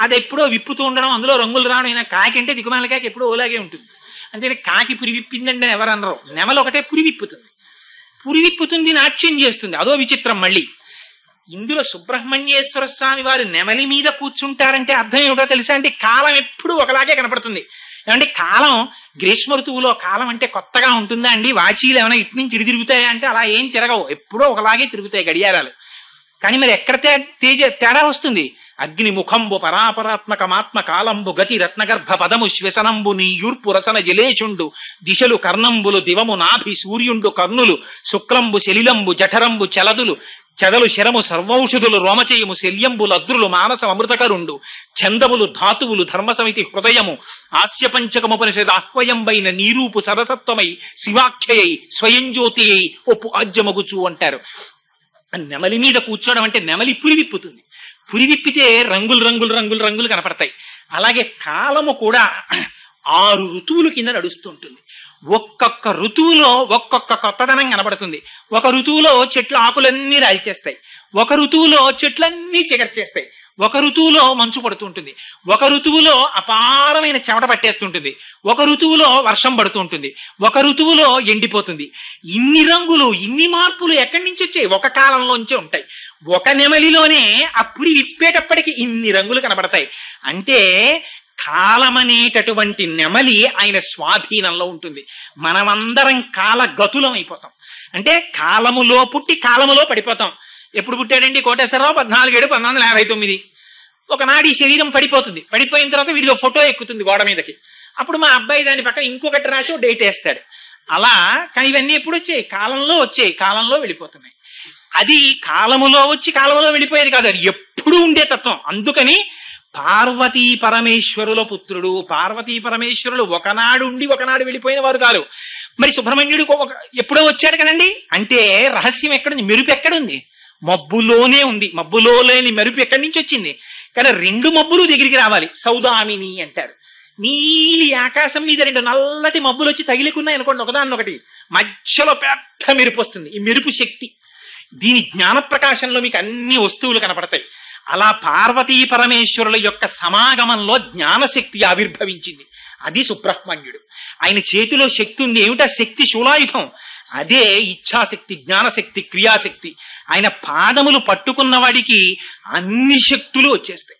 అది ఎప్పుడో విప్పుతూ ఉండడం, అందులో రంగులు రావడం. కాకి అంటే దిగుమాల కాకి ఎప్పుడో ఓలాగే ఉంటుంది. అంతే కాకి పురి విప్పిందంటే ఎవరు అనరు. నెమలి ఒకటే పురి విప్పుతుంది. పురి విప్పుతుంది, నాట్యం చేస్తుంది, అదో విచిత్రం. మళ్ళీ ఇందులో సుబ్రహ్మణ్యేశ్వర స్వామి వారు నెమలి మీద కూర్చుంటారంటే అర్థం ఏమిటో తెలుసా అంటే కాలం ఎప్పుడు ఒకలాగే కనపడుతుంది. ఏమంటే కాలం గ్రీష్మ ఋతువులో కాలం అంటే కొత్తగా ఉంటుందా అండి? వాచీలు ఏమైనా ఇటు నుంచి ఇటు తిరుగుతాయా అంటే అలా ఏం తిరగవు, ఎప్పుడో ఒకలాగే తిరుగుతాయి గడియారాలు. కానీ మరి ఎక్కడ తేడా వస్తుంది? అగ్ని ముఖంబు పరాపరాత్మకమాత్మ కాలంబు గతి రత్నగర్భ పదము శ్వసనంబు నీ యూర్పు రసన జలేచుండు దిశలు కర్ణంబులు దివము నాభి సూర్యుండు కర్ణులు శుక్లంబు శలిలంబు జఠరంబు చలదులు చెదలు శరము సర్వౌషధులు రోమచయము శల్యంబులు అద్రులు మానసం అమృతకరుండు ఛందములు ధాతువులు ధర్మసమితి హృదయము ఆస్యపంచకముపనిషద్ ఆహ్వయంబైన నీరూపు సరసత్వమై శివాఖ్యయై స్వయం జ్యోతి అయి ఒప్పు ఆజ్యమగుచు అంటారు. నెమలి మీద కూర్చోవడం అంటే నెమలి పురివిప్పుతుంది. పురివిప్పితే రంగులు రంగులు రంగులు రంగులు కనపడతాయి. అలాగే కాలము కూడా 6 ఋతువులు కింద నడుస్తుంటుంది. ఒక్కొక్క ఋతువులో ఒక్కొక్క కొత్తదనం కనబడుతుంది. ఒక ఋతువులో చెట్లు ఆకులన్నీ రాల్చేస్తాయి, ఒక ఋతువులో చెట్లన్నీ చిగర్చేస్తాయి, ఒక ఋతువులో మంచు పడుతుంటుంది, ఒక ఋతువులో అపారమైన చెమట పట్టేస్తుంటుంది, ఒక ఋతువులో వర్షం పడుతూ ఉంటుంది, ఒక ఋతువులో ఎండిపోతుంది. ఇన్ని రంగులు, ఇన్ని మార్పులు ఎక్కడి నుంచి వచ్చాయి? ఒక కాలంలోంచే ఉంటాయి. ఒక నెమలిలోనే ఆ పురి విప్పేటప్పటికి ఇన్ని రంగులు కనబడతాయి. అంటే కాలమనేటటువంటి నెమలి ఆయన స్వాధీనంలో ఉంటుంది. మనమందరం కాలగతులం అయిపోతాం. అంటే కాలములో పుట్టి కాలములో పడిపోతాం. ఎప్పుడు పుట్టాడండి కోటేశ్వరరావు? 14/7/1959. ఒకనాడు ఈ శరీరం పడిపోతుంది. పడిపోయిన తర్వాత వీడిలో ఫోటో ఎక్కుతుంది గోడ మీదకి. అప్పుడు మా అబ్బాయి దాని పక్కన ఇంకొకటి రాసి డేట్ వేస్తాడు. అలా. కానీ ఇవన్నీ ఎప్పుడు వచ్చాయి? కాలంలో వచ్చాయి, కాలంలో వెళ్ళిపోతున్నాయి. అది కాలములో వచ్చి కాలంలో వెళ్ళిపోయేది కాదు, అది ఎప్పుడు ఉండే తత్వం. అందుకని పార్వతీ పరమేశ్వరుల పుత్రుడు. పార్వతీ పరమేశ్వరులు ఒకనాడు ఉండి ఒకనాడు వెళ్ళిపోయిన వారు కాదు. మరి సుబ్రహ్మణ్యుడు ఎప్పుడో వచ్చాడు కదండి. అంటే రహస్యం ఎక్కడుంది? మెరుపు ఎక్కడుంది? మబ్బులోనే ఉంది. మబ్బులో లేని మెరుపు ఎక్కడి నుంచి వచ్చింది? కానీ రెండు మబ్బులు దగ్గరికి రావాలి. సౌదామిని అంటారు. నీలి ఆకాశం మీద రెండు నల్లటి మబ్బులు వచ్చి తగిలికున్నాయి అనుకోండి, ఒకదాన్నొకటి, మధ్యలో పెద్ద మెరుపు వస్తుంది. ఈ మెరుపు శక్తి. దీని జ్ఞాన ప్రకాశంలో మీకు అన్ని వస్తువులు కనపడతాయి. అలా పార్వతీ పరమేశ్వరుల యొక్క సమాగమంలో జ్ఞానశక్తి ఆవిర్భవించింది. అది సుబ్రహ్మణ్యుడు. ఆయన చేతిలో శక్తి ఉంది. ఏమిటా శక్తి? శూలాయుధం. అదే ఇచ్ఛాశక్తి, జ్ఞానశక్తి, క్రియాశక్తి. ఆయన పాదములు పట్టుకున్న వాడికి అన్ని శక్తులు వచ్చేస్తాయి.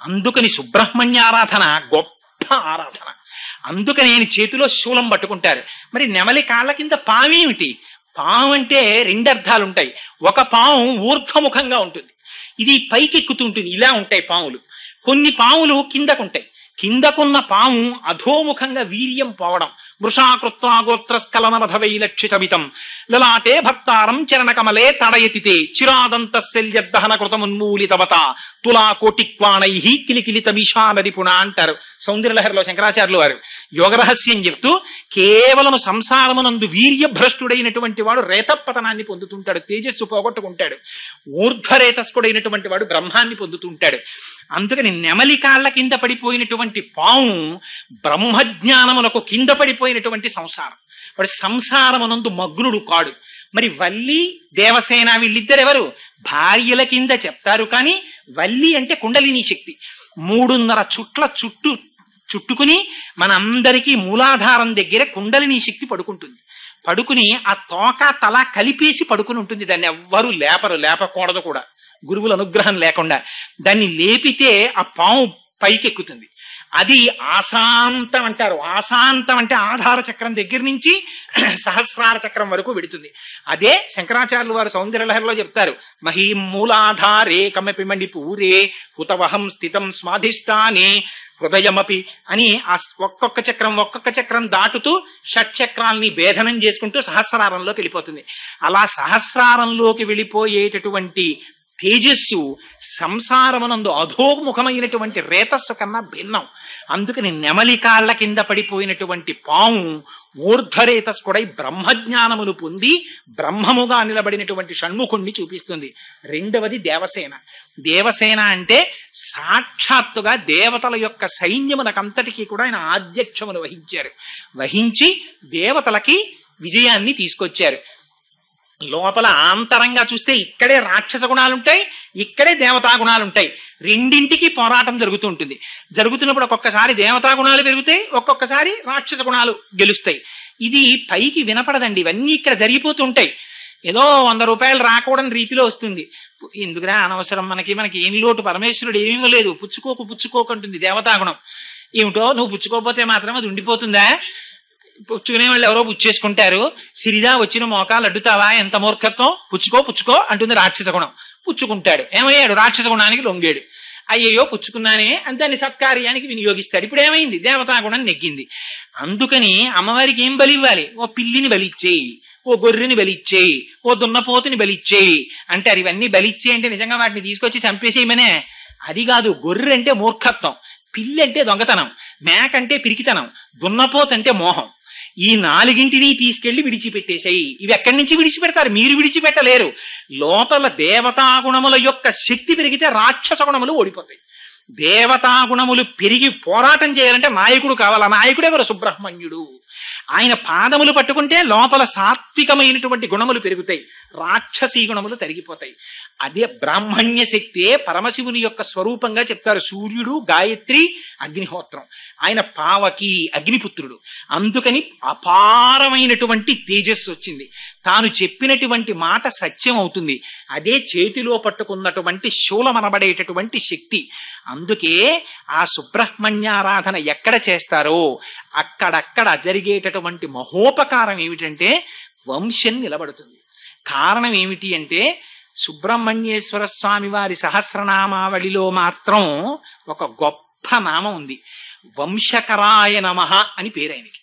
అందుకని సుబ్రహ్మణ్య ఆరాధన గొప్ప ఆరాధన. అందుకని ఆయన చేతిలో శూలం పట్టుకుంటారు. మరి నెమలి కాళ్ళ కింద పావేమిటి? పాము అంటే రెండు అర్థాలు ఉంటాయి. ఒక పాము ఊర్ధ్వముఖంగా ఉంటుంది, ఇది పైకెక్కుతుంటుంది. ఇలా ఉంటాయి పాములు. కొన్ని పాములు కిందకుంటాయి. కిందకున్న పాము అధోముఖంగా వీర్యం పోవడం. వృషాకృత్వాగోత్రస్కలనమధవైలక్షితమితం లలాటే భర్తారం చరణకమలే తడయతితే చిరాదంత శల్యదహన కృతమున్మూలితవత తులా కోటిక్వాణై కిలికిలితమిషానరిపుణ అంటారు సౌందర్యలహరిలో శంకరాచార్యులు వారు. యోగరహస్యం చెప్తూ కేవలం సంసారమునందు వీర్యభ్రష్టుడైనటువంటి వాడు రేతపతనాన్ని పొందుతుంటాడు, తేజస్సు పోగొట్టుకుంటాడు. ఊర్ధ్వరేతస్కుడైనటువంటి వాడు బ్రహ్మాన్ని పొందుతుంటాడు. అందుకని నెమలి కాళ్ళ కింద పడిపోయినటువంటి పాము బ్రహ్మజ్ఞానములకు కింద పడిపోయినటువంటి సంసారం. వాడు సంసారమునందు మగ్నుడు కాడు. మరి వల్లి దేవసేన వీళ్ళిద్దరెవరు? భార్యల కింద చెప్తారు. కానీ వల్లి అంటే కుండలిని శక్తి. 3.5 చుట్ల చుట్టుకుని మనందరికీ మూలాధారం దగ్గర కుండలిని శక్తి పడుకుంటుంది. పడుకుని ఆ తోక తల కలిపేసి పడుకుని ఉంటుంది. దాన్ని ఎవ్వరూ లేపకూడదు కూడా, గురువుల అనుగ్రహం లేకుండా. దాన్ని లేపితే ఆ పాము పైకెక్కుతుంది. అది ఆశాంతం అంటారు. ఆశాంతం అంటే ఆధార చక్రం దగ్గర నుంచి సహస్రార చక్రం వరకు వెడుతుంది. అదే శంకరాచార్యులు వారు సౌందర్యలహరిలో చెప్తారు. మహీం మూలాధారే కమపి మణిపూరే హుతవహం స్థితం స్వాధిష్టానే హృదయమపి అని ఆ ఒక్కొక్క చక్రం దాటుతూ షట్చక్రాల్ని భేదనం చేసుకుంటూ సహస్రారంలోకి వెళ్ళిపోతుంది. అలా సహస్రారంలోకి వెళ్ళిపోయేటటువంటి తేజస్సు సంసారమునందు అధోముఖమైనటువంటి రేతస్సు కన్నా భిన్నం. అందుకని నెమలి కాళ్ళ కింద పడిపోయినటువంటి పాము ఊర్ధ్వరేతస్కుడై బ్రహ్మజ్ఞానమును పొంది బ్రహ్మముగా నిలబడినటువంటి షణ్ముఖుణ్ణి చూపిస్తుంది. రెండవది దేవసేన. దేవసేన అంటే సాక్షాత్తుగా దేవతల యొక్క సైన్యమునకంతటికీ కూడా ఆయన ఆధ్యక్షమును వహించి దేవతలకి విజయాన్ని తీసుకొచ్చారు. లోపల ఆంతరంగా చూస్తే ఇక్కడే రాక్షస గుణాలుంటాయి, ఇక్కడే దేవతా గుణాలుంటాయి. రెండింటికి పోరాటం జరుగుతూ ఉంటుంది. జరుగుతున్నప్పుడు ఒక్కొక్కసారి దేవతా గుణాలు పెరుగుతాయి, ఒక్కొక్కసారి రాక్షస గుణాలు గెలుస్తాయి. ఇది పైకి వినపడదండి. ఇవన్నీ ఇక్కడ జరిగిపోతూ ఉంటాయి. ఏదో 100 రూపాయలు రాకూడని రీతిలో వస్తుంది. ఎందుకురా అనవసరం, మనకి ఏమి లోటు, పరమేశ్వరుడు ఏమీ లేదు, పుచ్చుకోకంటుంది దేవతాగుణం. ఏమిటో నువ్వు పుచ్చుకోకపోతే మాత్రం అది ఉండిపోతుందా? పుచ్చుకునే వాళ్ళు ఎవరో పుచ్చేసుకుంటారు. సిరిదా వచ్చిన మోకాలు అడ్డుతావా, ఎంత మూర్ఖత్వం, పుచ్చుకో అంటుంది రాక్షస గుణం. పుచ్చుకుంటాడు, ఏమయ్యాడు? రాక్షస గుణానికి లొంగాడు. అయ్యయ్యో పుచ్చుకున్నానే అని దాన్ని సత్కార్యానికి వినియోగిస్తాడు. ఇప్పుడు ఏమైంది? దేవతా గుణం నెగ్గింది. అందుకని అమ్మవారికి ఏం బలి ఇవ్వాలి? ఓ పిల్లిని బలిచ్చేయి, ఓ గొర్రెని బలిచ్చేయి, ఓ దున్నపోతుని బలిచ్చేయి అంటారు. ఇవన్నీ బలిచ్చే అంటే నిజంగా వాటిని తీసుకొచ్చి చంపేసేయమనే? అది కాదు. గొర్రె అంటే మూర్ఖత్వం, పిల్లి అంటే దొంగతనం, మేక అంటే పిరికితనం, దున్నపోతంటే మోహం. ఈ 4ంటిని తీసుకెళ్లి విడిచిపెట్టేశాయి. ఇవి ఎక్కడి నుంచి విడిచిపెడతారు? మీరు విడిచిపెట్టలేరు. లోపల దేవతాగుణముల యొక్క శక్తి పెరిగితే రాక్షస గుణములు ఓడిపోతాయి. దేవతాగుణములు పెరిగి పోరాటం చేయాలంటే నాయకుడు కావాలి. నాయకుడు ఎవరు? సుబ్రహ్మణ్యుడు. ఆయన పాదములు పట్టుకుంటే లోపల సాత్వికమైనటువంటి గుణములు పెరుగుతాయి, రాక్షసీ గుణములు తరిగిపోతాయి. అదే బ్రాహ్మణ్య శక్తే పరమశివుని యొక్క స్వరూపంగా చెప్తారు. సూర్యుడు, గాయత్రి, అగ్నిహోత్రం. ఆయన పావకి, అగ్నిపుత్రుడు. అందుకని అపారమైనటువంటి తేజస్సు వచ్చింది. తాను చెప్పినటువంటి మాట సత్యం అవుతుంది. అదే చేతిలో పట్టుకున్నటువంటి శూలమనబడేటటువంటి శక్తి. అందుకే ఆ సుబ్రహ్మణ్యారాధన ఎక్కడ చేస్తారో అక్కడక్కడ జరిగేటటువంటి మహోపకారం ఏమిటంటే వంశం నిలబడుతుంది. కారణం ఏమిటి అంటే సుబ్రహ్మణ్యేశ్వర స్వామి వారి సహస్రనామావళిలో మాత్రం ఒక గొప్ప నామం ఉంది. వంశకరాయ నమః అని పేరు ఆయనకి.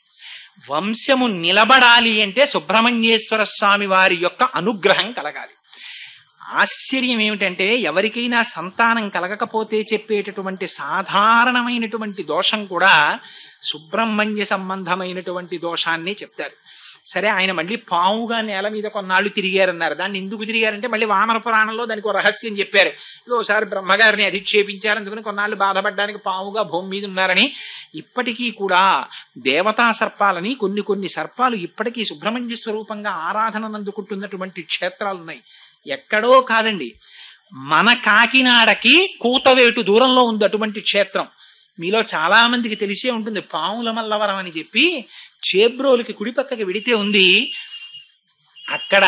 వంశము నిలబడాలి అంటే సుబ్రహ్మణ్యేశ్వర స్వామి వారి యొక్క అనుగ్రహం కలగాలి. ఆశ్చర్యం ఏమిటంటే ఎవరికైనా సంతానం కలగకపోతే చెప్పేటటువంటి సాధారణమైనటువంటి దోషం కూడా సుబ్రహ్మణ్య సంబంధమైనటువంటి దోషాన్ని చెప్తారు. సరే, ఆయన మళ్ళీ పావుగా నేల మీద కొన్నాళ్ళు తిరిగారన్నారు. దాన్ని ఎందుకు తిరిగారంటే మళ్ళీ వామన పురాణంలో దానికి ఒక రహస్యం చెప్పారు. ఒకసారి బ్రహ్మగారిని అధిక్షేపించారు, అందుకని కొన్నాళ్ళు బాధపడడానికి పావుగా భూమి మీద ఉన్నారని. ఇప్పటికీ కూడా దేవతా సర్పాలని కొన్ని కొన్ని సర్పాలు ఇప్పటికీ సుబ్రహ్మణ్య స్వరూపంగా ఆరాధనను అందుకుంటున్నటువంటి క్షేత్రాలు ఉన్నాయి. ఎక్కడో కాదండి, మన కాకినాడకి కూతవేటు దూరంలో ఉంది అటువంటి క్షేత్రం. మీలో చాలా మందికి తెలిసే ఉంటుంది, పాముల మల్లవరం అని చెప్పి చేబ్రోలుకి కుడి పక్కకి విడితే ఉంది. అక్కడ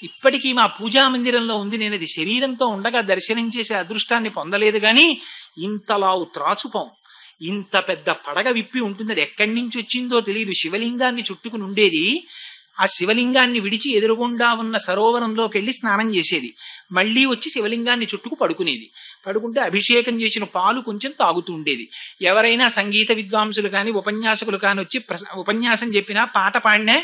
ఇప్పటికీ మా పూజా మందిరంలో ఉంది. నేను అది శరీరంతో ఉండగా దర్శనం చేసే అదృష్టాన్ని పొందలేదు, కానీ ఇంతలావు త్రాచుపాం, ఇంత పెద్ద పడగ విప్పి ఉంటుంది. అది ఎక్కడి నుంచి వచ్చిందో తెలియదు. శివలింగాన్ని చుట్టుకుని ఉండేది. ఆ శివలింగాన్ని విడిచి ఎదురుగుండా ఉన్న సరోవరంలోకి వెళ్ళి స్నానం చేసేది. మళ్ళీ వచ్చి శివలింగాన్ని చుట్టుకు పడుకునేది. పడుకుంటే అభిషేకం చేసిన పాలు కొంచెం తాగుతూ ఉండేది. ఎవరైనా సంగీత విద్వాంసులు కానీ ఉపన్యాసకులు కానీ వచ్చి ఉపన్యాసం చెప్పినా పాట పాడినా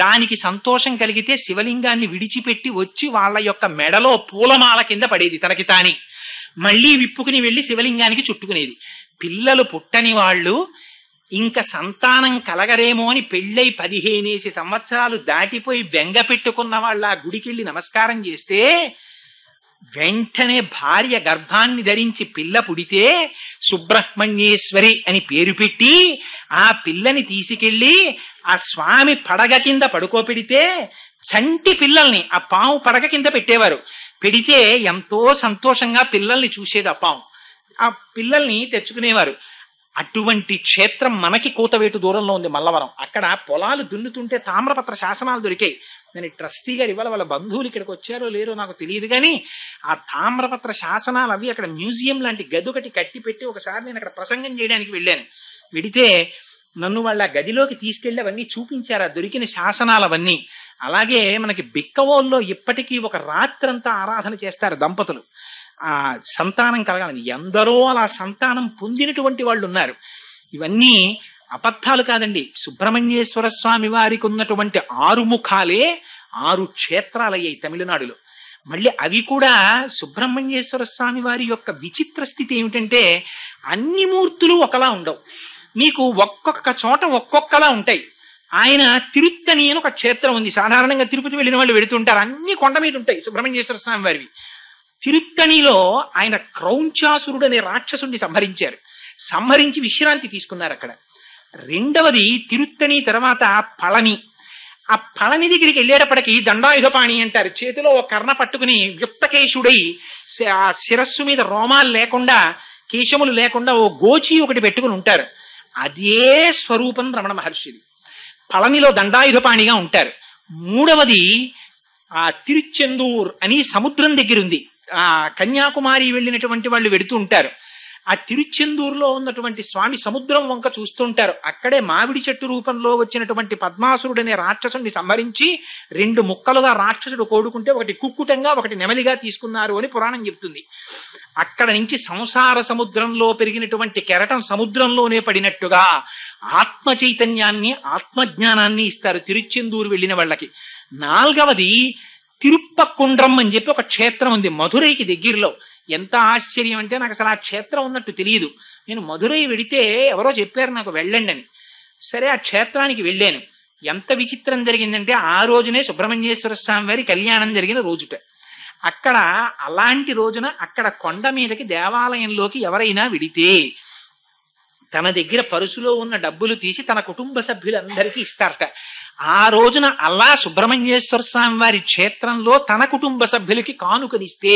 దానికి సంతోషం కలిగితే శివలింగాన్ని విడిచిపెట్టి వచ్చి వాళ్ళ యొక్క మెడలో పూలమాల కింద పడేది తనకి తాని. మళ్ళీ విప్పుకుని వెళ్ళి శివలింగానికి చుట్టుకునేది. పిల్లలు పుట్టని వాళ్ళు ఇంకా సంతానం కలగరేమో అని పెళ్ళై 15 సంవత్సరాలు దాటిపోయి బెంగ పెట్టుకున్న వాళ్ళ ఆ గుడికెళ్ళి నమస్కారం చేస్తే వెంటనే భార్య గర్భాన్ని ధరించి పిల్ల పుడితే సుబ్రహ్మణ్యేశ్వరి అని పేరు పెట్టి ఆ పిల్లని తీసుకెళ్లి ఆ స్వామి పడగ కింద పడుకోపెడితే చంటి పిల్లల్ని ఆ పాము పడగ కింద పెట్టేవారు. పెడితే ఎంతో సంతోషంగా పిల్లల్ని చూసేది ఆ పాము. ఆ పిల్లల్ని తెచ్చుకునేవారు. అటువంటి క్షేత్రం మనకి కూతవేటు దూరంలో ఉంది మల్లవరం. అక్కడ పొలాలు దున్నుతుంటే తామ్రపత్ర శాసనాలు దొరికాయి. నేను ట్రస్టీ గారు ఇవాళ వాళ్ళ బంధువులు ఇక్కడికి వచ్చారో లేరో నాకు తెలియదు, కానీ ఆ తామ్రపత్ర శాసనాలు అవి అక్కడ మ్యూజియం లాంటి గది ఒకటి కట్టి పెట్టి ఒకసారి నేను అక్కడ ప్రసంగం చేయడానికి వెళ్ళాను. వెడితే నన్ను వాళ్ళ గదిలోకి తీసుకెళ్లి అవన్నీ చూపించారు, ఆ దొరికిన శాసనాలు అవన్నీ. అలాగే మనకి బిక్కవోల్లో ఇప్పటికీ ఒక రాత్రంతా ఆరాధన చేస్తారు దంపతులు, ఆ సంతానం కలగాలని. ఎందరో అలా సంతానం పొందినటువంటి వాళ్ళు ఉన్నారు. ఇవన్నీ అబద్ధాలు కాదండి. సుబ్రహ్మణ్యేశ్వర స్వామి వారికి ఉన్నటువంటి 6 ముఖాలే 6 క్షేత్రాలయ్యాయి తమిళనాడులో. మళ్ళీ అవి కూడా సుబ్రహ్మణ్యేశ్వర స్వామి వారి యొక్క విచిత్ర స్థితి ఏమిటంటే అన్ని మూర్తులు ఒకలా ఉండవు. మీకు ఒక్కొక్క చోట ఒక్కొక్కలా ఉంటాయి. ఆయన తిరుత్తని అని ఒక క్షేత్రం ఉంది. సాధారణంగా తిరుపతి వెళ్ళిన వాళ్ళు వెళుతుంటారు. అన్ని కొండ మీద ఉంటాయి సుబ్రహ్మణ్యేశ్వర స్వామి వారివి. తిరుత్తణిలో ఆయన క్రౌంచాసురుడు అనే రాక్షసుడిని సంహరించి విశ్రాంతి తీసుకున్నారు అక్కడ. రెండవది తిరుత్తణి తర్వాత పళని. ఆ పళని దగ్గరికి వెళ్ళేటప్పటికి దండాయుధపాణి అంటారు. చేతిలో ఒక కర్ణ పట్టుకుని వ్యుక్తకేశుడై ఆ శిరస్సు మీద రోమాలు లేకుండా కేశములు లేకుండా ఓ గోచి ఒకటి పెట్టుకుని ఉంటారు. అదే స్వరూపం రమణ మహర్షిది. పళనిలో దండాయుధపాణిగా ఉంటారు. మూడవది ఆ తిరుచెందూర్ అని సముద్రం దగ్గర ఉంది. ఆ కన్యాకుమారి వెళ్ళినటువంటి వాళ్ళు వెడుతూ ఉంటారు. ఆ తిరుచెందూరులో ఉన్నటువంటి స్వామి సముద్రం వంక చూస్తుంటారు. అక్కడే మామిడి చెట్టు రూపంలో వచ్చినటువంటి పద్మాసురుడనే రాక్షసుడిని సంహరించి 2 ముక్కలుగా రాక్షసుడు కోడుకుంటే ఒకటి కుక్కుటంగా ఒకటి నెమలిగా తీసుకున్నారు అని పురాణం చెప్తుంది. అక్కడ నుంచి సంసార సముద్రంలో పెరిగినటువంటి కెరటం సముద్రంలోనే పడినట్టుగా ఆత్మ చైతన్యాన్ని ఆత్మజ్ఞానాన్ని ఇస్తారు తిరుచెందూరు వెళ్ళిన వాళ్ళకి. నాలుగవది తిరుప్పకుండ్రం అని చెప్పి ఒక క్షేత్రం ఉంది మధురైకి దగ్గరలో. ఎంత ఆశ్చర్యం అంటే నాకు అసలు ఆ క్షేత్రం ఉన్నట్టు తెలియదు. నేను మధురై వెడితే ఎవరో చెప్పారు నాకు వెళ్ళండి అని. సరే, ఆ క్షేత్రానికి వెళ్ళాను. ఎంత విచిత్రం జరిగిందంటే ఆ రోజునే సుబ్రహ్మణ్యేశ్వర స్వామి వారి కళ్యాణం జరిగిన రోజుట. అక్కడ అలాంటి రోజున అక్కడ కొండ మీదకి దేవాలయంలోకి ఎవరైనా విడితే తన దగ్గర పరుసులో ఉన్న డబ్బులు తీసి తన కుటుంబ సభ్యులందరికీ ఇస్తారట. ఆ రోజున అలా సుబ్రహ్మణ్యేశ్వర స్వామి వారి క్షేత్రంలో తన కుటుంబ సభ్యులకి కానుకలిస్తే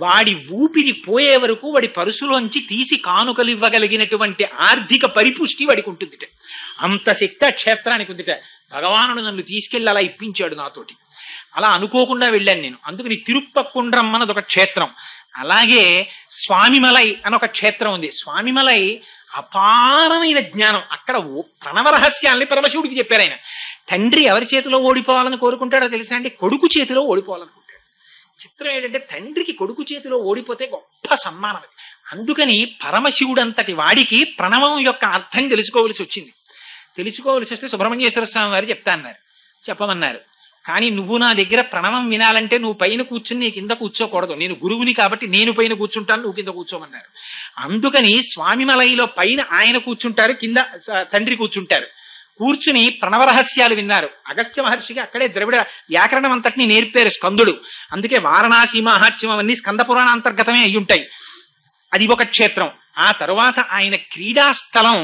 వాడి ఊపిరి పోయే వరకు వాడి పరుసులోంచి తీసి కానుకలు ఇవ్వగలిగినటువంటి ఆర్థిక పరిపుష్టి వాడికి ఉంటుందిట. అంత శక్తి ఆ క్షేత్రానికి ఉందిట. భగవానుడు నన్ను తీసుకెళ్లి అలా ఇప్పించాడు నాతోటి. అలా అనుకోకుండా వెళ్ళాను నేను. అందుకని తిరుప్పకుండ్రం అన్నది ఒక క్షేత్రం. అలాగే స్వామిమలై అని ఒక క్షేత్రం ఉంది. స్వామిమలై అపారమైన జ్ఞానం. అక్కడ ప్రణవ రహస్యాల్ని పరమశివుడికి చెప్పారు ఆయన. తండ్రి ఎవరి చేతిలో ఓడిపోవాలని కోరుకుంటాడో తెలుసా అండి? కొడుకు చేతిలో ఓడిపోవాలనుకుంటాడు. చిత్రం ఏంటంటే తండ్రికి కొడుకు చేతిలో ఓడిపోతే గొప్ప సన్మానం. అందుకని పరమశివుడంతటి వాడికి ప్రణవం యొక్క అర్థం తెలుసుకోవలసి వచ్చింది. తెలుసుకోవలసి వస్తే సుబ్రహ్మణ్యేశ్వర స్వామి వారు చెప్తా అన్నారు. చెప్పమన్నారు. కానీ నువ్వు నా దగ్గర ప్రణవం వినాలంటే నువ్వు పైన కూర్చుని నీ కింద కూర్చోకూడదు, నేను గురువుని కాబట్టి నేను పైన కూర్చుంటాను, నువ్వు కింద కూర్చోమన్నారు. అందుకని స్వామిమలైలో పైన ఆయన కూర్చుంటారు, కింద తండ్రి కూర్చుంటారు. కూర్చుని ప్రణవరహస్యాలు విన్నారు. అగస్త్య మహర్షికి అక్కడే ద్రవిడ వ్యాకరణం అంతటిని నేర్పారు స్కందుడు. అందుకే వారణాసి మహాత్మ్యం అవన్నీ స్కంద పురాణాంతర్గతమే అయ్యుంటాయి. అది ఒక క్షేత్రం. ఆ తరువాత ఆయన క్రీడాస్థలం,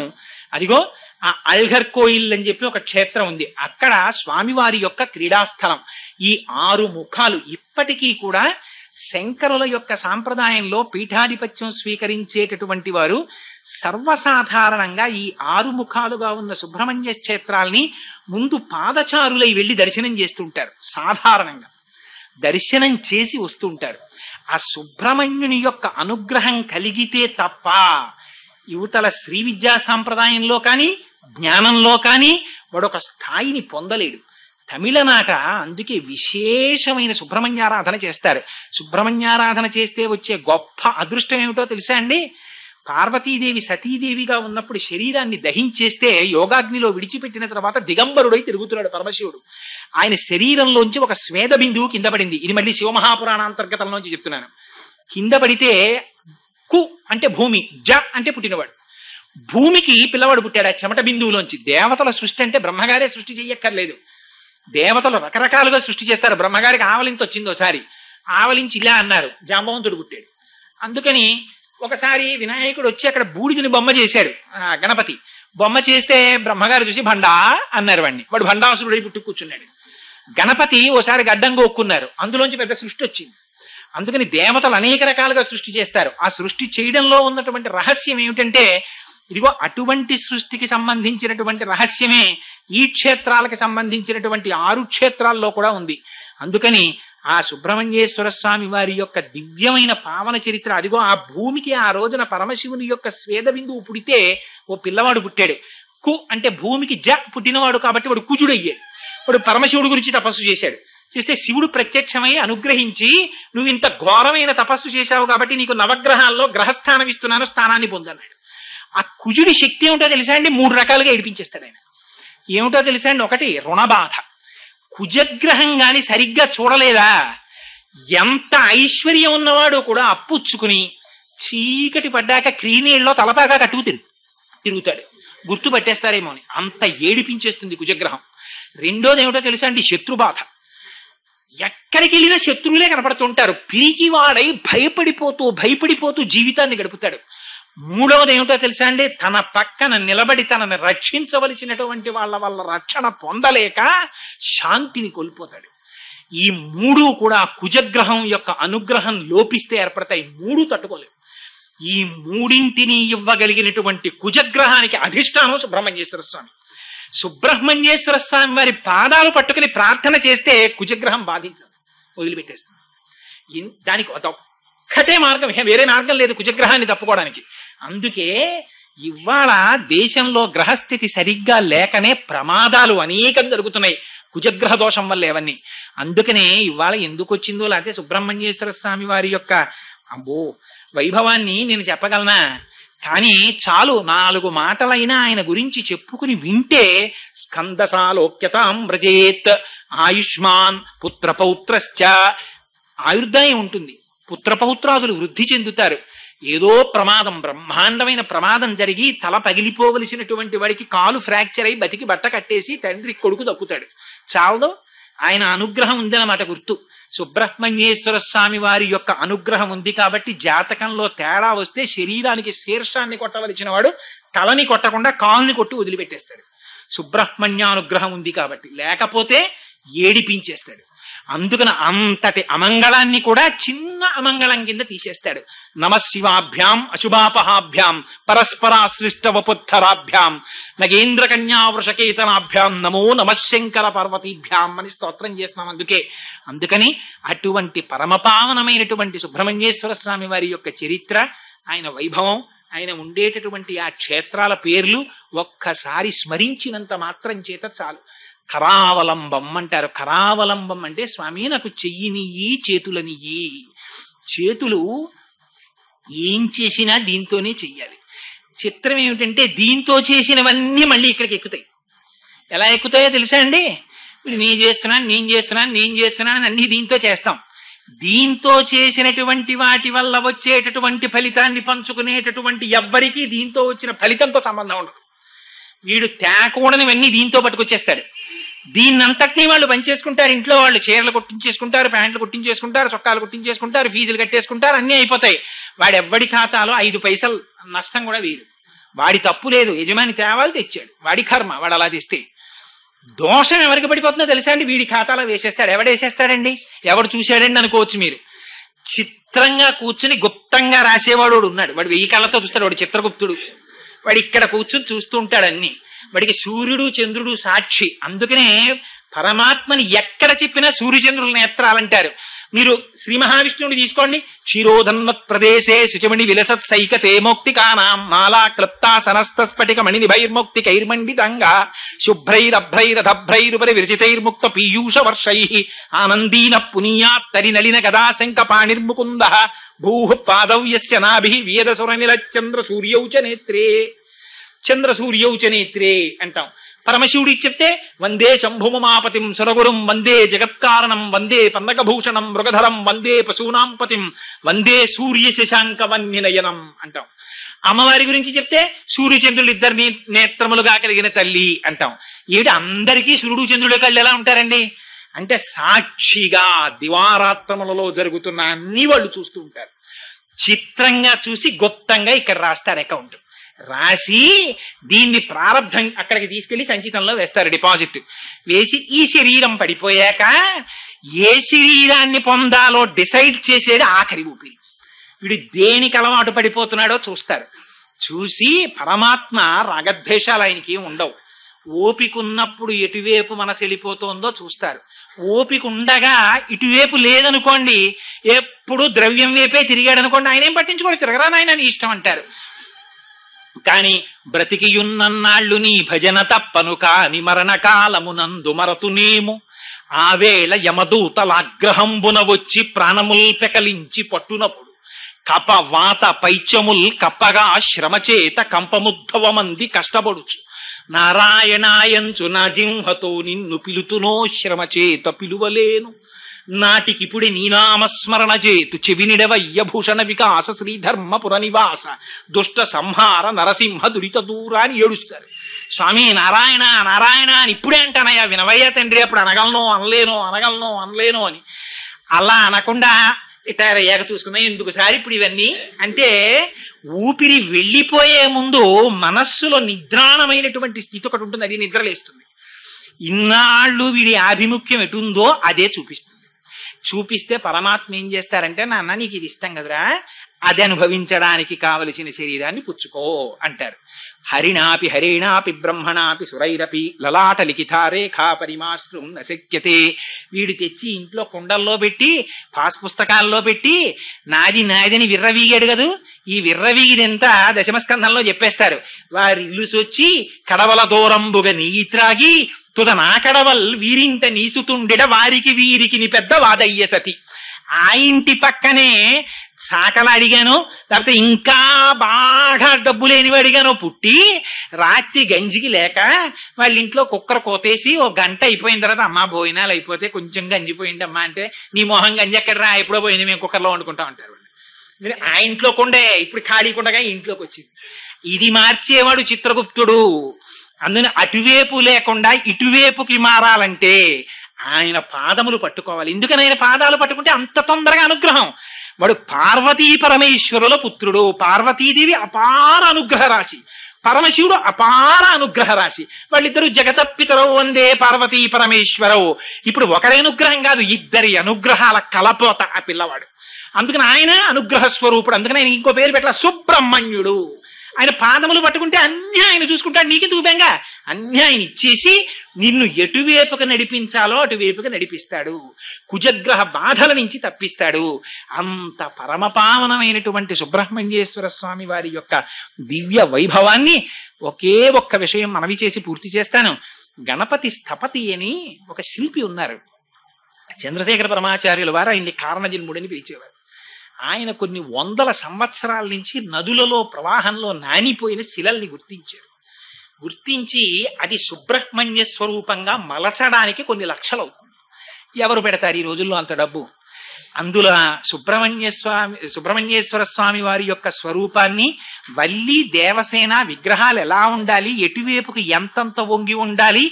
అదిగో ఆ అల్ఘర్ కోయిల్ అని చెప్పి ఒక క్షేత్రం ఉంది. అక్కడ స్వామివారి యొక్క క్రీడాస్థలం. ఈ 6 ముఖాలు ఇప్పటికీ కూడా శంకరుల యొక్క సాంప్రదాయంలో పీఠాధిపత్యం స్వీకరించేటటువంటి వారు సర్వసాధారణంగా ఈ 6 ముఖాలుగా ఉన్న సుబ్రహ్మణ్య క్షేత్రాల్ని ముందు పాదచారులై వెళ్లి దర్శనం చేస్తుంటారు. సాధారణంగా దర్శనం చేసి వస్తుంటారు. ఆ సుబ్రహ్మణ్యుని యొక్క అనుగ్రహం కలిగితే తప్ప యువతల శ్రీ విద్యా సాంప్రదాయంలో కానీ జ్ఞానంలో కానీ వాడొక స్థాయిని పొందలేడు. తమిళనాట అందుకే విశేషమైన సుబ్రహ్మణ్యారాధన చేస్తారు. సుబ్రహ్మణ్యారాధన చేస్తే వచ్చే గొప్ప అదృష్టం ఏమిటో తెలుసా అండి? పార్వతీదేవి సతీదేవిగా ఉన్నప్పుడు శరీరాన్ని దహించేస్తే యోగాగ్నిలో విడిచిపెట్టిన తర్వాత దిగంబరుడై తిరుగుతున్నాడు పరమశివుడు. ఆయన శరీరంలోంచి ఒక స్వేద బిందువు కింద పడింది. ఇది మళ్ళీ శివమహాపురాణాంతర్గతంలోంచి చెప్తున్నాను. కింద పడితే కు అంటే భూమి, జ అంటే పుట్టినవాడు. భూమికి పిల్లవాడు పుట్టాడు ఆ చెమట బిందువులోంచి. దేవతల సృష్టి అంటే బ్రహ్మగారే సృష్టి చెయ్యక్కర్లేదు. దేవతలు రకరకాలుగా సృష్టి చేస్తారు. బ్రహ్మగారికి ఆవలింత వచ్చింది ఒకసారి, ఆవలించి ఇలా అన్నారు, జాంబవంతుడు పుట్టాడు. అందుకని ఒకసారి వినాయకుడు వచ్చి అక్కడ బూడిదని బొమ్మ చేశాడు. గణపతి బొమ్మ చేస్తే బ్రహ్మగారు చూసి భండా అన్నారు వాడిని. వాడు భండాసురుడై పుట్టు కూర్చున్నాడు. గణపతి ఓసారి గడ్డం గోక్కున్నారు, అందులోంచి పెద్ద సృష్టి వచ్చింది. అందుకని దేవతలు అనేక రకాలుగా సృష్టి చేస్తారు. ఆ సృష్టి చేయడంలో ఉన్నటువంటి రహస్యం ఏమిటంటే, ఇదిగో అటువంటి సృష్టికి సంబంధించినటువంటి రహస్యమే ఈ క్షేత్రాలకు సంబంధించినటువంటి 6 క్షేత్రాల్లో కూడా ఉంది. అందుకని ఆ సుబ్రహ్మణ్యేశ్వర స్వామి వారి యొక్క దివ్యమైన పావన చరిత్ర, అదిగో ఆ భూమికి ఆ రోజున పరమశివుని యొక్క స్వేద బిందువు పుడితే ఓ పిల్లవాడు పుట్టాడు. కు అంటే భూమికి జ పుట్టినవాడు కాబట్టి వాడు కుజుడయ్యాడు. వాడు పరమశివుడి గురించి తపస్సు చేశాడు. చేస్తే శివుడు ప్రత్యక్షమై అనుగ్రహించి, నువ్వు ఇంత ఘోరమైన తపస్సు చేశావు కాబట్టి నీకు నవగ్రహాల్లో గ్రహస్థానం ఇస్తున్నాను, స్థానాన్ని పొందన్నాడు. ఆ కుజుడి శక్తి ఏమిటో తెలుసా అండి? 3 రకాలుగా ఏడిపించేస్తాడు ఆయన. ఏమిటో తెలుసా అండి? ఒకటి రుణబాధ. కుజగ్రహం గాని సరిగ్గా చూడలేదా, ఎంత ఐశ్వర్యం ఉన్నవాడు కూడా అప్పుచ్చుకుని చీకటి పడ్డాక క్రీనీళ్ళలో తలపాగా కట్టుకు తిరుగుతాడు, గుర్తు పట్టేస్తారేమో అని. అంత ఏడిపించేస్తుంది కుజగ్రహం. రెండోది ఏమిటో తెలుసా అండి? శత్రుబాధ. ఎక్కడికి వెళ్ళినా శత్రువులే కనపడుతుంటారు. పిరికివాడై భయపడిపోతూ జీవితాన్ని గడుపుతాడు. మూడవది ఏమిటో తెలుసా అండి? తన పక్కన నిలబడి తనని రక్షించవలసినటువంటి వాళ్ళ వల్ల రక్షణ పొందలేక శాంతిని కోల్పోతాడు. ఈ 3 కూడా కుజగ్రహం యొక్క అనుగ్రహం లోపిస్తే ఏర్పడతాయి. 3 తట్టుకోలేవు. ఈ 3ంటిని ఇవ్వగలిగినటువంటి కుజగ్రహానికి అధిష్టానం సుబ్రహ్మణ్యేశ్వర స్వామి. సుబ్రహ్మణ్యేశ్వర స్వామి వారి పాదాలు పట్టుకుని ప్రార్థన చేస్తే కుజగ్రహం బాధించదు, వదిలిపెట్టేస్తుంది. దానికి ఒక్కటే మార్గం, వేరే మార్గం లేదు కుజగ్రహాన్ని తప్పుకోవడానికి. అందుకే ఇవాళ దేశంలో గ్రహస్థితి సరిగ్గా లేకనే ప్రమాదాలు అనేకం జరుగుతున్నాయి, కుజగ్రహ దోషం వల్ల ఏవన్నీ. అందుకనే ఇవాళ ఎందుకు వచ్చిందో, లేకపోతే సుబ్రహ్మణ్యేశ్వర స్వామి వారి యొక్క వైభవాన్ని నేను చెప్పగలనా? కానీ చాలు 4 మాటలైనా ఆయన గురించి చెప్పుకుని వింటే, స్కందసాలోక్యతాం వ్రజేత్ ఆయుష్మాన్ పుత్రపౌత్రశ్చ, ఆయుర్దాయం ఉంటుంది, పుత్రపౌత్రాదులు వృద్ధి చెందుతారు. ఏదో ప్రమాదం, బ్రహ్మాండమైన ప్రమాదం జరిగి తల పగిలిపోవలసినటువంటి వాడికి కాలు ఫ్రాక్చర్ అయి బతికి బట్ట కట్టేసి తండ్రి కొడుకు దక్కుతాడు. చాలదు, ఆయన అనుగ్రహం ఉందన్నమాట గుర్తు. సుబ్రహ్మణ్యేశ్వర స్వామి వారి యొక్క అనుగ్రహం ఉంది కాబట్టి జాతకంలో తేడా వస్తే శరీరానికి శీర్షాన్ని కొట్టవలసిన వాడు తలని కొట్టకుండా కాలుని కొట్టి వదిలిపెట్టేస్తాడు. సుబ్రహ్మణ్యానుగ్రహం ఉంది కాబట్టి, లేకపోతే ఏడిపించేస్తాడు. అందుకని అంతటి అమంగళాన్ని కూడా చిన్న అమంగళం కింద తీసేస్తాడు. నమశివాభ్యాం అశుభాపహాభ్యాం పరస్పరాశ్లిష్ట వపుత్తరాభ్యాం నగేంద్ర కన్యా వృషకేతనాభ్యాం నమో నమశంకర పార్వతీభ్యాం అని స్తోత్రం చేస్తున్నాం. అందుకని అటువంటి పరమపావనమైనటువంటి సుబ్రహ్మణ్యేశ్వర స్వామి వారి యొక్క చరిత్ర, ఆయన వైభవం, ఆయన ఉండేటటువంటి ఆ క్షేత్రాల పేర్లు ఒక్కసారి స్మరించినంత మాత్రం చేత చాలు. కరావలంబం అంటారు. కరావలంబం అంటే, స్వామి నాకు చెయ్యినియ్యి, చేతులనియ్యి. చేతులు ఏం చేసినా దీంతోనే చెయ్యాలి. చిత్రం ఏమిటంటే, దీంతో చేసినవన్నీ మళ్ళీ ఇక్కడికి ఎక్కుతాయి. ఎలా ఎక్కుతాయో తెలుసా అండి? ఇప్పుడు నేను చేస్తున్నాను అన్ని దీంతో చేస్తాం. దీంతో చేసినటువంటి వాటి వల్ల వచ్చేటటువంటి ఫలితాన్ని పంచుకునేటటువంటి ఎవ్వరికీ దీంతో వచ్చిన ఫలితంతో సంబంధం ఉండదు. వీడు తేకూడనివన్నీ దీంతో పట్టుకొచ్చేస్తాడు. దీన్నంతటినీ వాళ్ళు పనిచేసుకుంటారు. ఇంట్లో వాళ్ళు చీరలు కుట్టించేసుకుంటారు, ప్యాంట్లు కుట్టించేసుకుంటారు, చొక్కాలు కుట్టించేసుకుంటారు, ఫీజులు కట్టేసుకుంటారు, అన్నీ అయిపోతాయి. వాడు ఎవ్వడి ఖాతాలో 5 పైసలు నష్టం కూడా వీరు. వాడి తప్పు లేదు, యజమాని తేవాలి, తెచ్చాడు, వాడి కర్మ, వాడు అలా తెస్తే. దోషం ఎవరికి పడిపోతుందో తెలుసా అండి? వీడి ఖాతాలో వేసేస్తాడు. ఎవడేసేస్తాడండి? ఎవడు చూశాడండి అనుకోవచ్చు మీరు. చిత్రంగా కూర్చుని గుప్తంగా రాసేవాడు ఉన్నాడు. వాడు 1000 కళ్ళతో చూస్తాడు. వాడు చిత్రగుప్తుడు. వాడు ఇక్కడ కూర్చుని చూస్తూ ఉంటాడు అన్ని. వాడికి సూర్యుడు చంద్రుడు సాక్షి. అందుకనే పరమాత్మని ఎక్కడ చెప్పినా సూర్యచంద్రుల నేత్రాలంటారు. మీరు శ్రీ మహావిష్ణువుని తీసుకోండి. క్షీరోధన్మత్ ప్రదేశే శుచమణి విలసత్ సైకతే మౌక్తికానాం మాలా క్లుప్తా సనస్త స్ఫటిక మణి నిభైర్మౌక్తి కైర్మండితంగా శుభ్రైరభ్రైరధభ్రైరుపరి విరచితైర్ముక్త పీయూష వర్షై ఆనందీన పునీయాత్తరి నలిన గదా శంక పాణిర్ముకుంద భూః పాదవ్యస్య నాభి వేదసుర నిలచంద్ర సూర్యౌ చ నేత్రే. చంద్ర సూర్యౌ చ నేత్రే అంటాం. పరమశివుడికి చెప్తే వందే శంభుమమాపతిం సురగురుం వందే జగత్కారణం వందే పన్నకభూషణం మృగధరం వందే పశూనాం పతిం వందే సూర్య శశాంక వన్యనయనం అంటాం. అమ్మవారి గురించి చెప్తే సూర్యచంద్రులు ఇద్దరిని నేత్రములుగా కలిగిన తల్లి అంటాం. ఏమిటి అందరికీ సూర్యుడు చంద్రుడి కళ్ళు ఎలా ఉంటారండి అంటే సాక్షిగా దివారాత్రములలో జరుగుతున్న అన్ని వాళ్ళు చూస్తూ ఉంటారు. చిత్రంగా చూసి గుప్తంగా ఇక్కడ రాస్తారు అకౌంట్. రాసి దీన్ని ప్రారంభం అక్కడికి తీసుకెళ్లి సంచితంలో వేస్తారు, డిపాజిట్ వేసి ఈ శరీరం పడిపోయాక ఏ శరీరాన్ని పొందాలో డిసైడ్ చేసేది ఆఖరి ఊపిరి. వీడు దేనికి అలవాటు పడిపోతున్నాడో చూస్తారు. చూసి పరమాత్మ రాగద్వేషాలు ఆయనకి ఉండవు. ఓపిక ఉన్నప్పుడు ఎటువైపు మనసు వెళ్ళిపోతుందో చూస్తారు. ఓపిక ఉండగా ఇటువైపు లేదనుకోండి, ఎప్పుడు ద్రవ్యం వైపే తిరిగాడు అనుకోండి, ఆయన ఏం పట్టించుకోడు, తిరగరా నాయన నీ ఇష్టం అంటారు. కాని బ్రతికియున్నన్నాళ్ళు నీ భజన తప్పను కాని మరణకాలమునందు మరతునేము ఆవేళ యమదూతలాగ్రహంబున వచ్చి ప్రాణముల్ పెకలించి పట్టునప్పుడు కప వాత పైత్యముల్ కప్పగా శ్రమచేత కంపముద్భవమంది కష్టపడుచు నారాయణాయంచు నా జింహతో నిన్ను పిలుతునో శ్రమచేత పిలువలేను నాటికిపుడి నీనామస్మరణ చేతు చెవినిడవయ్య భూషణ వికాస శ్రీధర్మపుర నివాస దుష్ట సంహార నరసింహ దురిత దూరాన్ని ఏడుస్తారు. స్వామి నారాయణ నారాయణ అని ఇప్పుడే అంటానయ్యా, వినవయ్యా తండ్రి, అప్పుడు అనగలను అని. అలా అనకుండా రిటైర్ అయ్యాక చూసుకున్నా ఎందుకు సార్ ఇప్పుడు ఇవన్నీ అంటే, ఊపిరి వెళ్ళిపోయే ముందు మనస్సులో నిద్రాణమైనటువంటి స్థితి ఒకటి ఉంటుంది, అది నిద్రలేస్తుంది. ఇన్నాళ్ళు వీడి ఆభిముఖ్యం ఎటుందో అదే చూపిస్తుంది. చూపిస్తే పరమాత్మ ఏం చేస్తారంటే, నాన్న నీకు ఇది ఇష్టం కదరా, అది అనుభవించడానికి కావలసిన శరీరాన్ని పుచ్చుకో అంటారు. హరిణాపి హరేణాపి బ్రహ్మణాపి సురైరపి లలాట లిఖితారేఖా పరిమాస్త్రం నశక్యతే. వీడు తెచ్చి ఇంట్లో కుండల్లో పెట్టి పాస్ పుస్తకాల్లో పెట్టి నాది నాదని విర్రవీగాడు కదూ, ఈ విర్రవీగిదంతా దశమస్కంధంలో చెప్పేస్తారు. వారి ఇల్లు సొచ్చి కడవల దూరంబుగా నీయి త్రాగి తుద నా కడవల్ వీరింట నీసుతుండెడ వారికి వీరికి ని పెద్ద వాదయ్య సతి. ఆ ఇంటి పక్కనే చాకలు అడిగాను, లేకపోతే ఇంకా బాగా డబ్బు లేనివి అడిగాను పుట్టి రాత్రి గంజికి లేక వాళ్ళ ఇంట్లో కుక్కర్ కోతేసి 1 గంట అయిపోయిన తర్వాత అమ్మా భోజనాలు అయిపోతే కొంచెం గంజిపోయింది అమ్మా అంటే, నీ మొహం గంజి ఎక్కడ రా, ఎప్పుడో పోయింది, మేము కుక్కర్లో వండుకుంటాం అంటారు. ఆ ఇంట్లో కొండే ఇప్పుడు ఖాళీ కొండగా ఇంట్లోకి వచ్చింది. ఇది మార్చేవాడు చిత్రగుప్తుడు. అందుకని అటువైపు లేకుండా ఇటువైపుకి మారాలంటే ఆయన పాదములు పట్టుకోవాలి. ఎందుకని ఆయన పాదాలు పట్టుకుంటే అంత తొందరగా అనుగ్రహం. వాడు పార్వతీ పరమేశ్వరుల పుత్రుడు. పార్వతీదేవి అపార అనుగ్రహ రాశి, పరమశివుడు అపార అనుగ్రహ రాశి. వాళ్ళిద్దరూ జగతపితరవు వందే పార్వతీ పరమేశ్వరవు. ఇప్పుడు ఒకరి అనుగ్రహం కాదు, ఇద్దరి అనుగ్రహాల కలపోత ఆ పిల్లవాడు. అందుకని ఆయన అనుగ్రహ స్వరూపుడు. అందుకని ఆయన ఇంకో పేరు పెట్టాల, సుబ్రహ్మణ్యుడు. ఆయన పాదములు పట్టుకుంటే అన్నీ ఆయన చూసుకుంటాడు. నీకు దూబెంగా అన్నీ ఆయన ఇచ్చేసి నిన్ను ఎటువైపుగా నడిపించాలో అటువైపుగా నడిపిస్తాడు. కుజగ్రహ బాధల నుంచి తప్పిస్తాడు. అంత పరమపావనమైనటువంటి సుబ్రహ్మణ్యేశ్వర స్వామి వారి యొక్క దివ్య వైభవాన్ని ఒకే ఒక్క విషయం మనవి చేసి పూర్తి చేస్తాను. గణపతి స్థపతి అని ఒక శిల్పి ఉన్నారు. చంద్రశేఖర పరమాచార్యుల వారు ఆయన్ని కారణజన్ముడని పిలిచేవారు. ఆయన కొన్ని 100 సంవత్సరాల నుంచి నదులలో ప్రవాహంలో నానిపోయిన శిలల్ని గుర్తించారు. గుర్తించి అది సుబ్రహ్మణ్య స్వరూపంగా మలచడానికి కొన్ని లక్షలు అవుతుంది. ఎవరు పెడతారు ఈ రోజుల్లో అంత డబ్బు? అందులో సుబ్రహ్మణ్యేశ్వర స్వామి వారి యొక్క స్వరూపాన్ని, వల్లి దేవసేన విగ్రహాలు ఎలా ఉండాలి, ఎటువైపుకి ఎంతంత వంగి ఉండాలి,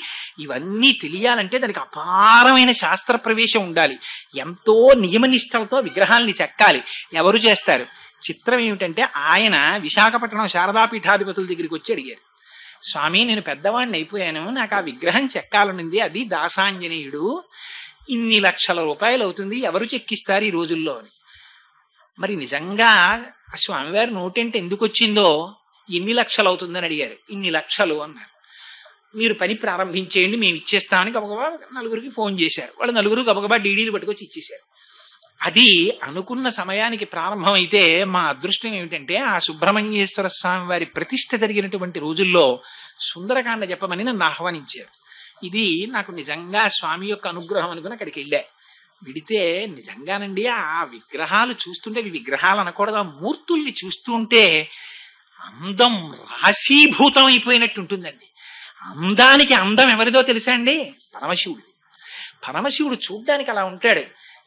ఇవన్నీ తెలియాలంటే దానికి అపారమైన శాస్త్ర ప్రవేశం ఉండాలి. ఎంతో నియమనిష్టలతో విగ్రహాలని చెక్కాలి. ఎవరు చేస్తారు? చిత్రం ఏమిటంటే ఆయన విశాఖపట్నం శారదాపీఠాధిపతుల దగ్గరికి వచ్చి అడిగారు, స్వామి నేను పెద్దవాడిని అయిపోయాను, నాకు ఆ విగ్రహం చెక్కాలనుంది, అది దాసాంజనేయుడు, ఇన్ని లక్షల రూపాయలు అవుతుంది, ఎవరు చెక్కిస్తారు ఈ రోజుల్లో అని. మరి నిజంగా స్వామివారి నోటంటే ఎందుకు వచ్చిందో ఇన్ని లక్షలు అవుతుందని అడిగారు. ఇన్ని లక్షలు అన్నారు. మీరు పని ప్రారంభించేయండి, మేము ఇచ్చేస్తామని గబగబా నలుగురికి ఫోన్ చేశారు. వాళ్ళు నలుగురు గబగబా డీడీలు పట్టుకొచ్చి ఇచ్చేశారు. అది అనుకున్న సమయానికి ప్రారంభమైతే మా అదృష్టం ఏమిటంటే ఆ సుబ్రహ్మణ్యేశ్వర స్వామి వారి ప్రతిష్ఠ జరిగినటువంటి రోజుల్లో సుందరకాండ చెప్పమని నన్ను ఆహ్వానించారు. ఇది నాకు నిజంగా స్వామి యొక్క అనుగ్రహం అనుకుని అక్కడికి వెళ్ళా. విడితే నిజంగానండి ఆ విగ్రహాలు చూస్తుంటే, విగ్రహాలు అనకూడదు, ఆ మూర్తుల్ని చూస్తుంటే అందం రాశీభూతం అయిపోయినట్టు ఉంటుందండి. అందానికి అందం ఎవరిదో తెలుసా అండి? పరమశివుడు. పరమశివుడు చూడ్డానికి అలా ఉంటాడు.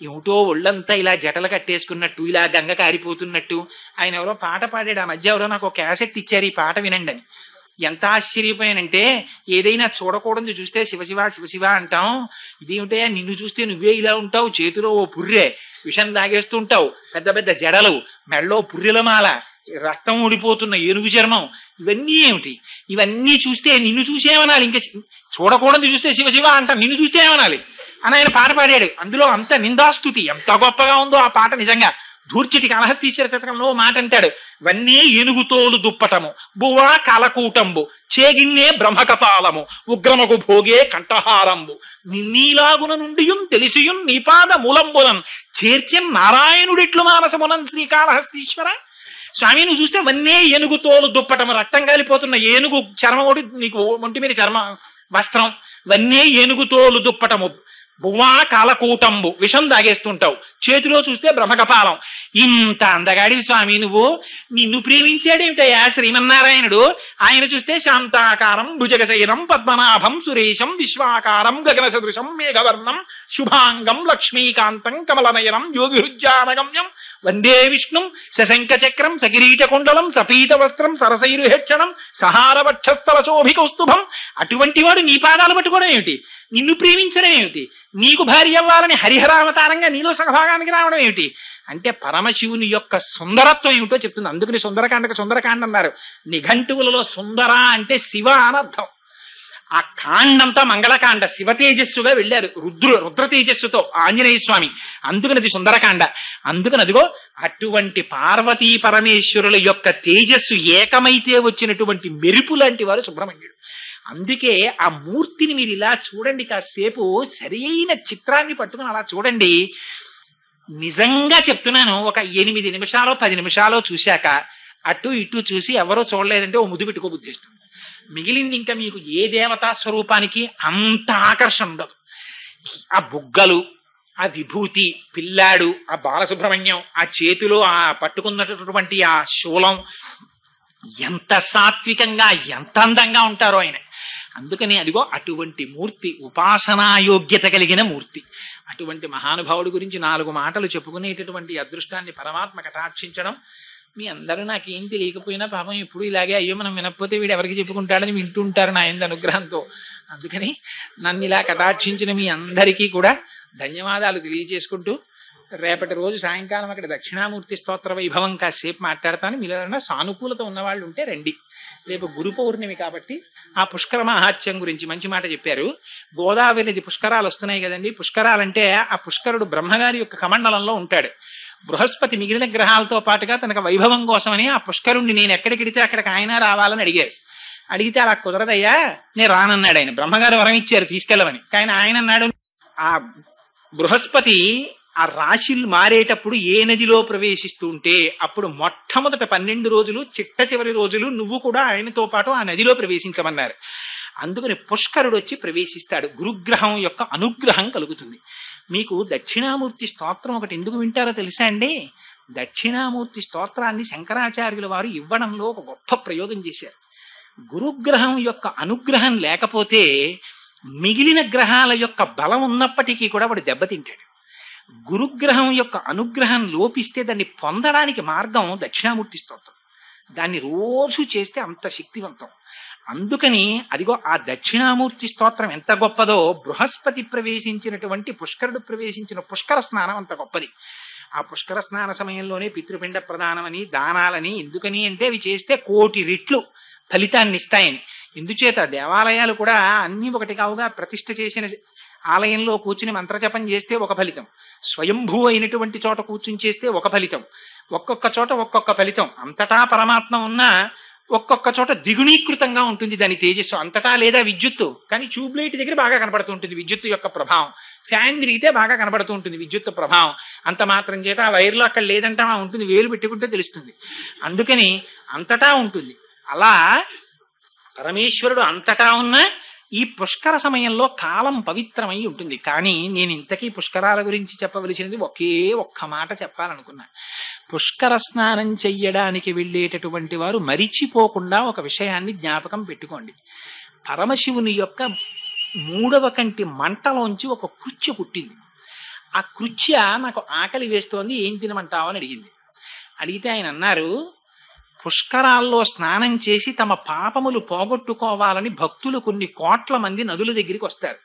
ఏమిటో ఒళ్ళంతా ఇలా జటలు కట్టేసుకున్నట్టు, ఇలా గంగ కారిపోతున్నట్టు. ఆయన ఎవరో పాట పాడాడు, ఆ మధ్య ఎవరో నాకు ఒక క్యాసెట్ ఇచ్చారు, ఈ పాట వినండి అని. ఎంత ఆశ్చర్యపోయానంటే, ఏదైనా చూడకూడదు చూస్తే శివశివ శివశివ అంటాం, ఇదేమిటయా నిన్ను చూస్తే నువ్వే ఇలా ఉంటావు, చేతిలో ఓ పుర్రె, విషం తాగేస్తూ ఉంటావు, పెద్ద పెద్ద జడలు, మెళ్ళో పుర్రెల మాల, రక్తం ఊడిపోతున్న ఏనుగు చర్మం, ఇవన్నీ ఏమిటి? ఇవన్నీ చూస్తే నిన్ను చూసేమనాలి, ఇంకా చూడకూడదు చూస్తే శివశివ అంటాం, నిన్ను చూస్తే ఏమనాలి అని ఆయన పాట పాడాడు. అందులో అంత నిందాస్తుతి, ఎంత గొప్పగా ఉందో ఆ పాట నిజంగా. ధూర్చటి కాళహస్తీశ్వర శతకంలో మాట అంటాడు, వన్నే ఏనుగుతోలు దుప్పటము, బువా కాలకూటంబు, చేగిన్నే బ్రహ్మకపాలము, ఉగ్రమగు భోగే కంఠహారంబు, నిన్నీలాగున నుండియున్ తెలిసియున్ నీపాద మూలంబులన్ చేర్చెన్ నారాయణుడిట్లు మానసమునన్ శ్రీకాళహస్తీశ్వర. స్వామి నువ్వు చూస్తే వన్నే ఏనుగుతోలు దుప్పటము, రక్తం కాలిపోతున్న ఏనుగు చర్మం ఒకటి నీకు ఒంటి మీద చర్మ వస్త్రం, వన్నే ఏనుగుతోలు దుప్పటము, బువ్వా కాలకూటంబు, విషం తాగేస్తుంటావు, చేతిలో చూస్తే బ్రహ్మకపాలం. ఇంత అందగాడి స్వామి నువ్వు, నిన్ను ప్రేమించాడేమిటయా శ్రీమన్నారాయణుడు. ఆయన చూస్తే శాంతాకారం భుజగశయనం పద్మనాభం సురేశం విశ్వాకారం గగన సదృశం మేఘవర్ణం శుభాంగం లక్ష్మీకాంతం కమలనయనం యోగి హృజ్యానగమ్యం వందే విష్ణుం సశంఖ చక్రం సకిరీట కుండలం సపీత వస్త్రం సరసైరుహేక్షణం సహారవక్షస్థల శోభికౌస్తుభం. అటువంటి వాడు నీ పాదాలు పట్టుకోవడం ఏమిటి? నిన్ను ప్రేమించడం ఏమిటి? నీకు భార్య అవ్వాలని హరిహరావతారంగా నీలో సహభాగానికి రావడం ఏమిటి? అంటే పరమశివుని యొక్క సుందరత్వం ఏమిటో చెప్తుంది. అందుకని సుందరకాండకు సుందరకాండ అన్నారు. నిఘంటువులలో సుందర అంటే శివ అనర్థం. ఆ కాండంతా మంగళకాండ, శివ తేజస్సుగా వెళ్ళారు, రుద్ర తేజస్సుతో ఆంజనేయ స్వామి. అందుకని అది సుందరకాండ. అందుకని అదిగో అటువంటి పార్వతీ పరమేశ్వరుల యొక్క తేజస్సు ఏకమైతే వచ్చినటువంటి మెరుపు లాంటి వారు సుబ్రహ్మణ్యుడు. అందుకే ఆ మూర్తిని మీరు ఇలా చూడండి, కాసేపు సరైన చిత్రాన్ని పట్టుకుని అలా చూడండి. నిజంగా చెప్తున్నాను, ఒక 8 నిమిషాలో 10 నిమిషాలో చూశాక అటు ఇటు చూసి ఎవరో చూడలేదంటే ఓ ముద్దు పెట్టుకో బుద్ధిస్తుంది. మిగిలింది ఇంకా మీకు ఏ దేవతా స్వరూపానికి అంత ఆకర్షణ ఉండదు. ఆ బుగ్గలు, ఆ విభూతి, పిల్లాడు, ఆ బాలసుబ్రహ్మణ్యం, ఆ చేతిలో ఆ పట్టుకున్నటువంటి ఆ శూలం, ఎంత సాత్వికంగా ఎంత అందంగా ఉంటారో ఆయన. అందుకని అదిగో అటువంటి మూర్తి, ఉపాసనాయోగ్యత కలిగిన మూర్తి. అటువంటి మహానుభావుడి గురించి 4 మాటలు చెప్పుకునేటటువంటి అదృష్టాన్ని పరమాత్మ కటాక్షించడం. మీ అందరూ నాకేం తెలియకపోయినా పాపం ఎప్పుడు ఇలాగే, అయ్యో మనం వినకపోతే వీడు ఎవరికి చెప్పుకుంటాడని వింటుంటారు నా ఆయన అనుగ్రహంతో. అందుకని నన్ను ఇలా కటాక్షించిన మీ అందరికీ కూడా ధన్యవాదాలు తెలియజేసుకుంటూ, రేపటి రోజు సాయంకాలం అక్కడ దక్షిణామూర్తి స్తోత్ర వైభవం కాసేపు మాట్లాడతాను. మీలో సానుకూలత ఉన్నవాళ్ళు ఉంటే రండి. రేపు గురు పౌర్ణమి కాబట్టి ఆ పుష్కర మహాత్యం గురించి మంచి మాట చెప్పారు. గోదావరి నది పుష్కరాలు వస్తున్నాయి కదండి. పుష్కరాలంటే ఆ పుష్కరుడు బ్రహ్మగారి యొక్క కమండలంలో ఉంటాడు. బృహస్పతి మిగిలిన గ్రహాలతో పాటుగా తనకు వైభవం కోసమని ఆ పుష్కరుణ్ణి నేను ఎక్కడికెడితే అక్కడికి ఆయన రావాలని అడిగారు. అడిగితే అలా కుదరదయ్యా, నేను రానన్నాడు ఆయన. బ్రహ్మగారు వరం ఇచ్చారు తీసుకెళ్ళమని, కానీ ఆయన అన్నాడు, ఆ బృహస్పతి ఆ రాశులు మారేటప్పుడు ఏ నదిలో ప్రవేశిస్తూ ఉంటే అప్పుడు మొట్టమొదట 12 రోజులు, చిట్ట చివరి రోజులు నువ్వు కూడా ఆయనతో పాటు ఆ నదిలో ప్రవేశించమన్నారు. అందుకని పుష్కరుడు వచ్చి ప్రవేశిస్తాడు. గురుగ్రహం యొక్క అనుగ్రహం కలుగుతుంది. మీకు దక్షిణామూర్తి స్తోత్రం ఒకటి ఎందుకు వింటారో తెలుసా అండి? దక్షిణామూర్తి స్తోత్రాన్ని శంకరాచార్యుల వారు ఇవ్వడంలో ఒక గొప్ప ప్రయోగం చేశారు. గురుగ్రహం యొక్క అనుగ్రహం లేకపోతే మిగిలిన గ్రహాల యొక్క బలం ఉన్నప్పటికీ కూడా వాడు దెబ్బతింటాడు. గురుగ్రహం యొక్క అనుగ్రహం లోపిస్తే దాన్ని పొందడానికి మార్గం దక్షిణామూర్తి స్తోత్రం. దాన్ని రోజు చేస్తే అంత శక్తివంతం. అందుకని అదిగో ఆ దక్షిణామూర్తి స్తోత్రం ఎంత గొప్పదో, బృహస్పతి ప్రవేశించినటువంటి పుష్కరుడు ప్రవేశించిన పుష్కర స్నానం అంత గొప్పది. ఆ పుష్కర స్నాన సమయంలోనే పితృపిండ ప్రదానమని దానాలని, ఎందుకని అంటే అవి చేస్తే 1,000,000 రెట్లు ఫలితాన్ని ఇస్తాయని. ఎందుచేత దేవాలయాలు కూడా అన్ని ఒకటి కావుగా, ప్రతిష్ఠ చేసిన ఆలయంలో కూర్చుని మంత్రజపం చేస్తే ఒక ఫలితం, స్వయంభూ అయినటువంటి చోట కూర్చుని చేస్తే ఒక ఫలితం, ఒక్కొక్క చోట ఒక్కొక్క ఫలితం. అంతటా పరమాత్మ ఉన్నా ఒక్కొక్క చోట ద్విగుణీకృతంగా ఉంటుంది దాని తేజస్సు. అంతటా లేదా విద్యుత్తు, కానీ ట్యూబ్లైట్ దగ్గర బాగా కనబడుతూ ఉంటుంది విద్యుత్తు యొక్క ప్రభావం, ఫ్యాన్ తిరిగితే బాగా కనబడుతూ ఉంటుంది విద్యుత్తు ప్రభావం. అంత మాత్రం చేత ఆ వైర్లో అక్కడ లేదంటే ఉంటుంది, వేలు పెట్టుకుంటే తెలుస్తుంది. అందుకని అంతటా ఉంటుంది. అలా పరమేశ్వరుడు అంతటా ఉన్న ఈ పుష్కర సమయంలో కాలం పవిత్రమై ఉంటుంది. కానీ నేను ఇంతకీ పుష్కరాల గురించి చెప్పవలసినది ఒకే ఒక్క మాట చెప్పాలనుకున్నా. పుష్కర స్నానం చెయ్యడానికి వెళ్ళేటటువంటి వారు మరిచిపోకుండా ఒక విషయాన్ని జ్ఞాపకం పెట్టుకోండి. పరమశివుని యొక్క 3వ కంటి మంటలోంచి ఒక కృత్య పుట్టింది. ఆ కృత్య నాకు ఆకలి వేస్తోంది, ఏం తినమంటావు అని అడిగింది. అడిగితే ఆయన అన్నారు, పుష్కరాల్లో స్నానం చేసి తమ పాపములు పోగొట్టుకోవాలని భక్తులు కొన్ని కోట్ల మంది నదుల దగ్గరికి వస్తారు.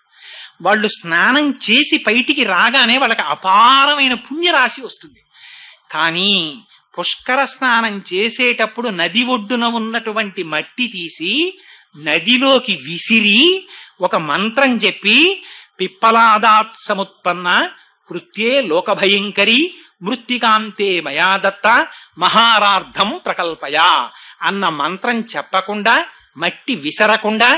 వాళ్ళు స్నానం చేసి బయటికి రాగానే వాళ్ళకి అపారమైన పుణ్యరాశి వస్తుంది. కానీ పుష్కర స్నానం చేసేటప్పుడు నది ఒడ్డున ఉన్నటువంటి మట్టి తీసి నదిలోకి విసిరి ఒక మంత్రం చెప్పి, పిప్పలాదాత్ సముత్పన్న కృత్యే లోకభయంకరి మృత్తికాంతే మయా దత్త మహారార్థం ప్రకల్పయా అన్న మంత్రం చెప్పకుండా, మట్టి విసరకుండా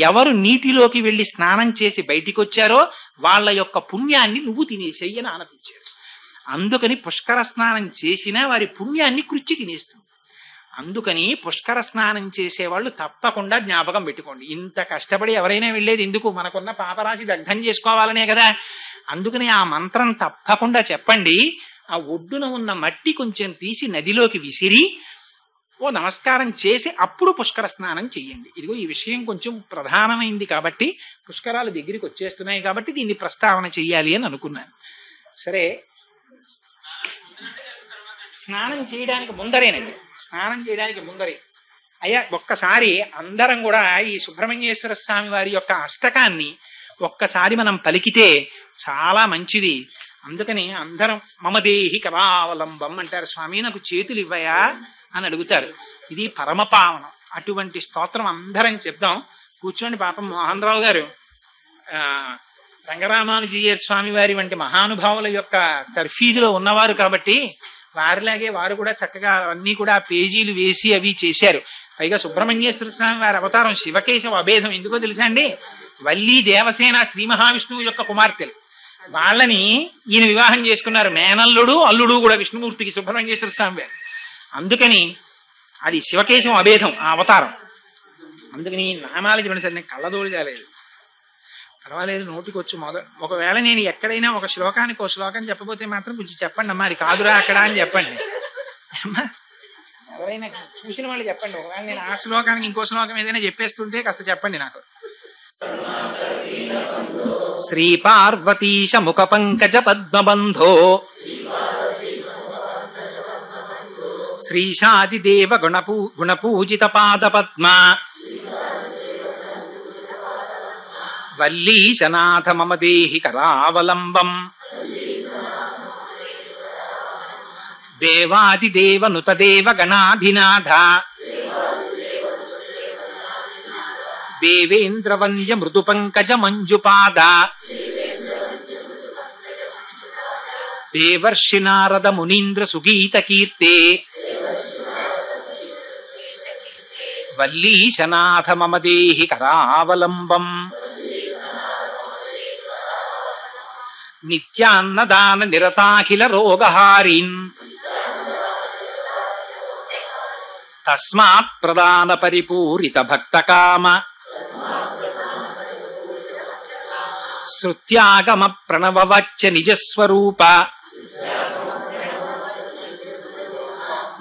ఎవరు నీటిలోకి వెళ్లి స్నానం చేసి బయటికి వచ్చారో వాళ్ళ యొక్క పుణ్యాన్ని నువ్వు తినేసేయి అని ఆనపించారు. అందుకని పుష్కర స్నానం చేసినా వారి పుణ్యాన్ని కృత్య తినేస్తుంది. అందుకని పుష్కర స్నానం చేసేవాళ్ళు తప్పకుండా జ్ఞాపకం పెట్టుకోండి. ఇంత కష్టపడి ఎవరైనా వెళ్ళేది ఎందుకు? మనకున్న పాపరాశి దగ్ధం చేసుకోవాలనే కదా. అందుకని ఆ మంత్రం తప్పకుండా చెప్పండి. ఆ ఒడ్డున ఉన్న మట్టి కొంచెం తీసి నదిలోకి విసిరి ఓ నమస్కారం చేసి అప్పుడు పుష్కర స్నానం చెయ్యండి. ఇదిగో ఈ విషయం కొంచెం ప్రధానమైంది కాబట్టి, పుష్కరాలు దగ్గరికి వచ్చేస్తున్నాయి కాబట్టి దీన్ని ప్రస్తావన చెయ్యాలి అని అనుకున్నాను. సరే, స్నానం చేయడానికి ముందరేనండి, స్నానం చేయడానికి ముందరే అయ్యా ఒక్కసారి అందరం కూడా ఈ సుబ్రహ్మణ్యేశ్వర స్వామి వారి యొక్క అష్టకాన్ని ఒక్కసారి మనం పలికితే చాలా మంచిది. అందుకని అందరం మమదేహి కరావలంబం అంటారు. స్వామి నాకు చేతులు ఇవ్వయా అని అడుగుతారు. ఇది పరమపావనం. అటువంటి స్తోత్రం అందరం చెప్దాం. కూర్చోండి. పాపం మోహన్ రావు గారు రంగరామానుజీయ స్వామి వారి వంటి మహానుభావుల యొక్క తర్ఫీదులో ఉన్నవారు కాబట్టి వారిలాగే వారు కూడా చక్కగా అన్ని కూడా పేజీలు వేసి అవి చేశారు. పైగా సుబ్రహ్మణ్యేశ్వర స్వామి వారి అవతారం శివకేశవ అభేదం. ఎందుకో తెలుసా అండి? వల్లి దేవసేన శ్రీ మహావిష్ణువు యొక్క కుమార్తెలు. వాళ్ళని ఈయన వివాహం చేసుకున్నారు. మేనల్లుడు అల్లుడు కూడా విష్ణుమూర్తికి సుబ్రహ్మణ్యేశ్వర స్వామి వారు. అందుకని అది శివకేశవ అభేదం ఆ అవతారం. అందుకని నామాలు చెప్పండి సార్. నేను కళ్ళదోడు కాలేదు, పర్వాలేదు, నోటికి వచ్చు ఒకవేళ నేను ఎక్కడైనా ఒక శ్లోకానికి ఒక శ్లోకం చెప్పబోతే మాత్రం కొంచెం చెప్పండి అమ్మా, అది కాదురా అక్కడ అని చెప్పండి అమ్మా. ఎవరైనా చూసిన వాళ్ళు చెప్పండి. ఒకవేళ నేను ఆ శ్లోకానికి ఇంకో శ్లోకం ఏదైనా చెప్పేస్తుంటే కాస్త చెప్పండి నాకు. శ్రీ పార్వతీశ ముఖ పంకజ పద్మబంధో శ్రీశాదిదేవ గుణపూజిత పాద పద్మ వల్లీశనాథ మమ దేహి కరావలంబం దేవాదిదేవ నుతదేవ గణాధినాథ దేవేంద్రవంద్య మృదు పంకజ మంజుపాద దేవర్షి నారద మునీంద్ర సుగీత కీర్తే వల్లీశనాథ మమ దేహి కరావలంబం నిత్యాన్నదాన నిరతాఖిల రోగహారీన్ తస్మాత్ ప్రదాన పరిపూరిత భక్తకామ శృత్యాగమ ప్రణవవచ్చ నిజస్వరూప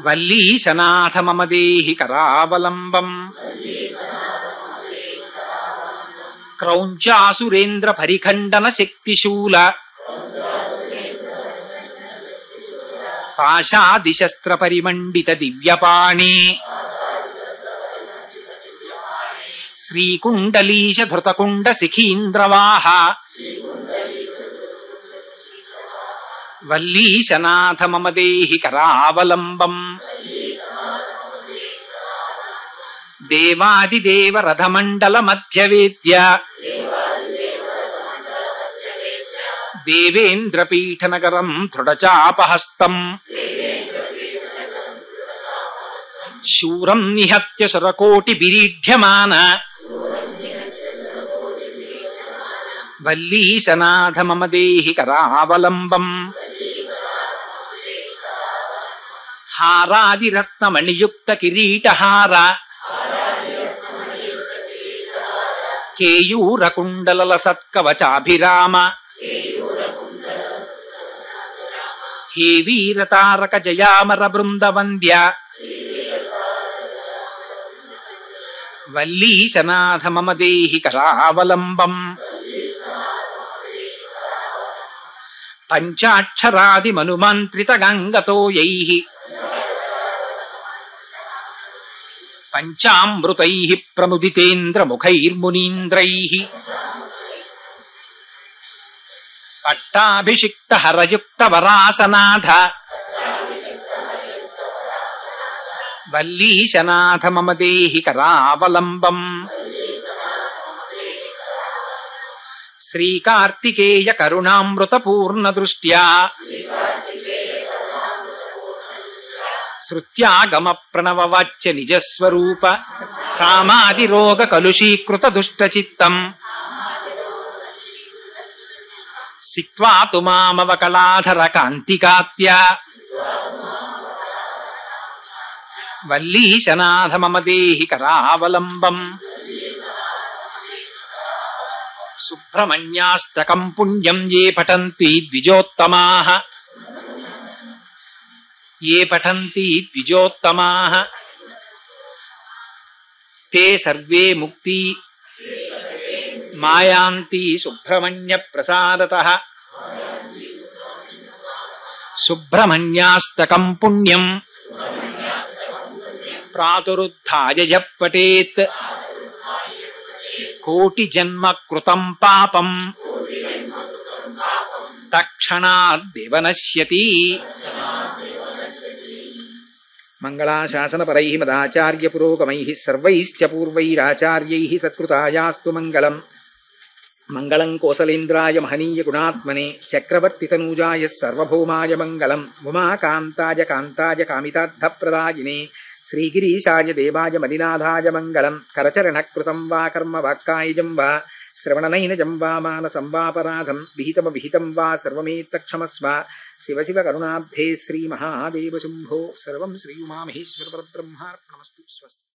వల్లీశనాథ మమ దేహి కరావలంబం క్రౌంచాసురేంద్ర పరిఖండన శక్తిశూల పాశాదిశస్త్ర పరిమండిత దివ్యపాణి శ్రీకుండలీశ ధృతకుండ శిఖీంద్రవాహ వల్లీశనాథ మమ దేహి కరావలంబం దేవాదిదేవ రథమండల మధ్యవేద్య దేవేంద్రపీఠనగరం దృఢచాపహస్తం శూరం నిహత్య సురకోటి బిరీఢ్యమాన వల్లీశనాథ మమ దేహి కరావలంబం హారాదిరత్నమణియుక్త కిరీటహార కేయూరకుండలల సత్కవచాభిరామ హే వీరతారక జయామర బృందవంద్య వల్లీశనాథ మమ దేహి కరావలంబం పంచాక్షరాది మనుమంత్రిత గంగతో యైః పంచామృతైః ప్రముదితేంద్ర ముఖైర్మునీంద్రైః పట్టాభిషిక్త హరయుక్త వరాసనాథ వల్లీశనాథ మమ దేహి కరావలంబం శ్రీకార్తికేయ కరుణామృత పూర్ణ దృష్ట్యా శృత్యాగమ ప్రణవ వాచ్య నిజస్వరూప కామాది రోగ కలుషీకృత దుష్టచిత్తం సిక్త్వా తు మామవకళాధర కాంతికాత్య వల్లీశనాథ మమ దేహి కరావలంబం సుబ్రహ్మణ్యాష్టకం పుణ్యం ఏ పఠంతి ద్విజోత్తమాః ఏ పఠంతి ద్విజోత్తమాః తే సర్వే ముక్తి మాయాంతి సుబ్రహ్మణ్య ప్రసాదతః సుబ్రహ్మణ్యాష్టకం పుణ్యం ప్రాతురుద్ధాయ యః పఠేత్ కోటి జన్మ కృతం పాపం తక్షణాదేవ నశ్యతి. మంగళాశాసనపరైః మదాచార్య పురోగమైః సర్వైశ్చ పూర్వైరాచార్యైః సత్కృతాయాస్తు మంగళం. మంగళం కోసలేంద్రాయ మహనీయ గుణాత్మనే చక్రవర్తి తనూజాయ సర్వభౌమాయ మంగళం. ఉమాకాంతాయ కాంతాయ కామితార్థప్రదాయినే శ్రీగిరీశాయ దేవాయ మదినాథాయ మంగళం. కరచరణకృతం వా కర్మ వాక్కాయజం వా శ్రవణనైనజం వా మానసం వాపరాధం విహితమవిహితం వా సర్వమేత్తక్షమస్వ. శివ శివ కరుణాబ్ధే శ్రీ మహాదేవ శంభో. సర్వం శ్రీ ఉమామహేశ్వర పరబ్రహ్మార్పణమస్తు. స్వస్తి.